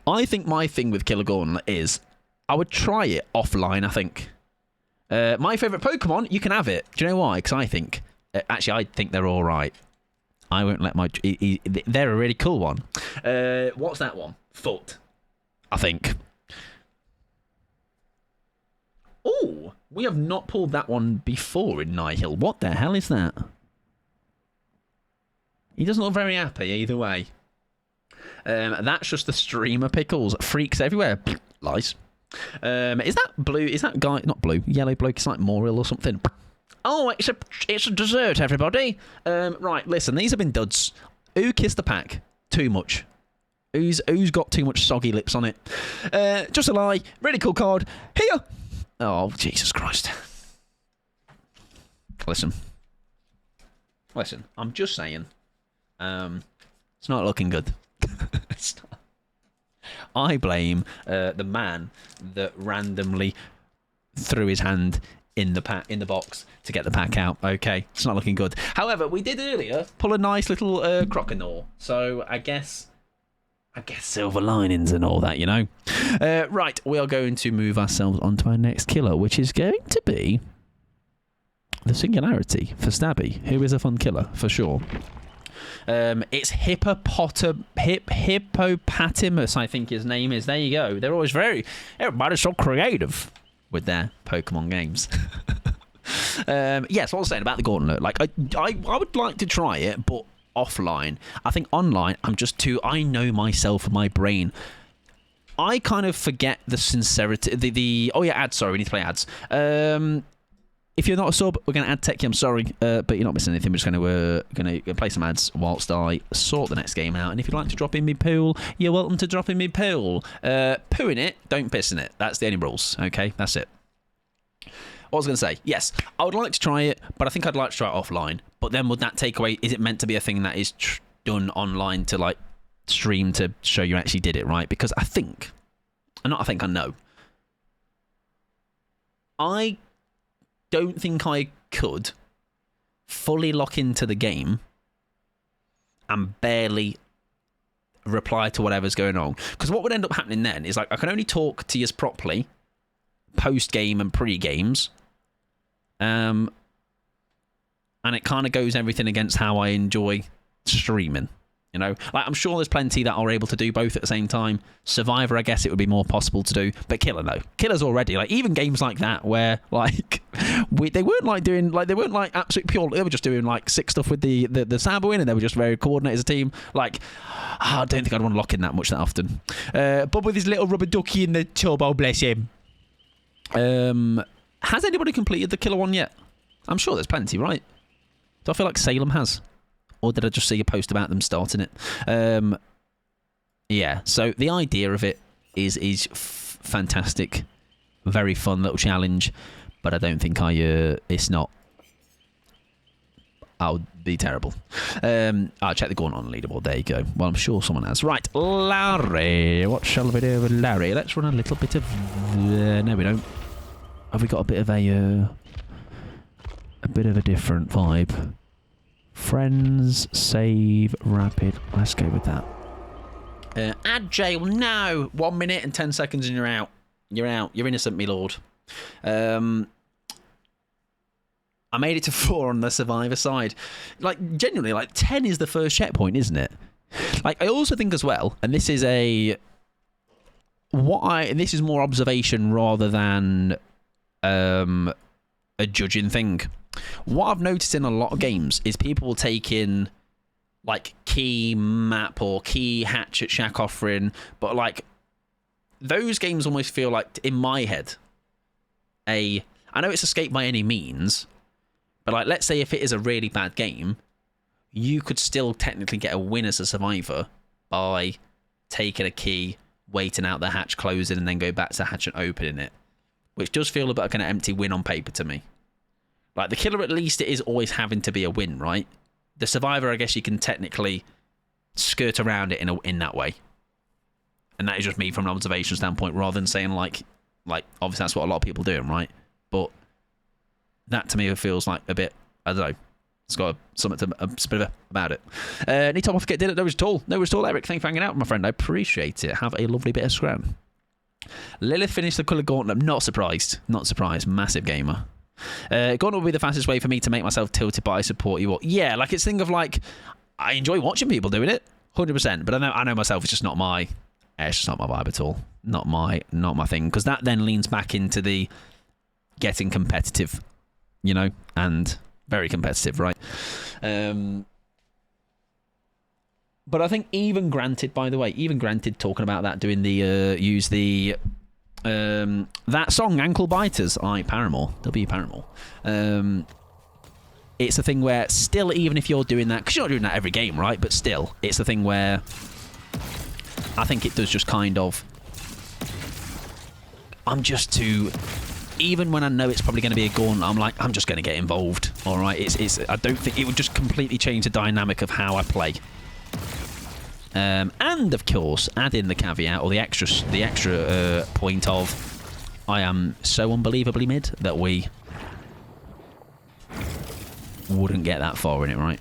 Speaker 3: I think my thing with Killer Gauntlet is I would try it offline, I think. My favourite Pokemon, you can have it. Do you know why? Because I think... actually, I think they're all right. I won't let my... they're a really cool one. What's that one? Foot, I think. Oh, we have not pulled that one before in Nihil. What the hell is that? He doesn't look very happy either way. That's just the streamer pickles. Freaks everywhere. Lies. Is that blue? Is that guy not blue? Yellow bloke. It's like Moril or something. Oh, it's a dessert, everybody. Right, listen. These have been duds. Who kissed the pack? Too much. Who's got too much soggy lips on it? Just a lie. Really cool card. Here. Oh, Jesus Christ. Listen. I'm just saying. It's not looking good. It's not. I blame the man that randomly threw his hand in the box to get the pack out. Okay, it's not looking good. However, we did earlier pull a nice little Croconaw, so I guess silver linings and all that, you know. Right, we are going to move ourselves on to our next killer, which is going to be the Singularity for Stabby, who is a fun killer for sure. It's Hippopotamus, I think his name is. There you go. They're always everybody's so creative with their Pokemon games. Yes, what I was saying about the Gauntlet. Like, I would like to try it, but offline. I think online, I know myself and my brain. I kind of forget the sincerity. Oh yeah, ads. Sorry, we need to play ads. If you're not a sub, we're going to ad tech you. I'm sorry, but you're not missing anything. We're just going to play some ads whilst I sort the next game out. And if you'd like to drop in me pool, you're welcome to drop in me pool. Poo in it, don't piss in it. That's the only rules. Okay, that's it. What was I going to say? Yes, I would like to try it, but I think I'd like to try it offline. But then would that take away... Is it meant to be a thing that is done online to, like, stream to show you actually did it, right? Because I think... And not I think, I know. I don't think I could fully lock into the game and barely reply to whatever's going on. Because what would end up happening then is, like, I can only talk to you properly post-game and pre-games. And it kind of goes everything against how I enjoy streaming. You know, like, I'm sure there's plenty that are able to do both at the same time. Survivor, I guess it would be more possible to do, but Killer, no. Killer's already, like, even games like that where, like, they weren't like doing, like, they weren't like absolute pure. They were just doing like sick stuff with the Saboing, and they were just very coordinated as a team. Like, I don't think I'd want to lock in that much that often. Bob with his little rubber ducky in the turbo, bless him. Has anybody completed the Killer one yet? I'm sure there's plenty, right? Do I feel like Salem has? Or did I just see a post about them starting it? Yeah, so the idea of it is fantastic. Very fun little challenge. But I don't think it's not. I would be terrible. I'll check the going on leaderboard. There you go. Well, I'm sure someone has. Right, Larry. What shall we do with Larry? Let's run a little bit of... no, we don't. Have we got a bit of a different vibe? Friends, save, rapid. Let's go with that. Add jail now. 1 minute and 10 seconds and you're out. You're out. You're innocent, me lord. I made it to 4 on the Survivor side. Like, genuinely, like, 10 is the first checkpoint, isn't it? Like, I also think as well, and this is this is more observation rather than a judging thing. What I've noticed in a lot of games is people will take in, like, key map or key hatchet shack offering, but, like, those games almost feel like, in my head, I know it's escape by any means, but, like, let's say if it is a really bad game, you could still technically get a win as a survivor by taking a key, waiting out the hatch closing, and then go back to the hatch and opening it, which does feel a bit like an empty win on paper to me. Like, the Killer, at least it is always having to be a win, right? The Survivor, I guess you can technically skirt around it in that way. And that is just me from an observation standpoint, rather than saying, like obviously that's what a lot of people are doing, right? But that, to me, feels like a bit, I don't know, it's got something about it. Need time off to get dinner. No worries at all. No worries at all, Eric. Thanks for hanging out, my friend. I appreciate it. Have a lovely bit of scram. Lilith finished the Colour Gauntlet. Not surprised. Not surprised. Massive gamer. Gauntlet will be the fastest way for me to make myself tilted, but I support you all. Yeah, like, it's thing of, like, I enjoy watching people doing it, 100%. But I know myself, it's just not my... It's just not my vibe at all. Not my thing. Because that then leans back into the getting competitive, you know, and very competitive, right? But I think even granted, by the way, talking about that, doing the use the that song Ankle Biters, Paramore, W Paramore. It's a thing where still, even if you're doing that, because you're not doing that every game, right? But still, it's a thing where I think it does just kind of... I'm just too... Even when I know it's probably going to be a gauntlet, I'm like, I'm just going to get involved. All right, I don't think it would just completely change the dynamic of how I play. And of course, add in the caveat or the extra point of I am so unbelievably mid that we wouldn't get that far in it, right?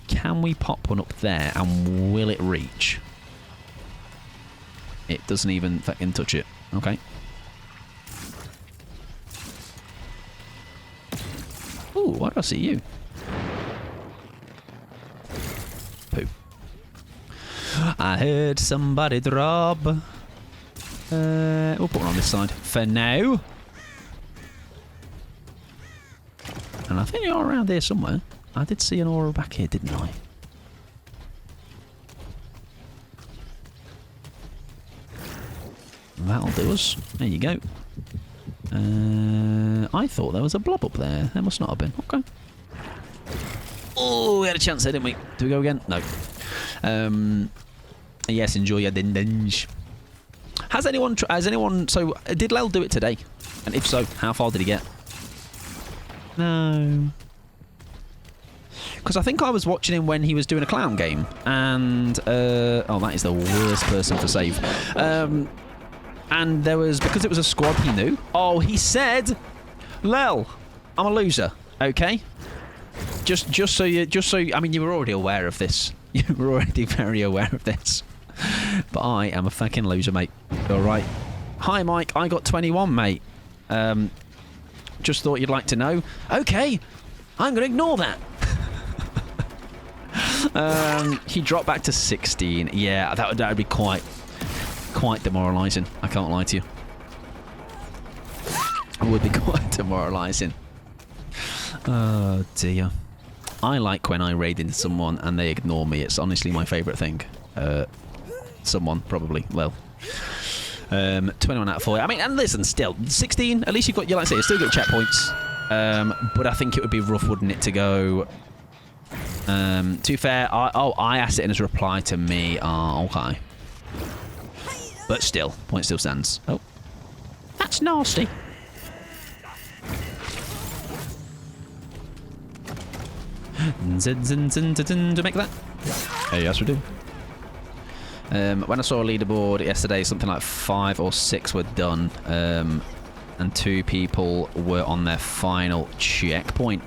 Speaker 3: Can we pop one up there, and will it reach? It doesn't even fucking touch it. Okay. Ooh, why do I see you? Poo. I heard somebody drop. We'll put one on this side for now. And I think you're around here somewhere. I did see an aura back here, didn't I? That'll do us. There you go. I thought there was a blob up there. There must not have been. Okay. Oh, we had a chance there, didn't we? Do we go again? No. Yes, enjoy your dindinge. Has anyone? So, did Lel do it today? And if so, how far did he get? No. Because I think I was watching him when he was doing a clown game, and oh, that is the worst person to save. And there was, because it was a squad, he knew. Oh, he said, "Lel, I'm a loser." Okay. Just so I mean, you were already aware of this. You were already very aware of this. But I am a fucking loser, mate. All right. Hi, Mike. I got 21, mate. Just thought you'd like to know. Okay. I'm going to ignore that. He dropped back to 16. Yeah, that would be quite demoralising. I can't lie to you. It would be quite demoralising. Oh, dear. I like when I raid into someone and they ignore me. It's honestly my favourite thing. Someone, probably. Well, 21 out of 40. I mean, and listen, still, 16, at least you've got, like I say, you've still got checkpoints. But I think it would be rough, wouldn't it, to go... to be fair, I asked it in as a reply to me. Okay. But still, point still stands. Oh. That's nasty. To make that? Yes, we do. When I saw a leaderboard yesterday, something like 5 or 6 were done, and 2 people were on their final checkpoint.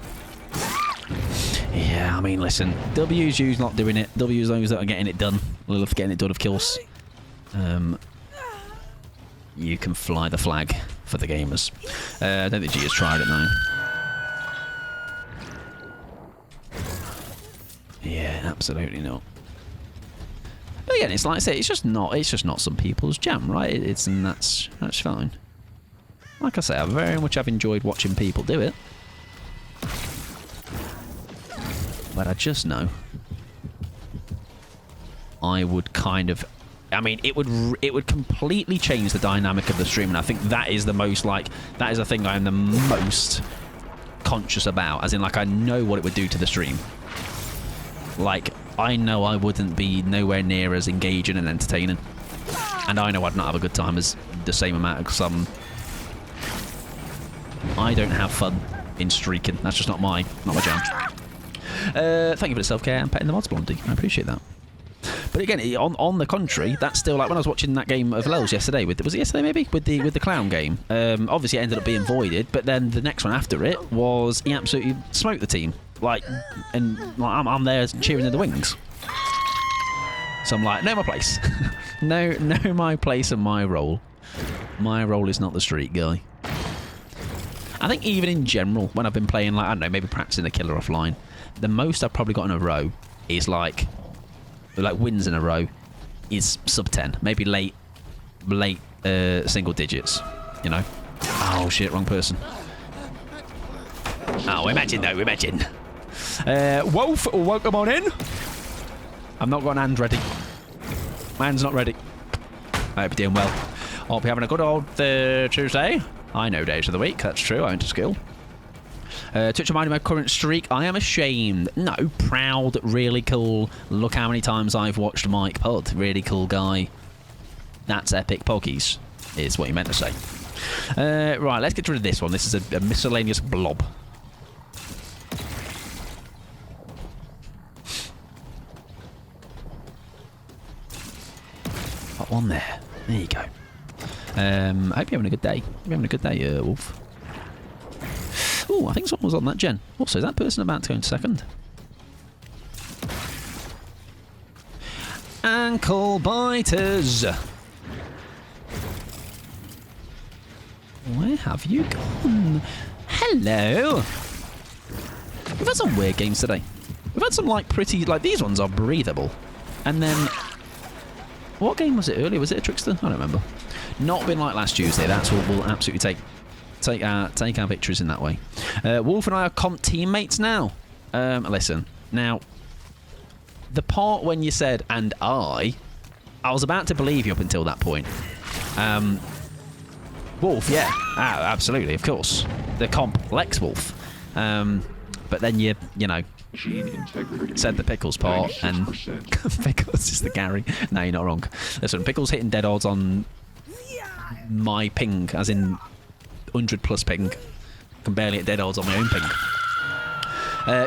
Speaker 3: Yeah, I mean, listen, W's you's not doing it. W's those that are getting it done. Love getting it done, of course. You can fly the flag for the gamers. I don't think G has tried it now. Yeah, absolutely not. But again, it's like I say, it's just not some people's jam, right? And that's fine. Like I say, I very much have enjoyed watching people do it. But I just know I would kind of, I mean, it would completely change the dynamic of the stream, and I think that is the most, like, that is the thing I am the most conscious about, as in, like, I know what it would do to the stream. Like, I know I wouldn't be nowhere near as engaging and entertaining, and I know I'd not have a good time as the same amount of some. I don't have fun in streaking. That's just not my jam. Thank you for the self-care and petting the mods, Blondie. I appreciate that. But again, on the contrary, that's still like when I was watching that game of Lels yesterday. Was it yesterday maybe with the clown game? Obviously, it ended up being voided, but then the next one after it was he absolutely smoked the team. Like, and like, I'm there cheering in the wings. So I'm like, know my place. know my place and my role. My role is not the street guy. I think even in general, when I've been playing, like, I don't know, maybe practicing a killer offline, the most I've probably got in a row is like wins in a row is sub 10, maybe late single digits, you know. Oh shit, wrong person. Oh, imagine. Wolf, welcome on in. I've not got an hand ready. My hand's not ready. I hope you're doing well. I'll be having a good old Tuesday. I know days of the week, that's true, I went to school. Twitch reminded my current streak. I am ashamed. No, proud, really cool. Look how many times I've watched Mike Pod. Really cool guy. That's epic poggies, is what you meant to say. Right, let's get rid of this one. This is a miscellaneous blob. Got one there. There you go. I hope you're having a good day. You're having a good day, Wolf. Oh, I think someone was on that gen. Also, is that person about to go into second? Ankle biters. Where have you gone? Hello. We've had some weird games today. We've had some like pretty, like these ones are breathable. And then, what game was it earlier? Was it a Trickster? I don't remember. Not been like last Tuesday. That's what we'll absolutely take our victories in that way. Wolf and I are comp teammates now. Listen, now, the part when you said, and I was about to believe you up until that point. Wolf, yeah, absolutely, of course. The comp Lex Wolf. But then you know, said the Pickles part, and Pickles is the Gary. No, you're not wrong. Listen, Pickles hitting dead odds on my ping, as in 100 plus ping. Can barely hit dead odds on my own ping.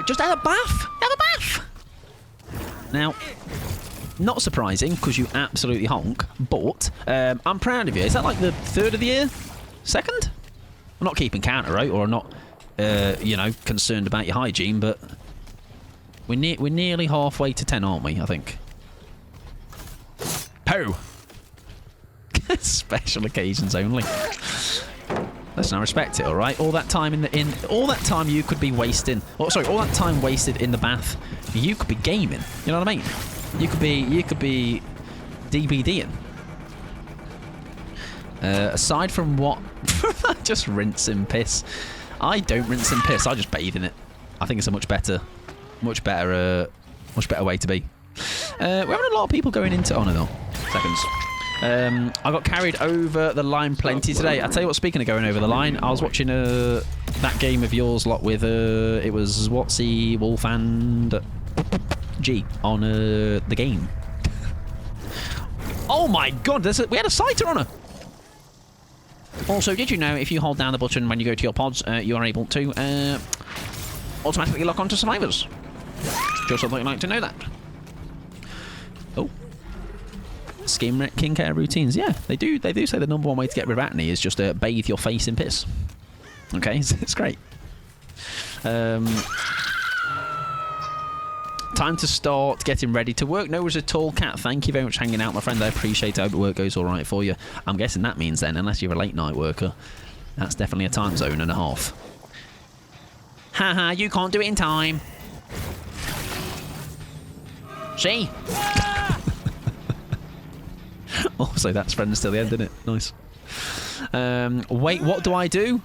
Speaker 3: Just have a bath! Have a bath! Now, not surprising, because you absolutely honk, but I'm proud of you. Is that like the 3rd of the year? 2nd? I'm not keeping counter, right? Or I'm not, you know, concerned about your hygiene, but we're nearly halfway to 10, aren't we, I think? Poo! Special occasions only. Listen, I respect it, all right. All that time all that time you could be wasting. Oh, sorry, all that time wasted in the bath, you could be gaming. You know what I mean? You could be DBDing. Aside from what, just rinse and piss. I don't rinse and piss. I just bathe in it. I think it's a much better way to be. We're having a lot of people going into. Oh no, seconds. I got carried over the line plenty today. I tell you what, speaking of going over the line, I was watching that game of yours lot with it was Watsy, Wolf and G on the game. Oh my god, we had a sighter on her. Also, did you know if you hold down the button when you go to your pods, you are able to automatically lock onto survivors? Just thought you'd like to know that. Oh. Skin care routines, yeah, they do say the number one way to get rid of acne is just bathe your face in piss. Okay, it's great. Time to start getting ready to work. No worries at all, Cat. Thank you very much for hanging out, my friend. I appreciate it. I hope work goes all right for you. I'm guessing that means then, unless you're a late night worker, that's definitely a time zone and a half. Haha, you can't do it in time. See? Also, that's friends till the end, isn't it? Nice. Wait, what do I do?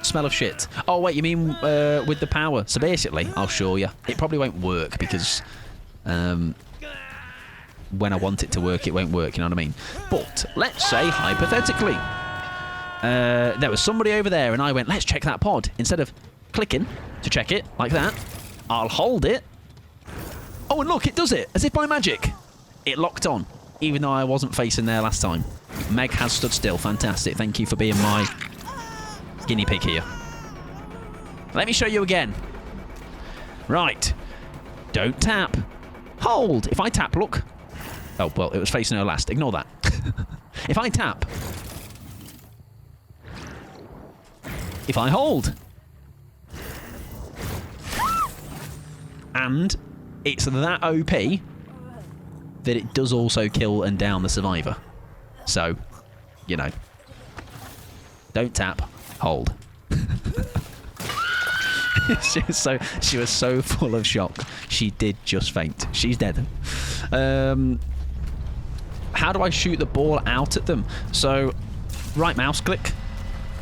Speaker 3: Smell of shit. Oh, wait, you mean with the power? So basically, I'll show you. It probably won't work because when I want it to work, it won't work, you know what I mean? But let's say, hypothetically, there was somebody over there and I went, let's check that pod. Instead of clicking to check it, like that, I'll hold it. Oh, and look, it does it, as if by magic. It locked on, even though I wasn't facing there last time. Meg has stood still. Fantastic. Thank you for being my guinea pig here. Let me show you again. Right. Don't tap. Hold. If I tap, look. Oh, well, it was facing her last. Ignore that. If I tap. If I hold. And it's that OP that it does also kill and down the survivor. So, you know. Don't tap. Hold. she was so full of shock. She did just faint. She's dead. How do I shoot the ball out at them? So, right mouse click.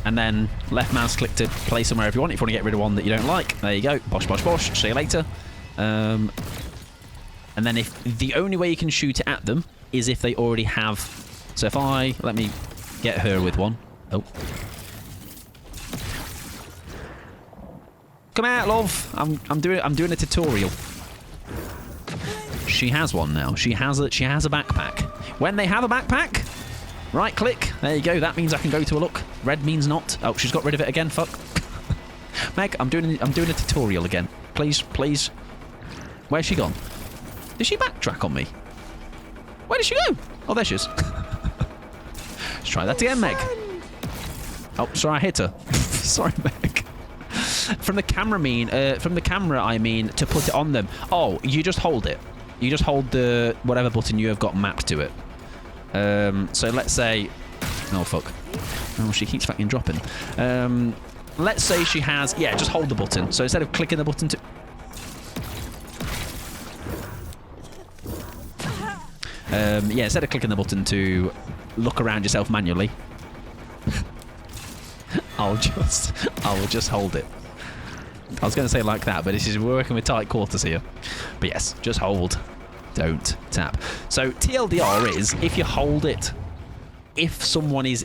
Speaker 3: And then left mouse click to place them wherever you want. If you want to get rid of one that you don't like, there you go. Bosh, bosh, bosh. See you later. And then if the only way you can shoot it at them is if they already have. So if let me get her with one. Oh. Come out, love. I'm doing a tutorial. She has one now. She has a backpack. When they have a backpack, right click. There you go. That means I can go to a look. Red means not. Oh, she's got rid of it again. Fuck. Meg, I'm doing a tutorial again. Please, please. Where's she gone? Did she backtrack on me? Where did she go? Oh, there she is. Let's try that again, Meg. Oh, sorry, I hit her. Sorry, Meg. From the camera, I mean to put it on them. Oh, you just hold it. You just hold the whatever button you have got mapped to it. So let's say, oh fuck. Oh, she keeps fucking dropping. Let's say she has, yeah, just hold the button. So instead of clicking the button to. Yeah, instead of clicking the button to look around yourself manually, I will just hold it. I was going to say like that, but we're working with tight quarters here. But yes, just hold. Don't tap. So TLDR is, if you hold it, if someone is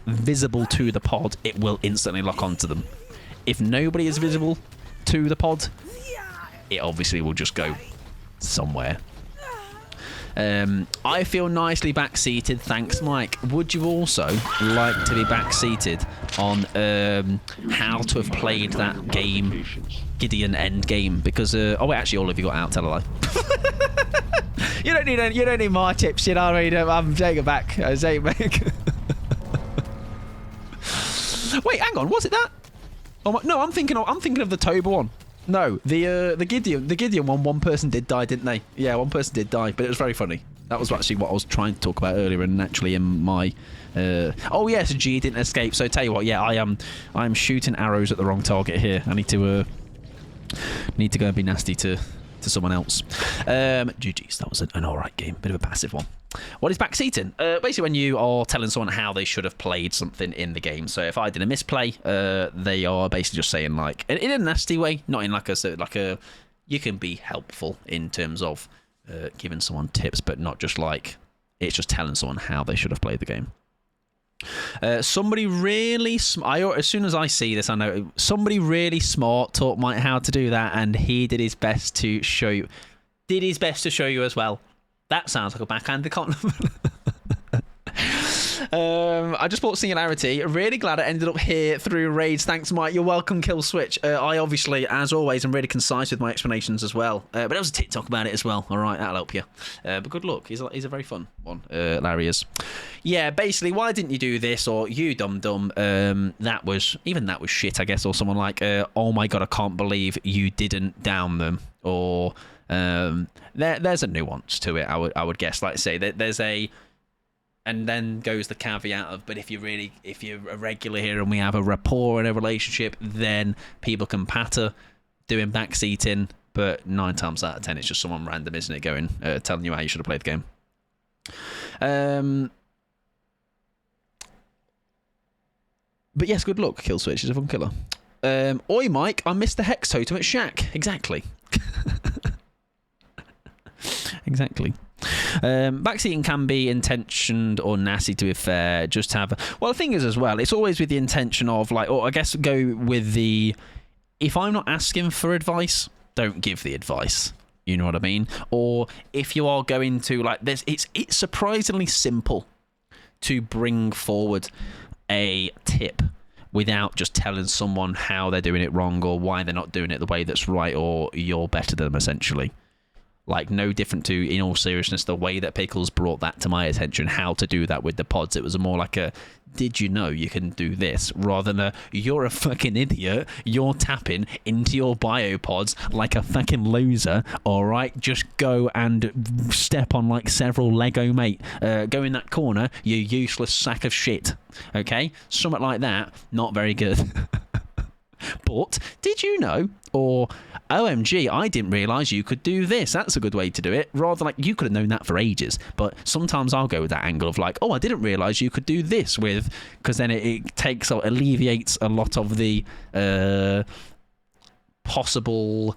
Speaker 3: visible to the pod, it will instantly lock onto them. If nobody is visible to the pod, it obviously will just go somewhere. I feel nicely back-seated. Thanks, Mike. Would you also like to be back-seated on how to have played that game, Gideon End Game? Because oh, wait, actually, all of you got out. Tell a lie. You don't need my tips, you know what I mean? I'm taking it back. I take it back. Wait, hang on. Was it that? Oh my, no, I'm thinking of the Toba one. No, the Gideon one. One person did die, didn't they? Yeah, one person did die, but it was very funny. That was actually what I was trying to talk about earlier, and actually in my. Oh yes, G didn't escape. So tell you what, yeah, I'm shooting arrows at the wrong target here. I need to go and be nasty to someone else. GG's, that was an alright game. Bit of a passive one. What is backseating? Basically when you are telling someone how they should have played something in the game. So if I did a misplay, they are basically just saying, like, in a nasty way, not in like a you can be helpful in terms of giving someone tips, but not just like, it's just telling someone how they should have played the game. Somebody really as soon as I see this, I know somebody really smart taught Mike how to do that, and he did his best to show you. Did his best to show you as well. That sounds like a backhanded compliment. I just bought Singularity. Really glad I ended up here through raids. Thanks, Mike. You're welcome, Kill Switch. I obviously, as always, am really concise with my explanations as well. But there was a TikTok about it as well. All right, that'll help you. But good luck. He's a very fun one. Larry is. Yeah, basically, why didn't you do this? Or you dum. That was shit, I guess. Or someone like, oh my god, I can't believe you didn't down them. Or there's a nuance to it. I would guess. Like I say, there's a. And then goes the caveat of, but if you're a regular here and we have a rapport and a relationship, then people can patter doing backseating. But 9 times out of 10, it's just someone random, isn't it? Going, telling you how you should have played the game. But yes, good luck. Kill Switch is a fun killer. Oi, Mike, I missed the Hex Totem at Shack. Exactly. Exactly. Backseating can be intentioned or nasty, to be fair. Just have... Well, the thing is as well, it's always with the intention of, like, or I guess go with the... If I'm not asking for advice, don't give the advice. You know what I mean? Or if you are going to, like, it's surprisingly simple to bring forward a tip without just telling someone how they're doing it wrong or why they're not doing it the way that's right, or you're better than them, essentially. Like, no different to, in all seriousness, the way that Pickles brought that to my attention, how to do that with the pods. It was more like a, did you know you can do this? Rather than a, you're a fucking idiot, you're tapping into your biopods like a fucking loser, alright? Just go and step on, like, several Lego, mate. Go in that corner, you useless sack of shit. Okay? Something like that, not very good. But, did you know? Or, OMG, I didn't realise you could do this. That's a good way to do it. Rather like, you could have known that for ages. But sometimes I'll go with that angle of like, oh, I didn't realise you could do this with... Because then it takes or alleviates a lot of the possible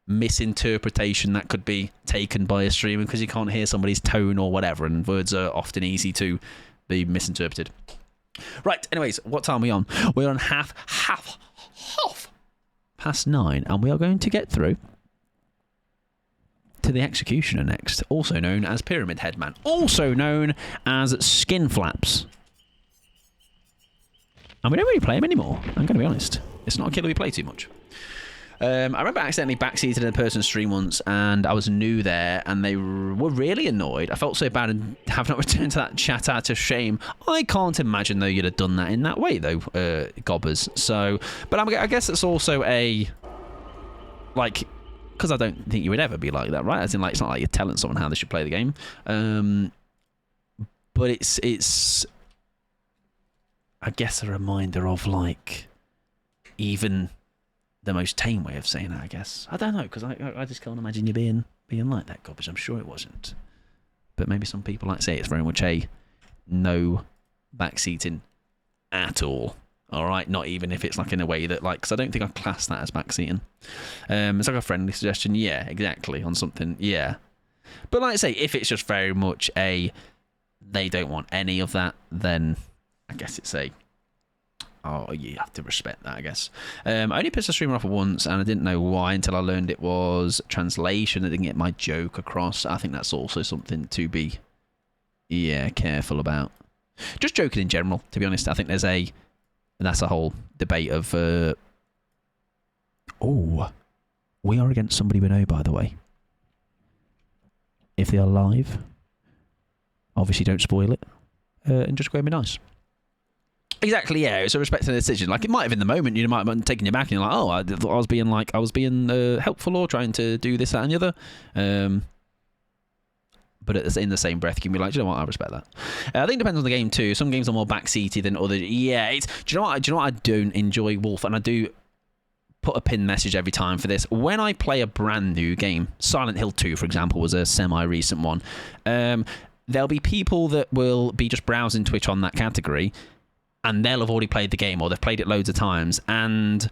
Speaker 3: misinterpretation that could be taken by a streamer, because you can't hear somebody's tone or whatever, and words are often easy to be misinterpreted. Right, anyways, what time are we on? We're on half past 9, and we are going to get through to the Executioner next, also known as Pyramid Headman, also known as Skin Flaps. And we don't really play him anymore, I'm going to be honest. It's not a killer we play too much. I remember accidentally backseated in a person's stream once, and I was new there, and they were really annoyed. I felt so bad and have not returned to that chat out of shame. I can't imagine, though, you'd have done that in that way, though, Gobbers. So, but I guess it's also a, like, because I don't think you would ever be like that, right? As in, like, it's not like you're telling someone how they should play the game. But it's, I guess, a reminder of, like, even... the most tame way of saying that, I guess. I don't know, because I just can't imagine you being like that, Gobbage. I'm sure it wasn't. But maybe some people like to say it's very much a no backseating at all. All right? Not even if it's like in a way that, like, because I don't think I'd class that as backseating. It's like a friendly suggestion. Yeah, exactly. On something. Yeah. But like I say, if it's just very much a they don't want any of that, then I guess it's a Oh, you have to respect that, I guess. I only pissed a streamer off once, and I didn't know why until I learned it was translation. I didn't get my joke across. I think that's also something to be, careful about. Just joking in general, to be honest. I think that's a whole debate of... Oh, we are against somebody we know, by the way. If they are live, obviously don't spoil it, and just go and be nice. Exactly, yeah. It's a respecting the decision. Like, it might have in the moment, you might have been taking you back, and you're like, oh, I thought I was being helpful or trying to do this, that, and the other. But in the same breath, you can be like, do you know what? I respect that. I think it depends on the game too. Some games are more backseaty than others. Yeah, do you know what? I don't enjoy Wolf, and I do put a pin message every time for this. When I play a brand new game, Silent Hill 2, for example, was a semi-recent one. There'll be people that will be just browsing Twitch on that category, and they'll have already played the game, or they've played it loads of times, and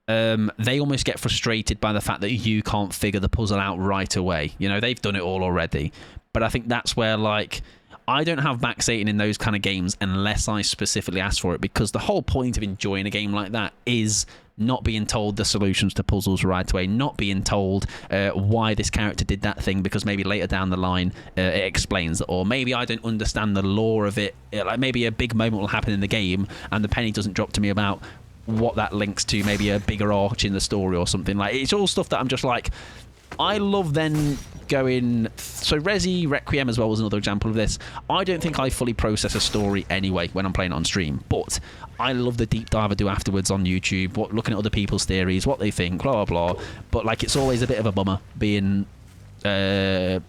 Speaker 3: they almost get frustrated by the fact that you can't figure the puzzle out right away. You know, they've done it all already. But I think that's where, like, I don't have backseating in those kind of games unless I specifically ask for it, because the whole point of enjoying a game like that is not being told the solutions to puzzles right away, not being told why this character did that thing, because maybe later down the line it explains it, or maybe I don't understand the lore of it. Like, maybe a big moment will happen in the game and the penny doesn't drop to me about what that links to, maybe a bigger arch in the story or something. Like, it's all stuff that I'm just like, I love then going... So Resi Requiem as well was another example of this. I don't think I fully process a story anyway when I'm playing it on stream, but I love the deep dive I do afterwards on YouTube, looking at other people's theories, what they think, blah, blah, blah. But, like, it's always a bit of a bummer being... like,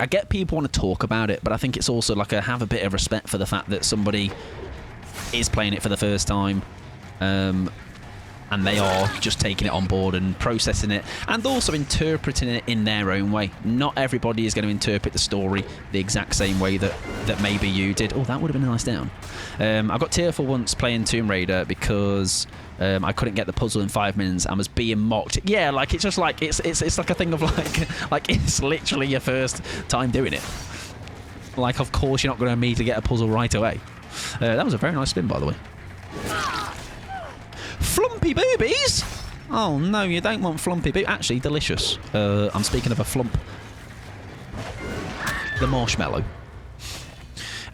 Speaker 3: I get people want to talk about it, but I think it's also, like, I have a bit of respect for the fact that somebody is playing it for the first time, and they are just taking it on board and processing it, and also interpreting it in their own way. Not everybody is going to interpret the story the exact same way that maybe you did. Oh, that would have been a nice down. I got tearful once playing Tomb Raider because I couldn't get the puzzle in 5 minutes and was being mocked. Yeah, like, it's just like, it's like a thing of like it's literally your first time doing it. Like, of course you're not going to immediately get a puzzle right away. That was a very nice spin, by the way. Flumpy boobies? Oh no, you don't want flumpy boobies. Actually, delicious. I'm speaking of a flump. The marshmallow.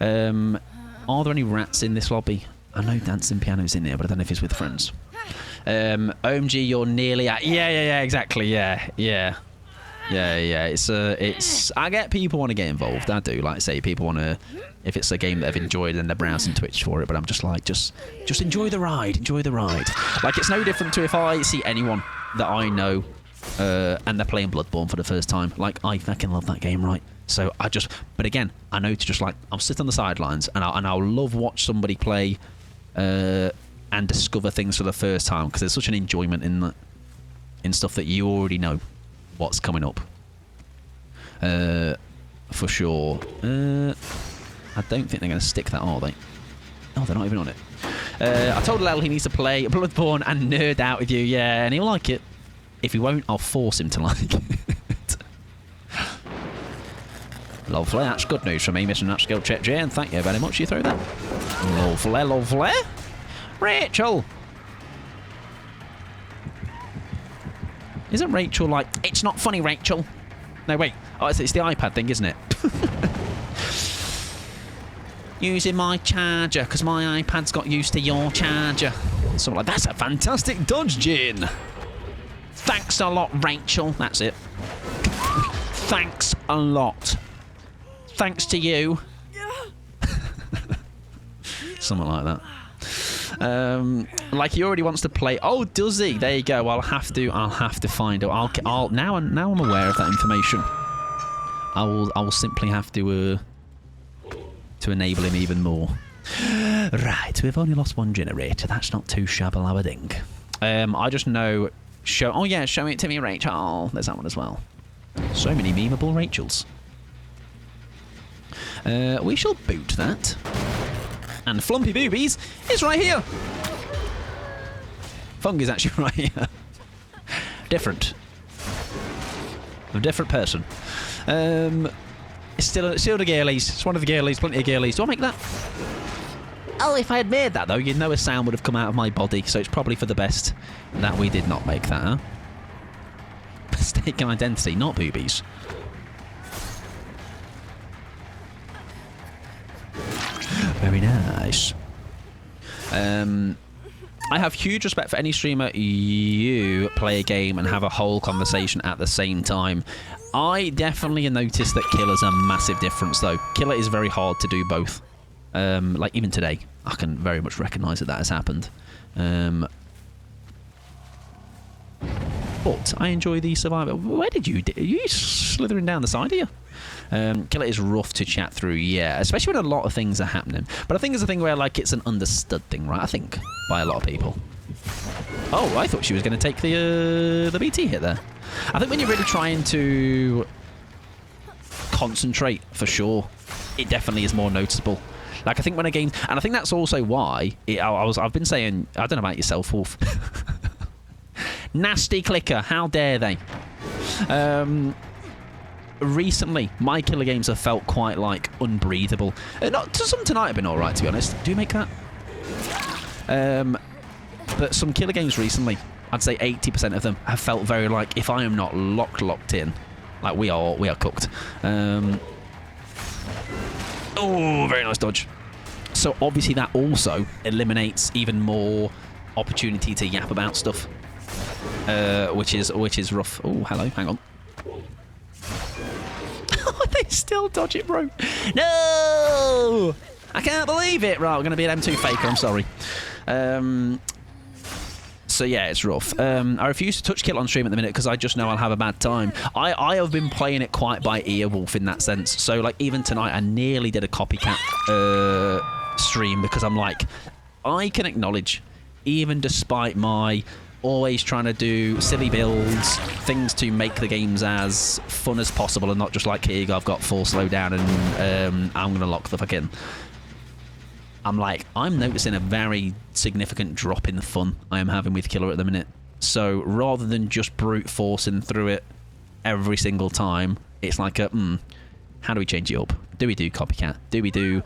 Speaker 3: Are there any rats in this lobby? I know dancing piano's in here, but I don't know if it's with friends. OMG, you're nearly at... Yeah, exactly, yeah. It's... I get people want to get involved. I do. Like I say, people want to... If it's a game that I've enjoyed, then they're browsing Twitch for it. But I'm just like, just enjoy the ride. Enjoy the ride. Like, it's no different to if I see anyone that I know and they're playing Bloodborne for the first time. Like, I fucking love that game, right? So I just... But again, I know to just, like... I'll sit on the sidelines and I'll love watch somebody play and discover things for the first time, because there's such an enjoyment in stuff that you already know what's coming up. For sure. I don't think they're going to stick that, are they? Oh, they're not even on it. I told Lel he needs to play Bloodborne and nerd out with you, yeah, and he'll like it. If he won't, I'll force him to like it. Lovely, that's good news for me, missing that skill check, Jay, and thank you very much you throw that. Lovely. Rachel! Isn't Rachel like... It's not funny, Rachel. No, wait. Oh, it's the iPad thing, isn't it? Using my charger, because my iPad's got used to your charger. Something like, that's a fantastic dodge, Jin. Thanks a lot, Rachel. That's it. Thanks a lot. Thanks to you. Something like that. Like, he already wants to play. Oh, does he? There you go. I'll have to find out. Now I'm aware of that information. I will simply have to enable him even more. Right, we've only lost one generator. That's not too shabba-labba-ding. I just know... Oh yeah, show it to me, Rachel. There's that one as well. So many memeable Rachels. We shall boot that. And Flumpy Boobies is right here. Fung is actually right here. Different. A different person. It's still the girlies. It's one of the girlies. Plenty of girlies. Do I make that? Oh, if I had made that, though, you'd know a sound would have come out of my body, so it's probably for the best that we did not make that, huh? Mistaken identity, not boobies. Very nice. I have huge respect for any streamer you play a game and have a whole conversation at the same time. I definitely noticed that Killer's a massive difference, though. Killer is very hard to do both. Like, even today, I can very much recognise that has happened. But I enjoy the Survivor. Where did you... Are you slithering down the side here? Killer is rough to chat through, yeah, especially when a lot of things are happening. But I think it's a thing where, like, it's an understood thing, right? I think, by a lot of people. Oh, I thought she was going to take the BT hit there. I think when you're really trying to concentrate, for sure, it definitely is more noticeable. Like, I think when a game... And I think that's also why... I've been saying... I don't know about yourself, Wolf. Nasty clicker. How dare they? Recently, my killer games have felt quite, like, unbreathable. Some tonight have been alright, to be honest. Do you make that? But some killer games recently, I'd say 80% of them have felt very like, if I am not locked in, like, we are cooked. Oh, very nice dodge. So obviously that also eliminates even more opportunity to yap about stuff, which is rough. Oh, hello, hang on. They still dodge it, bro. No! I can't believe it. Right, we're going to be an M2 faker. I'm sorry. So, yeah, it's rough. I refuse to touch Kill on stream at the minute because I just know I'll have a bad time. I have been playing it quite by ear, Wolf, in that sense. So, like, even tonight, I nearly did a copycat stream because I'm like, I can acknowledge, even despite my... always trying to do silly builds, things to make the games as fun as possible and not just like, here you go, I've got 4 slowdown and I'm going to lock the fuck in. I'm like, I'm noticing a very significant drop in fun I am having with Killer at the minute. So rather than just brute forcing through it every single time, it's like a, how do we change it up? Do we do copycat? Do we do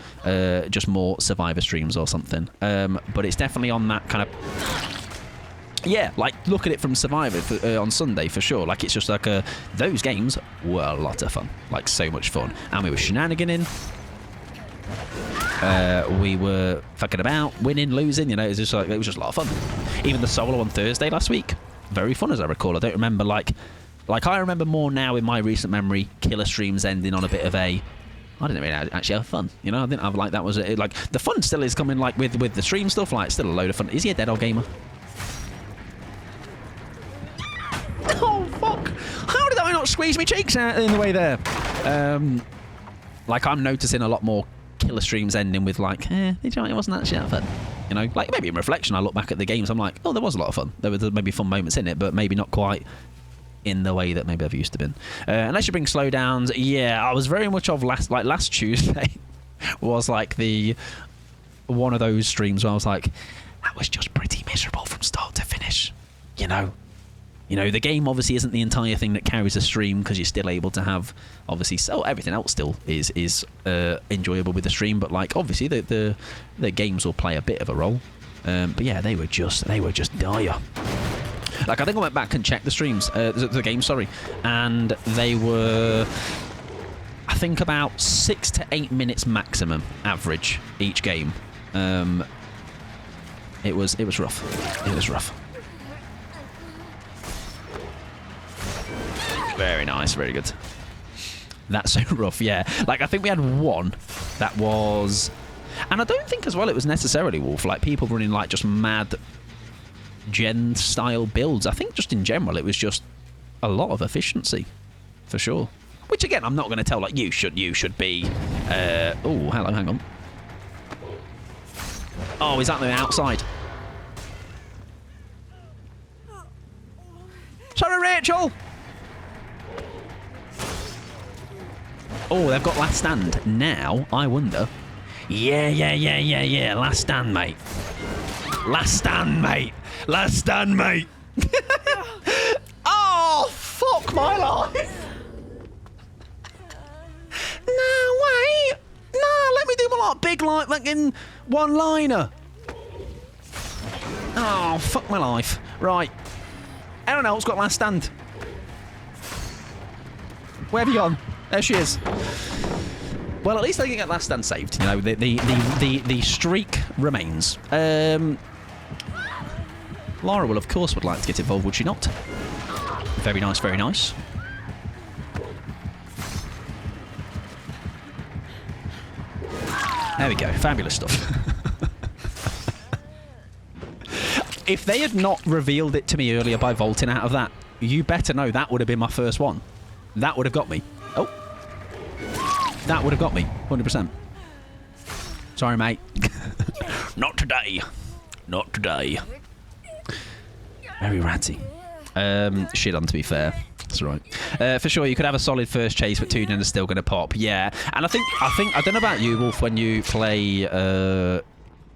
Speaker 3: just more Survivor streams or something? But it's definitely on that kind of... Yeah, like, look at it from Survivor on Sunday, for sure. Like, it's just like, those games were a lot of fun. Like, so much fun. And we were shenaniganing. We were fucking about, winning, losing, you know, it was just a lot of fun. Even the solo on Thursday last week, very fun as I recall. I don't remember, like I remember more now in my recent memory, Killer streams ending on a bit of a... I didn't really actually have fun, you know. I didn't have, like, that was it. Like, the fun still is coming, like, with the stream stuff. Like, still a load of fun. Is he a Dead Old Gamer? Oh, fuck. How did I not squeeze my cheeks out in the way there? Like, I'm noticing a lot more Killer streams ending with, like, it wasn't actually that fun. You know, like, maybe in reflection, I look back at the games, I'm like, oh, there was a lot of fun. There were maybe fun moments in it, but maybe not quite in the way that maybe I've used to been. Unless you bring slowdowns, yeah, I was very much of last Tuesday was, like, one of those streams where I was like, that was just pretty miserable from start to finish, you know. You know, the game obviously isn't the entire thing that carries a stream because you're still able to have, obviously, so everything else still is enjoyable with the stream, but, like, obviously the games will play a bit of a role. But yeah, they were just dire. Like, I think I went back and checked the streams, the game, sorry, and they were, I think, about 6 to 8 minutes maximum average each game. It was rough. It was rough. Very nice, very good. That's so rough, yeah. Like, I think we had one that was... And I don't think as well it was necessarily, Wolf, like, people running, like, just mad gen-style builds. I think just in general it was just a lot of efficiency, for sure. Which, again, I'm not going to tell, like, you should be... oh, hello, hang on. Oh, is that the outside? Sorry, Rachel! Oh, they've got last stand. Now, I wonder... Yeah. Last stand, mate. Last stand, mate. Last stand, mate. Oh, fuck my life. No, wait. No, let me do my, like, big, like, fucking fucking one-liner. Oh, fuck my life. Right. Anyone else got last stand? Where have you gone? There she is. Well, at least I can get last stand saved. You know, the streak remains. Lara will, of course, would like to get involved, would she not? Very nice, very nice. There we go. Fabulous stuff. If they had not revealed it to me earlier by vaulting out of that, you better know that would have been my first one. That would have got me. Oh. That would have got me. 100%. Sorry, mate. Not today. Not today. Very ratty. Shit on, to be fair. That's right. For sure, you could have a solid first chase, but 2 are still going to pop. Yeah. And I think, I don't know about you, Wolf, when you play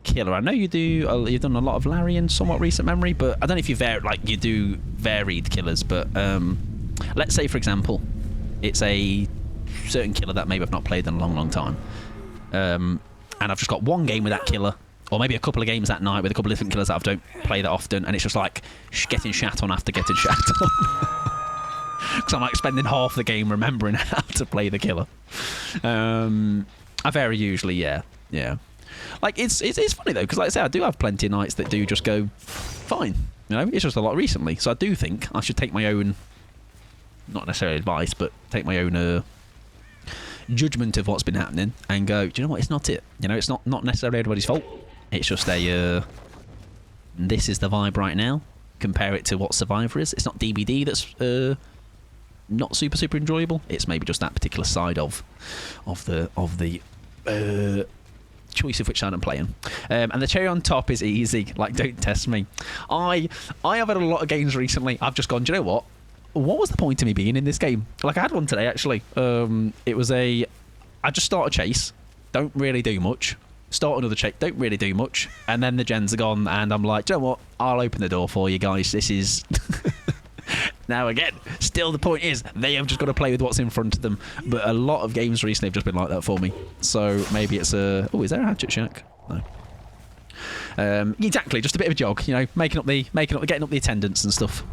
Speaker 3: Killer. I know you do. You've done a lot of Larry in somewhat recent memory, but I don't know if you do varied killers. But let's say, for example, it's a certain killer that maybe I've not played in a long, long time, and I've just got one game with that killer, or maybe a couple of games that night with a couple of different killers that I don't play that often, and it's just like getting shat on after getting shat on. Because I'm like spending half the game remembering how to play the killer. I vary usually, yeah. Like it's funny though, because like I say, I do have plenty of nights that do just go fine. You know, it's just a lot recently. So I do think I should take my own, not necessarily advice, but take my own judgment of what's been happening and go, do you know what? It's not it. You know, it's not necessarily everybody's fault. It's just a this is the vibe right now. Compare it to what Survivor is. It's not DBD that's not super enjoyable. It's maybe just that particular side of the choice of which side I'm playing. And the cherry on top is easy. Like, don't test me. I have had a lot of games recently. I've just gone, do you know what? What was the point of me being in this game? Like, I had one today, actually. It was I just start a chase, don't really do much. Start another chase, don't really do much. And then the gens are gone, and I'm like, do you know what? I'll open the door for you guys. This is... Now, again, still the point is, they have just got to play with what's in front of them. But a lot of games recently have just been like that for me. So maybe it's a... Oh, is there a Hatchet Shack? No. Exactly, just a bit of a jog, you know, getting up the attendance and stuff.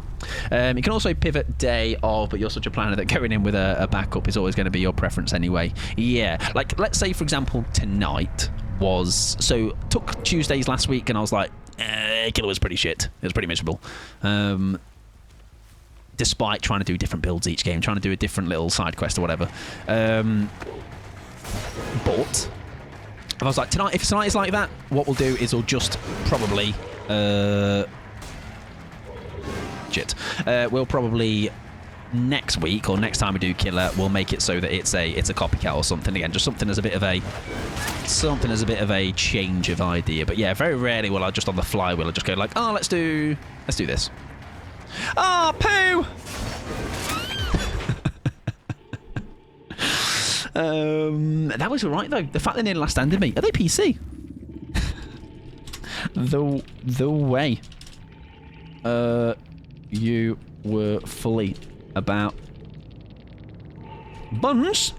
Speaker 3: You can also pivot day of, but you're such a planner that going in with a backup is always going to be your preference anyway. Yeah, like let's say for example tonight was, so took Tuesdays last week and I was like, Killer was pretty shit. It was pretty miserable. Despite trying to do different builds each game, trying to do a different little side quest or whatever. But I was like, if tonight is like that, what we'll do is we'll just probably we'll probably next week or next time we do Killer, we'll make it so that it's a copycat or something. Again, just something as a bit of a change of idea. But yeah, very rarely will I just on the fly will I just go like, oh, let's do this. Ah, oh, poo. That was alright though. The fact they nearly last standed me. Are they PC? the way you were fully about buns.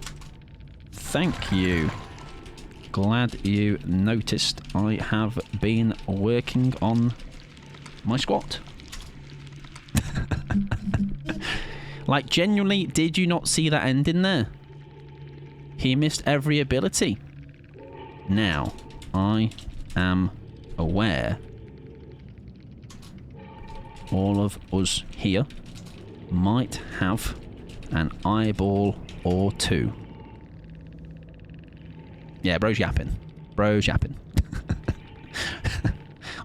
Speaker 3: Thank you. Glad you noticed. I have been working on my squat. Like, genuinely, did you not see that end in there? He missed every ability. Now, I am aware all of us here might have an eyeball or two. Yeah, bro's yapping.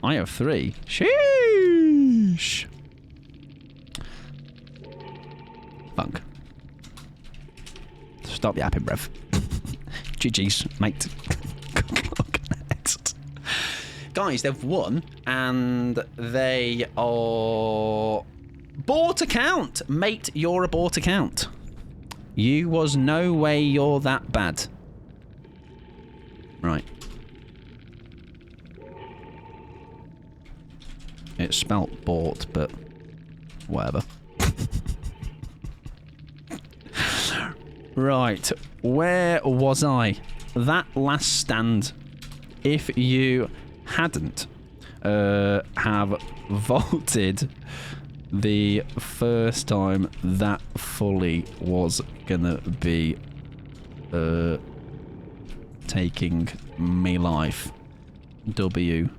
Speaker 3: I have 3. Sheesh. Funk. Stop yapping, bruv. GG's, mate. Good luck next. Guys, they've won, and they are... Bought account! Mate, you're a bought account. You was no way you're that bad. Right. It's spelt bought, but... whatever. Right, where was I? That last stand if you hadn't have vaulted the first time, that fully was gonna be taking me life. W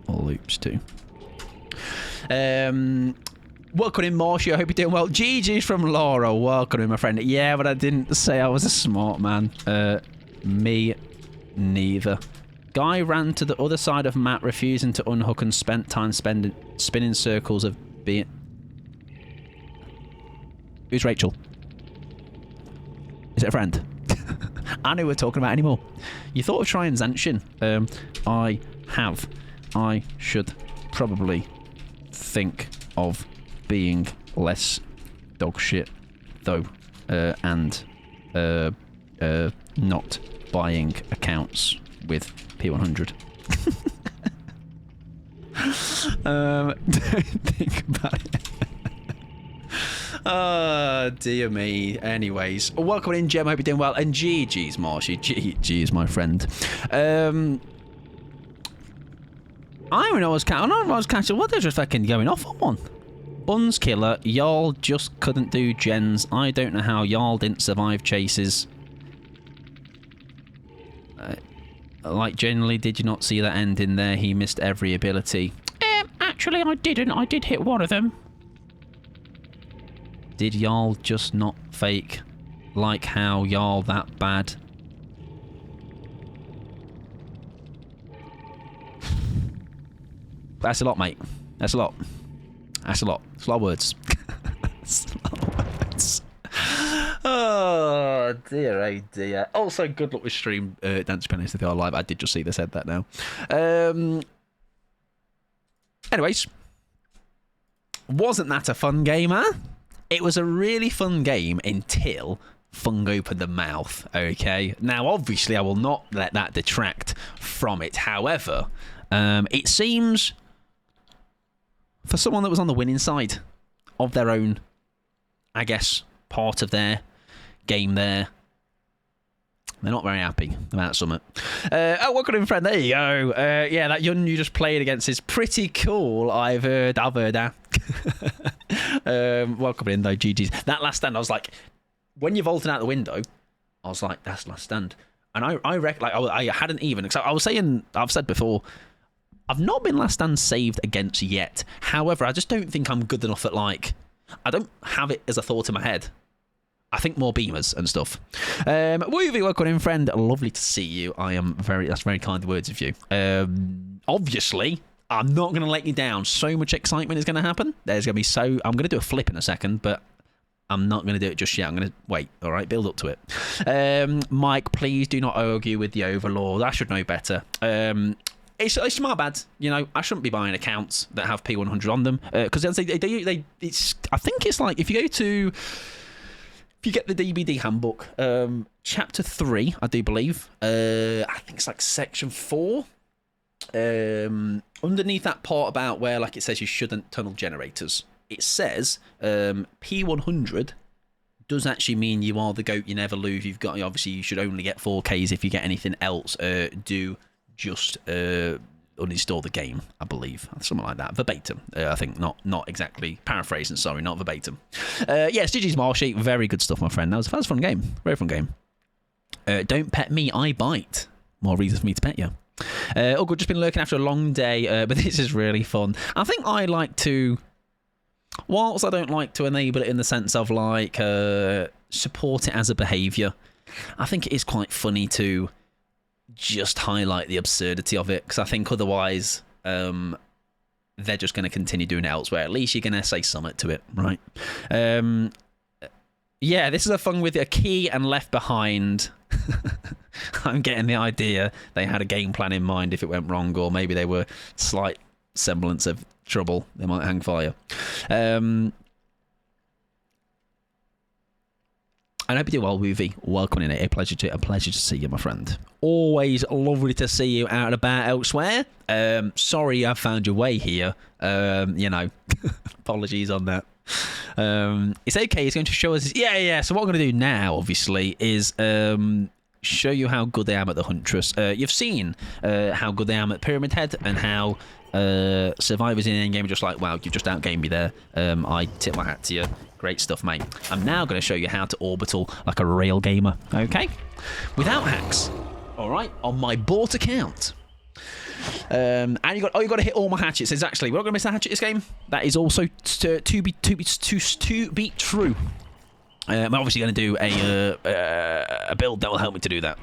Speaker 3: loops too. Welcome in, Marsha. I hope you're doing well. GG's from Laura. Welcome in, my friend. Yeah, but I didn't say I was a smart man. Me neither. Guy ran to the other side of map, refusing to unhook, and spent time spinning circles of being... Who's Rachel? Is it a friend? I knew we were talking about anymore. You thought of trying Zanshin. I have. I should probably think of being less dog shit, though, and not buying accounts with P100. Don't think about it. Oh, dear me. Anyways, welcome in, Gem. I hope you're doing well. And GG's, Marshy. GG's, my friend. I don't know what's catching. What they're just fucking going off on. Buns killer. Y'all just couldn't do gens. I don't know how y'all didn't survive chases. Like, generally, did you not see that end in there? He missed every ability. Actually, I didn't. I did hit one of them. Did y'all just not fake? Like how y'all that bad? That's a lot, mate. That's a lot. That's a lot. It's a lot of words. It's a lot of words. Oh dear, oh dear. Also, good luck with stream, Dance Pennies if they are live. I did just see they said that now. Anyways, wasn't that a fun game, huh? It was a really fun game until Fung opened the mouth, okay? Now, obviously, I will not let that detract from it. However, it seems, for someone that was on the winning side of their own, I guess, part of their game there, they're not very happy about something. Oh, welcome in, friend. There you go. Yeah, that Yun you just played against is pretty cool. I've heard that. Welcome in, though. GG's. That last stand, I was like, when you vaulted out the window, I was like, that's last stand. And I reckon, like, I hadn't even, because I was saying, I've said before, I've not been last stand saved against yet. However, I just don't think I'm good enough at, like, I don't have it as a thought in my head. I think more beamers and stuff. Woovie, welcome in, friend. Lovely to see you. That's very kind words of you. Obviously, I'm not going to let you down. So much excitement is going to happen. I'm going to do a flip in a second, but I'm not going to do it just yet. I'm going to wait. All right, build up to it. Mike, please do not argue with the Overlord. I should know better. It's my bad. You know, I shouldn't be buying accounts that have P100 on them because I think it's like if you get the DBD handbook, chapter 3, I do believe. I think it's like section 4. Underneath that part about where, like, it says you shouldn't tunnel generators. It says P100 does actually mean you are the goat, you never lose. Obviously, you should only get 4Ks if you get anything else. Do just uninstall the game, I believe, something like that, verbatim. I think not exactly paraphrasing. Sorry, not verbatim. Yes, GG's Marshy, very good stuff, my friend. That was a fun game, very fun game. Don't pet me, I bite. More reasons for me to pet you. Oh, good. Just been lurking after a long day, but this is really fun. I think I like to, whilst I don't like to enable it in the sense of like support it as a behaviour, I think it is quite funny to just highlight the absurdity of it, because I think otherwise they're just going to continue doing it elsewhere. At least you're going to say something to it, right? Yeah, this is a fun with a key and left behind. I'm getting the idea they had a game plan in mind if it went wrong, or maybe they were slight semblance of trouble. They might hang fire. I hope you do well, Woovie. Welcome in. A pleasure to see you, my friend. Always lovely to see you out and about elsewhere. Sorry I found your way here. You know, apologies on that. It's okay. It's going to show us. Yeah. So what I'm going to do now, obviously, is show you how good I am at the Huntress. You've seen how good I am at Pyramid Head and how survivors in endgame are just like, wow, you've just outgamed me there. I tip my hat to you. Great stuff, mate. I'm now going to show you how to orbital like a real gamer, okay? Without hacks. All right, on my bought account. And you got to hit all my hatchets. It's actually, we're not going to miss a hatchet this game. That is also to be true. I'm obviously going to do a build that will help me to do that.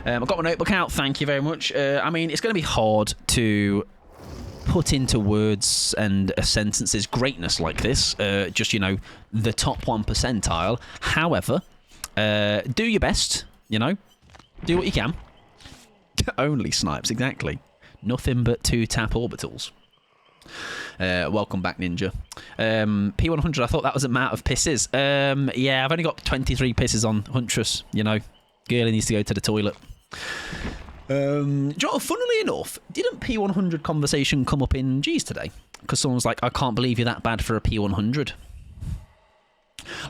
Speaker 3: I've got my notebook out. Thank you very much. I mean, it's going to be hard to put into words and sentences greatness like this. Just, you know, the top 1 percentile. However, do your best. You know, do what you can. Only snipes, exactly. Nothing but 2-tap orbitals. Welcome back, Ninja. P100, I thought that was an amount of pisses. Yeah, I've only got 23 pisses on Huntress, you know. Girlie needs to go to the toilet. Do you know what, funnily enough, didn't P100 conversation come up in G's today? Because someone was like, I can't believe you're that bad for a P100.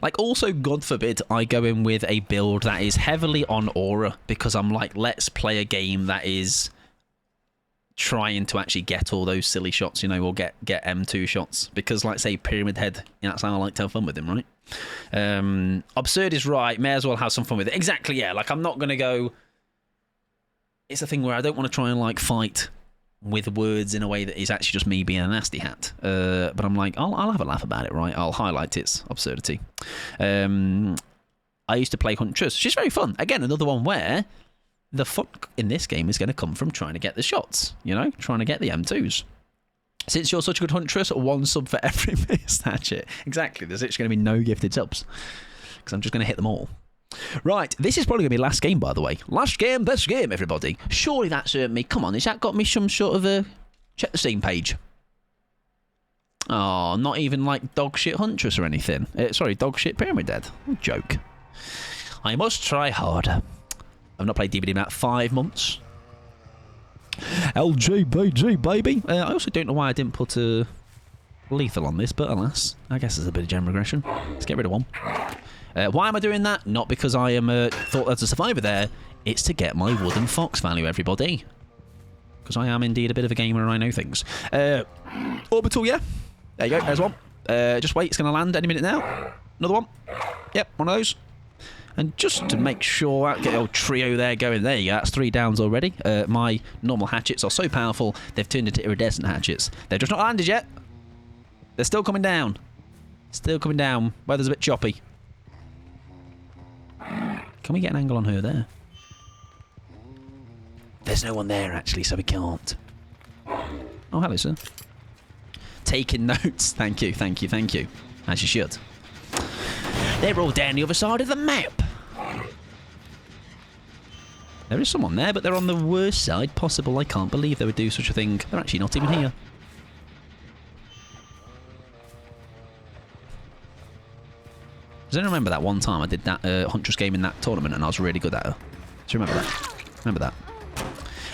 Speaker 3: Like, also, God forbid, I go in with a build that is heavily on aura, because I'm like, let's play a game that is trying to actually get all those silly shots, you know, or get M2 shots. Because, like, say, Pyramid Head, you know, that's how I like to have fun with him, right? Absurd is right, may as well have some fun with it. Exactly, yeah, like, I'm not going to go... It's a thing where I don't want to try and, like, fight with words in a way that is actually just me being a nasty hat. But I'm like, I'll have a laugh about it, right? I'll highlight its absurdity. I used to play Huntress. She's very fun. Again, another one where the fun in this game is going to come from trying to get the shots, you know? Trying to get the M2s. Since you're such a good Huntress, 1 sub for every missed hatchet. Exactly. There's actually going to be no gifted subs. Because I'm just going to hit them all. Right, this is probably going to be last game, by the way. Last game, best game, everybody. Surely that's me. Come on, has that got me some sort of a... Check the Steam page. Oh, not even like dog shit Huntress or anything. Sorry, dog shit Pyramid Head. Joke. I must try harder. I've not played DBD in about 5 months. LJBG, baby. I also don't know why I didn't put a lethal on this, but alas, I guess there's a bit of gem regression. Let's get rid of one. Why am I doing that? Not because I am thought there's a survivor there. It's to get my wooden fox value, everybody. Because I am indeed a bit of a gamer and I know things. Orbital, yeah. There you go. There's one. Just wait. It's going to land any minute now. Another one. Yep, one of those. And just to make sure, I get the old trio there going. There you go. That's 3 downs already. My normal hatchets are so powerful, they've turned into iridescent hatchets. They're just not landed yet. They're still coming down. Still coming down. Weather's a bit choppy. Can we get an angle on her there? There's no one there, actually, so we can't. Oh, hello, sir. Taking notes. Thank you, thank you, thank you. As you should. They're all down the other side of the map. There is someone there, but they're on the worst side possible. I can't believe they would do such a thing. They're actually not even here. Does anyone remember that one time I did that Huntress game in that tournament and I was really good at her? Do you remember that? Remember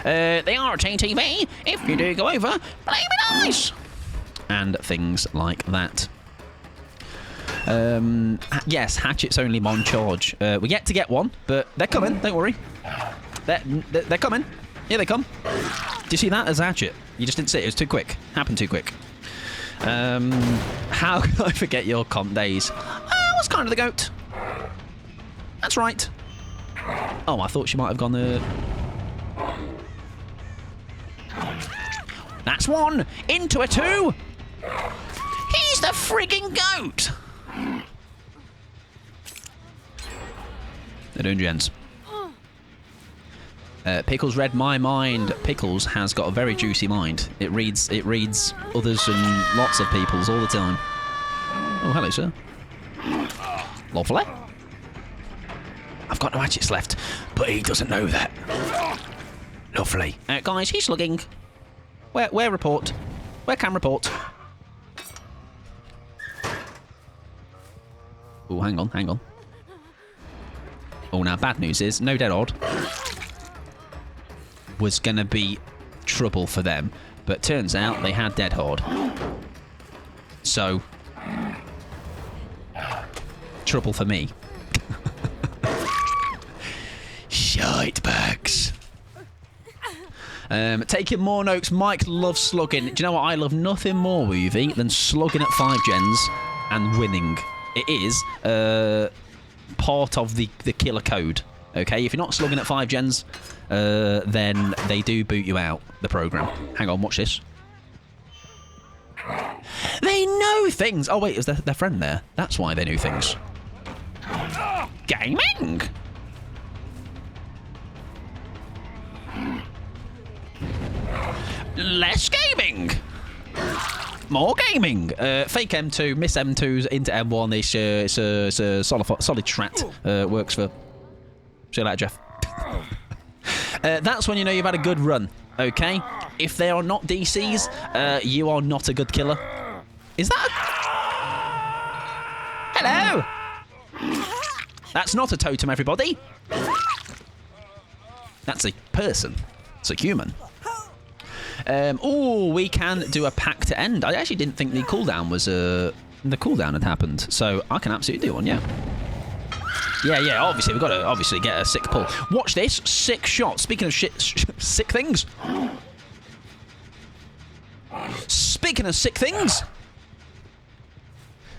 Speaker 3: that? They are TTV. If you do go over, blame it ice. And things like that. Yes, hatchets only on charge. We're yet to get one, but they're coming. Don't worry. They're coming. Here they come. Do you see that as a hatchet? You just didn't see it. It was too quick. Happened too quick. How could I forget your comp days? I was kind of the goat. That's right. Oh, I thought she might have gone there. That's 1. Into a 2. He's the frigging goat. They're doing gens. Pickles read my mind. Pickles has got a very juicy mind. It reads others and lots of people's all the time. Oh, hello, sir. Lovely. I've got no hatchets left, but he doesn't know that. Lovely. Guys, he's slugging. Where report? Where can report? Oh, hang on, hang on. Oh, now bad news is no dead odd was gonna be trouble for them, but turns out they had dead hard. So trouble for me. Shut Mike's. Taking more notes. Mike loves slugging. Do you know what? I love nothing more, Woovie, than slugging at 5 gens and winning. It is part of the killer code. Okay, if you're not slugging at 5 gens, then they do boot you out the program. Hang on, watch this. They know things. Oh wait, is their friend there? That's why they knew things. Gaming. Less gaming. More gaming. Fake M2, miss M2s into M1. It's a solid strat. Works for. See you later, Jeff. That's when you know you've had a good run. Okay. If they are not DCs, you are not a good killer. Is that? Hello. That's not a totem, everybody. That's a person. It's a human. Oh, we can do a pack to end. I actually didn't think the cooldown was the cooldown had happened, so I can absolutely do one. Yeah. Yeah. Obviously, we've got to obviously get a sick pull. Watch this, sick shot. Speaking of sick things. Speaking of sick things.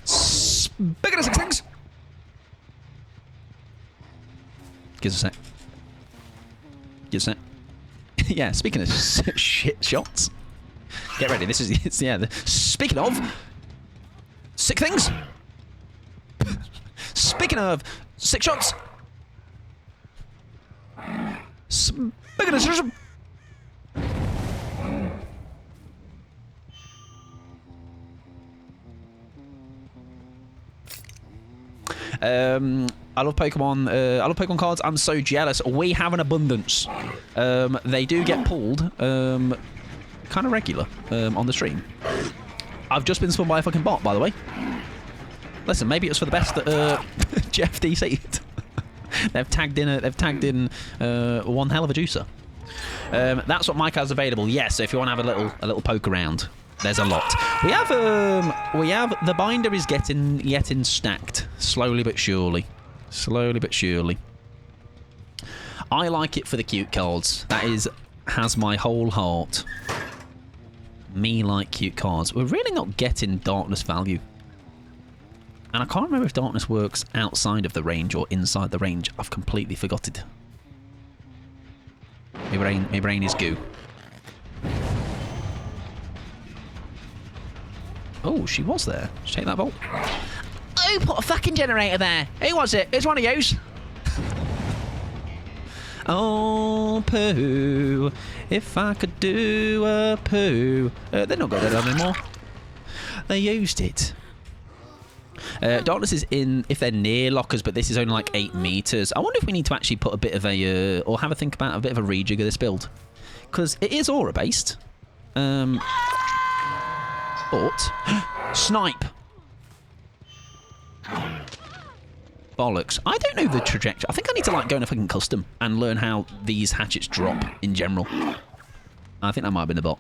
Speaker 3: Speaking of sick things. Give us a sec. Give us a sec. Yeah, speaking of shit shots. Get ready, this is, yeah. Speaking of sick things. Speaking of sick shots. Speaking of... I love Pokemon. I love Pokemon cards. I'm so jealous. We have an abundance. They do get pulled, kind of regular, on the stream. I've just been spun by a fucking bot, by the way. Listen, maybe it was for the best that Jeff DC'd. They've tagged in one hell of a juicer. That's what Mike has available. Yes, so if you want to have a little poke around, there's a lot. We have the binder is getting stacked slowly but surely. Slowly but surely. I like it for the cute cards. That has my whole heart. Me like cute cards. We're really not getting darkness value. And I can't remember if darkness works outside of the range or inside the range. I've completely forgot it. My brain is goo. Oh, she was there. Let's take that bolt. Who put a fucking generator there? Who was it? It's one of yous. Oh, poo. If I could do a poo. They're not got that on anymore. They used it. Darkness is in if they're near lockers, but this is only like 8 meters. I wonder if we need to actually put a bit of a or have a think about a bit of a rejig of this build, because it is aura based. But snipe. Bollocks. I don't know the trajectory. I think I need to like go in a fucking custom and learn how these hatchets drop in general. I think that might have been a bot.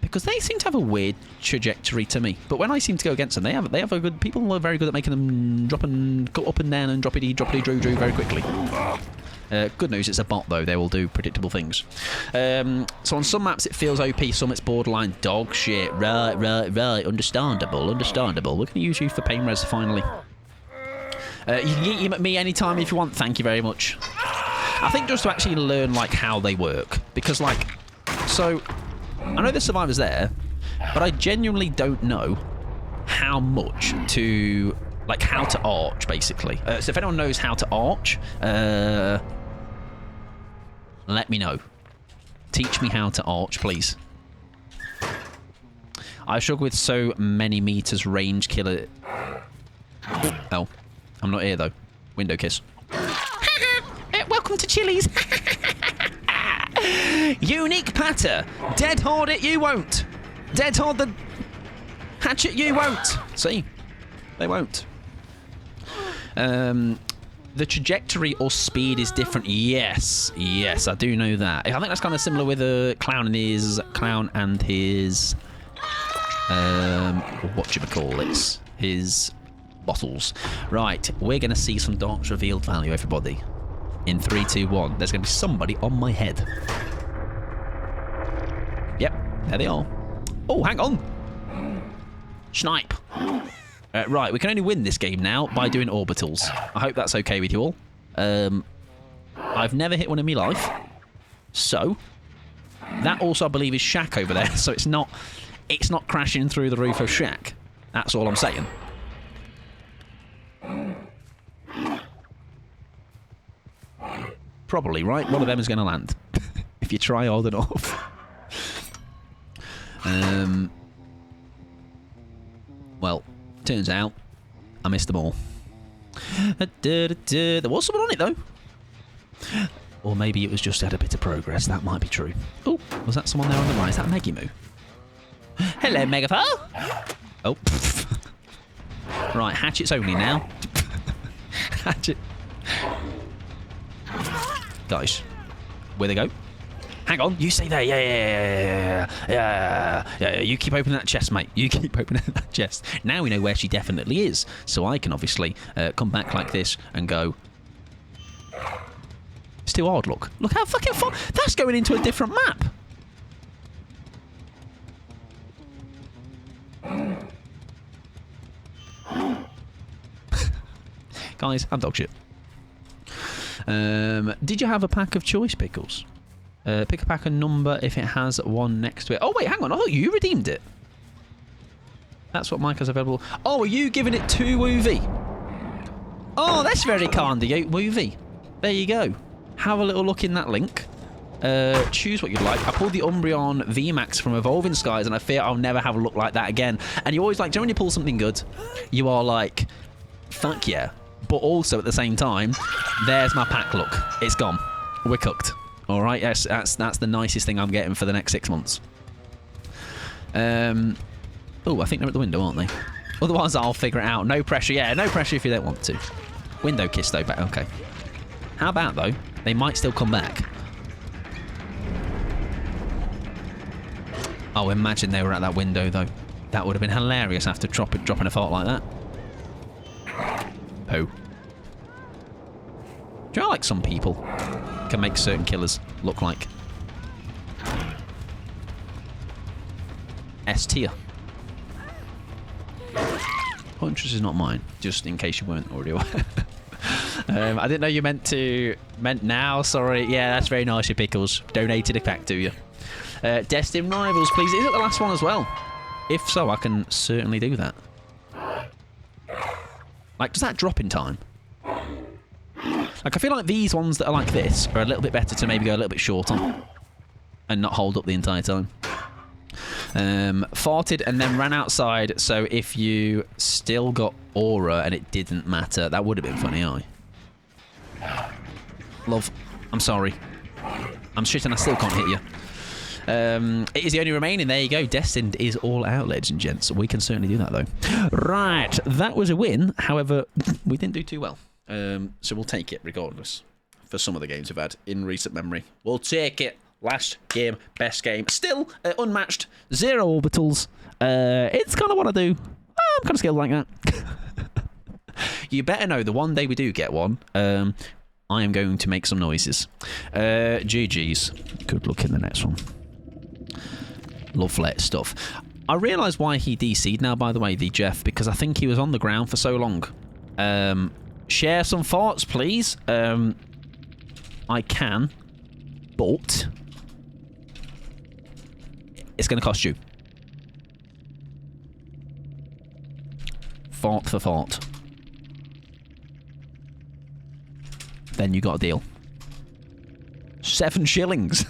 Speaker 3: Because they seem to have a weird trajectory to me. But when I seem to go against them, they have a good. People are very good at making them drop and go up and down and droppity drew very quickly. Good news, it's a bot though. They will do predictable things. So on some maps it feels OP, some it's borderline dog shit. Right. Understandable. We're going to use you for pain res finally. You can get him at me anytime if you want. Thank you very much. I think just to actually learn like how they work, because like, so I know the survivor's there, but I genuinely don't know how much to like how to arch basically. So if anyone knows how to arch, let me know. Teach me how to arch, please. I struggle with so many meters range killer. Oh, I'm not here though. Window kiss. Welcome to Chili's. Unique patter. Dead hard it you won't. Dead hard the hatchet you won't. See? They won't. The trajectory or speed is different. Yes, I do know that. I think that's kind of similar with a clown and his what you call it? His bottles. Right, we're going to see some darts revealed value, everybody. In 3, 2, 1. There's going to be somebody on my head. Yep, there they are. Oh, hang on. Snipe. Right, we can only win this game now by doing orbitals. I hope that's okay with you all. I've never hit one in my life. So, that also, I believe, is Shaq over there. So it's not crashing through the roof of Shaq. That's all I'm saying. Probably, right? One of them is going to land. If you try hard enough. Well, turns out I missed them all. There was someone on it, though. Or maybe it was just had a bit of progress. That might be true. Oh, was that someone there on the right? Is that Megimoo? Hello, Megaphone. Oh. Right, hatchets only now. Hatchet. Guys, where they go? Hang on, you stay there. Yeah. You keep opening that chest, mate. You keep opening that chest. Now we know where she definitely is. So I can obviously come back like this and go. It's too hard, look. Look how fucking far. That's going into a different map. Guys, I'm dog shit. Did you have a pack of choice pickles? Pick a pack a number if it has one next to it. Oh, wait, hang on. I thought you redeemed it. That's what Mike has available. Oh, are you giving it to Woovie? Oh, that's very kind of you, Woovie. There you go. Have a little look in that link. Choose what you'd like. I pulled the Umbreon VMAX from Evolving Skies, and I fear I'll never have a look like that again. And you always like, do you know when you pull something good, you are like, fuck yeah. But also at the same time, there's my pack look. It's gone. We're cooked. All right, yes, that's the nicest thing I'm getting for the next 6 months. Oh, I think they're at the window, aren't they? Otherwise, I'll figure it out. No pressure. Yeah, no pressure if you don't want to. Window kiss, though. But okay. How about, though, they might still come back. Oh, imagine they were at that window, though. That would have been hilarious after dropping a fart like that. Oh. Do you know, like some people can make certain killers look like S tier? Huntress is not mine, just in case you weren't already aware. I didn't know you meant now, sorry. Yeah, that's very nice, you pickles. Donated a pack to you. Destined Rivals, please. Is it the last one as well? If so, I can certainly do that. Like, does that drop in time? Like, I feel like these ones that are like this are a little bit better to maybe go a little bit short on and not hold up the entire time. Farted and then ran outside, so if you still got aura and it didn't matter, that would have been funny, Love, I'm sorry. I'm shit and I still can't hit you. It is the only remaining. There you go. Destined is all out, ladies and gents. We can certainly do that, though. Right. That was a win. However, we didn't do too well. So we'll take it regardless. For some of the games we've had in recent memory. We'll take it. Last game, best game. Still unmatched. 0 orbitals. It's kind of what I do. I'm kind of skilled like that. You better know the one day we do get one, I am going to make some noises. GG's. Good luck in the next one. Lovely stuff. I realise why he DC'd now, by the way, the Jeff, because I think he was on the ground for so long. Share some thoughts, please. I can, but it's going to cost you. Fart for fart. Then you got a deal. 7 shillings.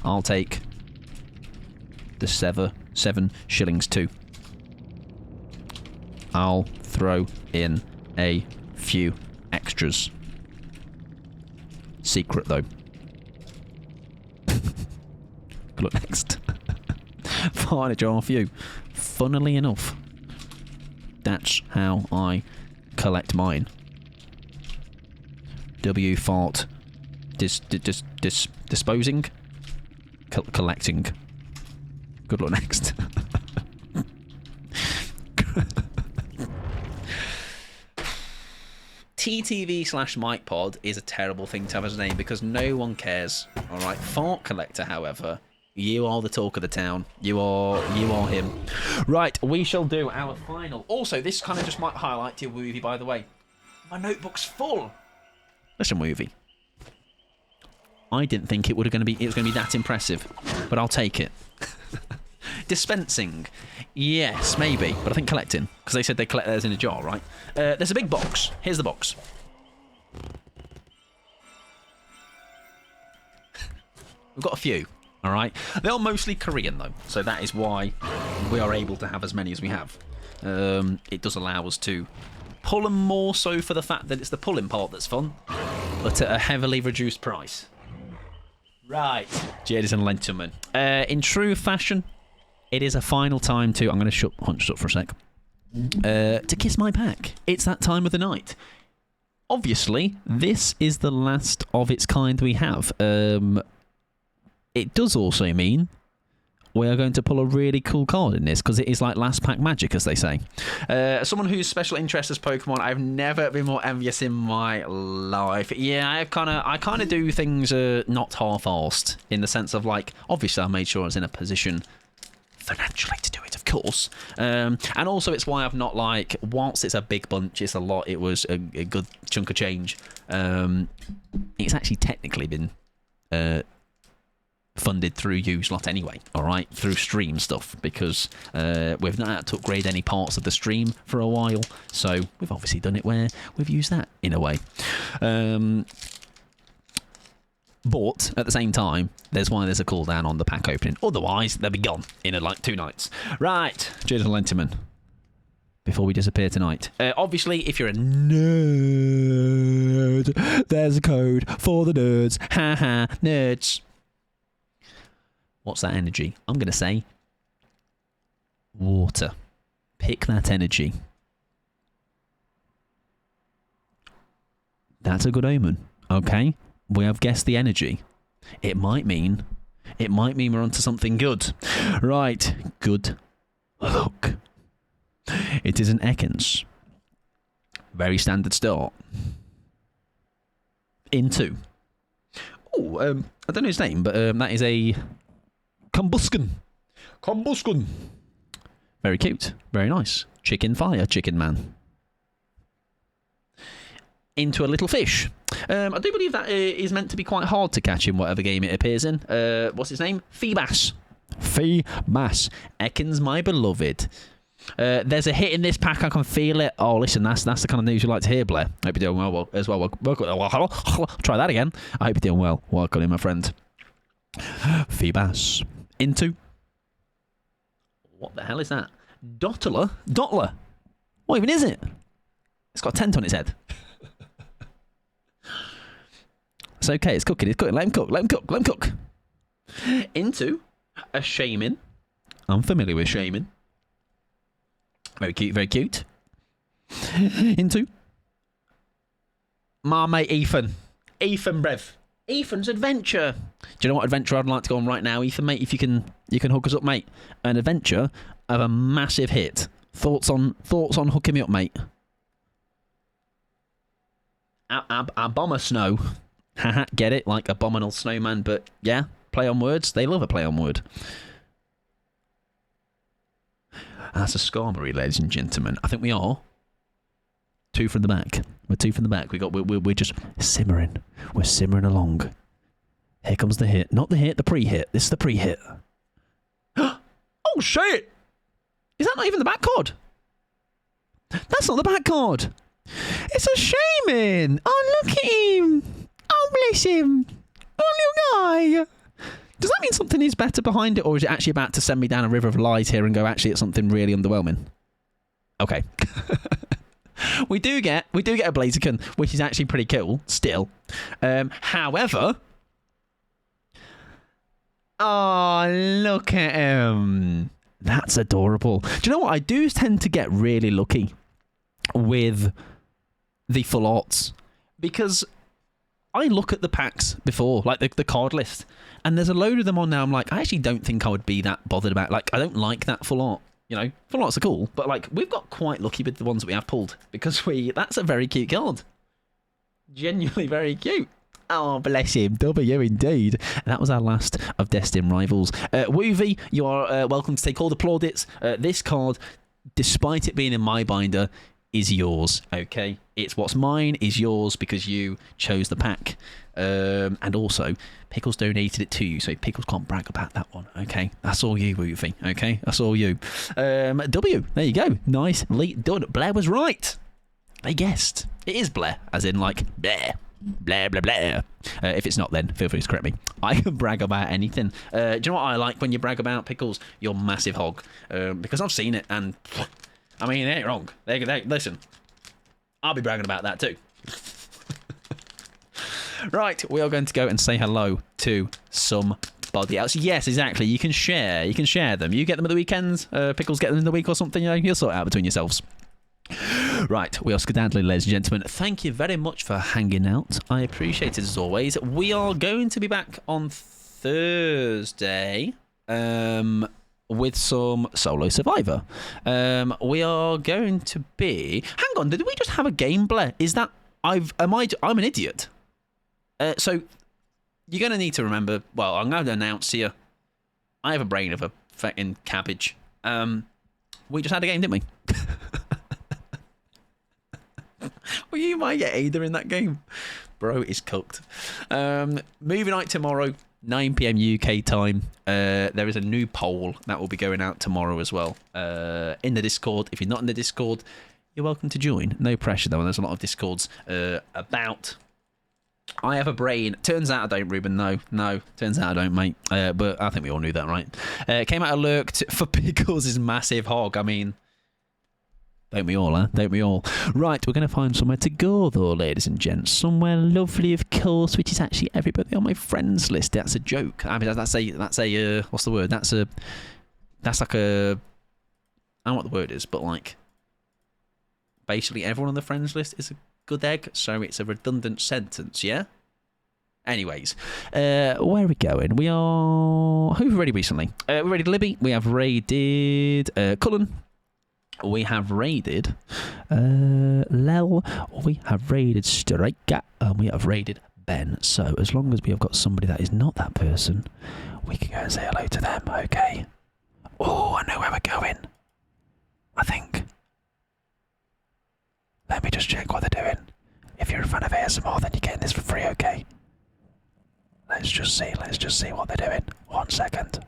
Speaker 3: I'll take the 7 shillings too. I'll throw in a few extras. Secret though. Good luck next. Furniture off you. Funnily enough, that's how I collect mine. W fart disposing, collecting. Good luck next. TTV/Mike Pod is a terrible thing to have as a name because no one cares. All right, Fart Collector, however, you are the talk of the town. You are him. Right, we shall do our final. Also, this kind of just might highlight your movie, by the way. My notebook's full. Listen, movie. I didn't think it was going to be that impressive, but I'll take it. Dispensing, yes, maybe, but I think collecting, because they said they collect theirs in a jar, right? There's a big box. Here's the box. We've got a few, all right? They are mostly Korean, though, so that is why we are able to have as many as we have. It does allow us to pull them more so for the fact that it's the pulling part that's fun, but at a heavily reduced price. Right, ladies and gentlemen. In true fashion, it is a final time to... I'm going to hunch up for a sec. To kiss my pack. It's that time of the night. Obviously, this is the last of its kind we have. It does also mean we are going to pull a really cool card in this because it is like last pack magic, as they say. Someone whose special interest is Pokemon, I've never been more envious in my life. Yeah, I kind of do things not half-arsed in the sense of like, obviously I made sure I was in a position financially to do it, of course. And also it's why I've not like, whilst it's a big bunch, it's a lot, it was a good chunk of change. It's actually technically been funded through use lot anyway, alright, through stream stuff, because we've not had to upgrade any parts of the stream for a while, so we've obviously done it where we've used that in a way. But at the same time, there's a cooldown on the pack opening. Otherwise, they'll be gone in like 2 nights. Right, Jason Lenterman. Before we disappear tonight. Obviously, if you're a nerd, there's a code for the nerds. Haha, nerds. What's that energy? I'm going to say water. Pick that energy. That's a good omen. Okay. We have guessed the energy. It might mean we're onto something good. Right, good luck. It is an Ekans. Very standard start. Into. Oh, I don't know his name, but that is a Combustion. Very cute. Very nice. Chicken fire, chicken man. Into a little fish. I do believe that is meant to be quite hard to catch in whatever game it appears in. What's his name? Feebas. Ekans, my beloved. There's a hit in this pack. I can feel it. Oh, listen, that's the kind of news you like to hear, Blair. I hope you're doing well as well. Try that again. I hope you're doing well. Welcome in, my friend. Feebas. Into. What the hell is that? Dottler. What even is it? It's got a tent on its head. It's okay, it's cooking. Let him cook. Into a shaman. I'm familiar with shaman. Very cute. Into my mate Ethan Brev. Ethan's adventure. Do you know what adventure I'd like to go on right now, Ethan, mate? If you can hook us up, mate. An adventure of a massive hit. Thoughts on hooking me up, mate? A bomber snow. Haha, get it? Like abominable snowman, but yeah, play on words. They love a play on word. That's a Skarmory, ladies and gentlemen. I think we are 2 from the back. We're 2 from the back. We're just simmering. We're simmering along. Here comes the hit. Not the hit, the pre-hit. This is the pre-hit. Oh shit! Is that not even the back card? That's not the back card. It's a shaman. Oh, look at him. Oh, bless him. Oh, little guy. Does that mean something is better behind it, or is it actually about to send me down a river of lies here and go, actually, it's something really underwhelming? Okay. we do get a Blaziken, which is actually pretty cool, still. However... Oh, look at him. That's adorable. Do you know what? I do tend to get really lucky with the full arts, because I look at the packs before, like the card list, and there's a load of them on now. I'm like, I actually don't think I would be that bothered about. Like, I don't like that full art. You know, full arts are cool, but like we've got quite lucky with the ones that we have pulled, because that's a very cute card. Genuinely very cute. Oh, bless him. W indeed. And that was our last of Destin Rivals. Woovie, you are welcome to take all the plaudits. This card, despite it being in my binder, is yours, okay? It's what's mine is yours because you chose the pack. And also, Pickles donated it to you, so Pickles can't brag about that one, okay? That's all you, Woovie, okay? That's all you. W, there you go. Nicely done. Blair was right. They guessed. It is Blair, as in like, Blair. Blah, blah, blah. If it's not, then feel free to correct me. I can brag about anything. Do you know what I like when you brag about, Pickles? Your massive hog. Because I've seen it, and I mean, they ain't wrong. Listen, I'll be bragging about that too. Right, we are going to go and say hello to somebody else. Yes, exactly. You can share. You can share them. You get them at the weekends. Pickles get them in the week or something. You know, you'll sort it out between yourselves. Right, we are skedaddling, ladies and gentlemen. Thank you very much for hanging out. I appreciate it as always. We are going to be back on Thursday with some Solo Survivor. We are going to be... Hang on, did we just have a game, Blair? Is that... I'm an idiot. So, you're going to need to remember... Well, I'm going to announce here. I have a brain of a fucking cabbage. We just had a game, didn't we? Well, you might get Ada in that game. Bro is cooked. Movie night tomorrow, 9 PM UK time. There is a new poll that will be going out tomorrow as well in the Discord. If you're not in the Discord, you're welcome to join. No pressure, though. And there's a lot of Discords about... I have a brain. Turns out I don't, Ruben. No. Turns out I don't, mate. But I think we all knew that, right? Came out alert for Pickles' massive hog. I mean... Don't we all, huh? Don't we all? Right, we're going to find somewhere to go, though, ladies and gents. Somewhere lovely, of course, which is actually everybody on my friends list. That's a joke. I mean, that's a what's the word? That's like a, I don't know what the word is, but like, basically everyone on the friends list is a good egg, so it's a redundant sentence, yeah? Anyways, where are we going? We are... Who have we raided recently? We raided Libby. We have raided Cullen. We have raided Lel, we have raided Striker, and we have raided Ben. So as long as we have got somebody that is not that person, we can go and say hello to them, okay? Oh, I know where we're going. I think. Let me just check what they're doing. If you're a fan of ASMR, then you're getting this for free, okay? Let's just see what they're doing. 1 second.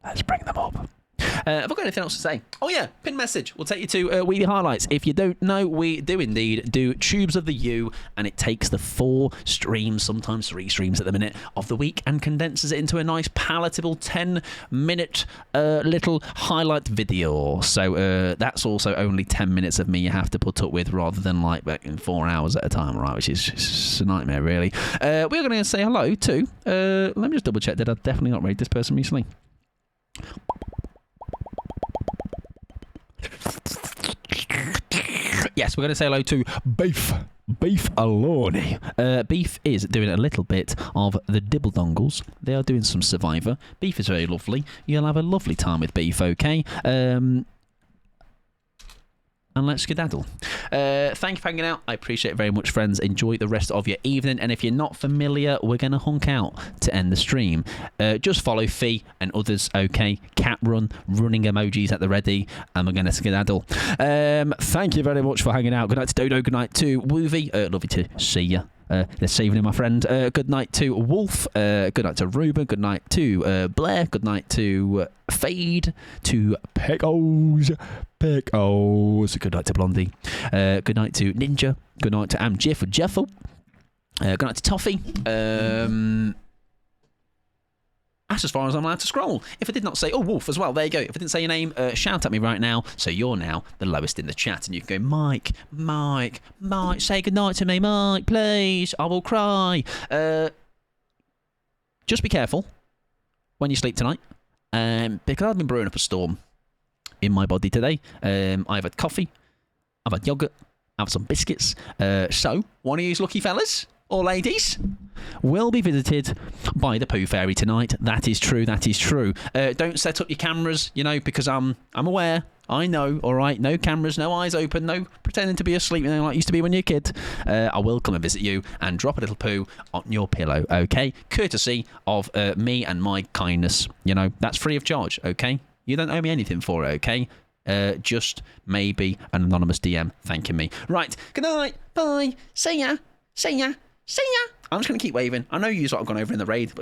Speaker 3: Let's bring them up. Have I got anything else to say? Oh yeah, pin message. We'll take you to Weedy Highlights. If you don't know, we do indeed do Tubes of the U, and it takes the 4 streams, sometimes 3 streams at the minute, of the week and condenses it into a nice palatable 10-minute little highlight video. So that's also only 10 minutes of me you have to put up with rather than like 4 hours at a time, right? Which is just a nightmare, really. We're going to say hello to, let me just double check, did I definitely not read this person recently? Yes, we're going to say hello to Beef Aloni. Beef is doing a little bit of the Dibble Dongles. They are doing some Survivor. Beef is very lovely. You'll have a lovely time with Beef, okay? And let's skedaddle. Thank you for hanging out. I appreciate it very much, friends. Enjoy the rest of your evening. And if you're not familiar, we're going to hunk out to end the stream. Just follow Fee and others, okay? Cat running emojis at the ready. And we're going to skedaddle. Thank you very much for hanging out. Good night to Dodo. Good night to Woovie. Lovely to see you. They're saving him, my friend. Good night to Wolf. Good night to Ruben. Good night to Blair. Good night to Fade. To Pickles. Good night to Blondie. Good night to Ninja. Good night to Jeff or Jeffel. Good night to Toffee. That's as far as I'm allowed to scroll. If I did not say, oh, Wolf as well, there you go. If I didn't say your name, shout at me right now. So you're now the lowest in the chat. And you can go, Mike, say goodnight to me, Mike, please. I will cry. Just be careful when you sleep tonight. Because I've been brewing up a storm in my body today. I've had coffee. I've had yogurt. I've had some biscuits. So, one of you lucky fellas or ladies will be visited by the Pooh Fairy tonight. That is true. That is true. Don't set up your cameras, you know, because I'm aware. I know, all right? No cameras, no eyes open, no pretending to be asleep, you know, like you used to be when you're a kid. I will come and visit you and drop a little poo on your pillow, okay? Courtesy of me and my kindness. You know, that's free of charge, okay? You don't owe me anything for it, okay? Just maybe an anonymous DM thanking me. Right, good night, bye, see ya, see ya, see ya. I'm just going to keep waving. I know you lot have gone over in the raid, but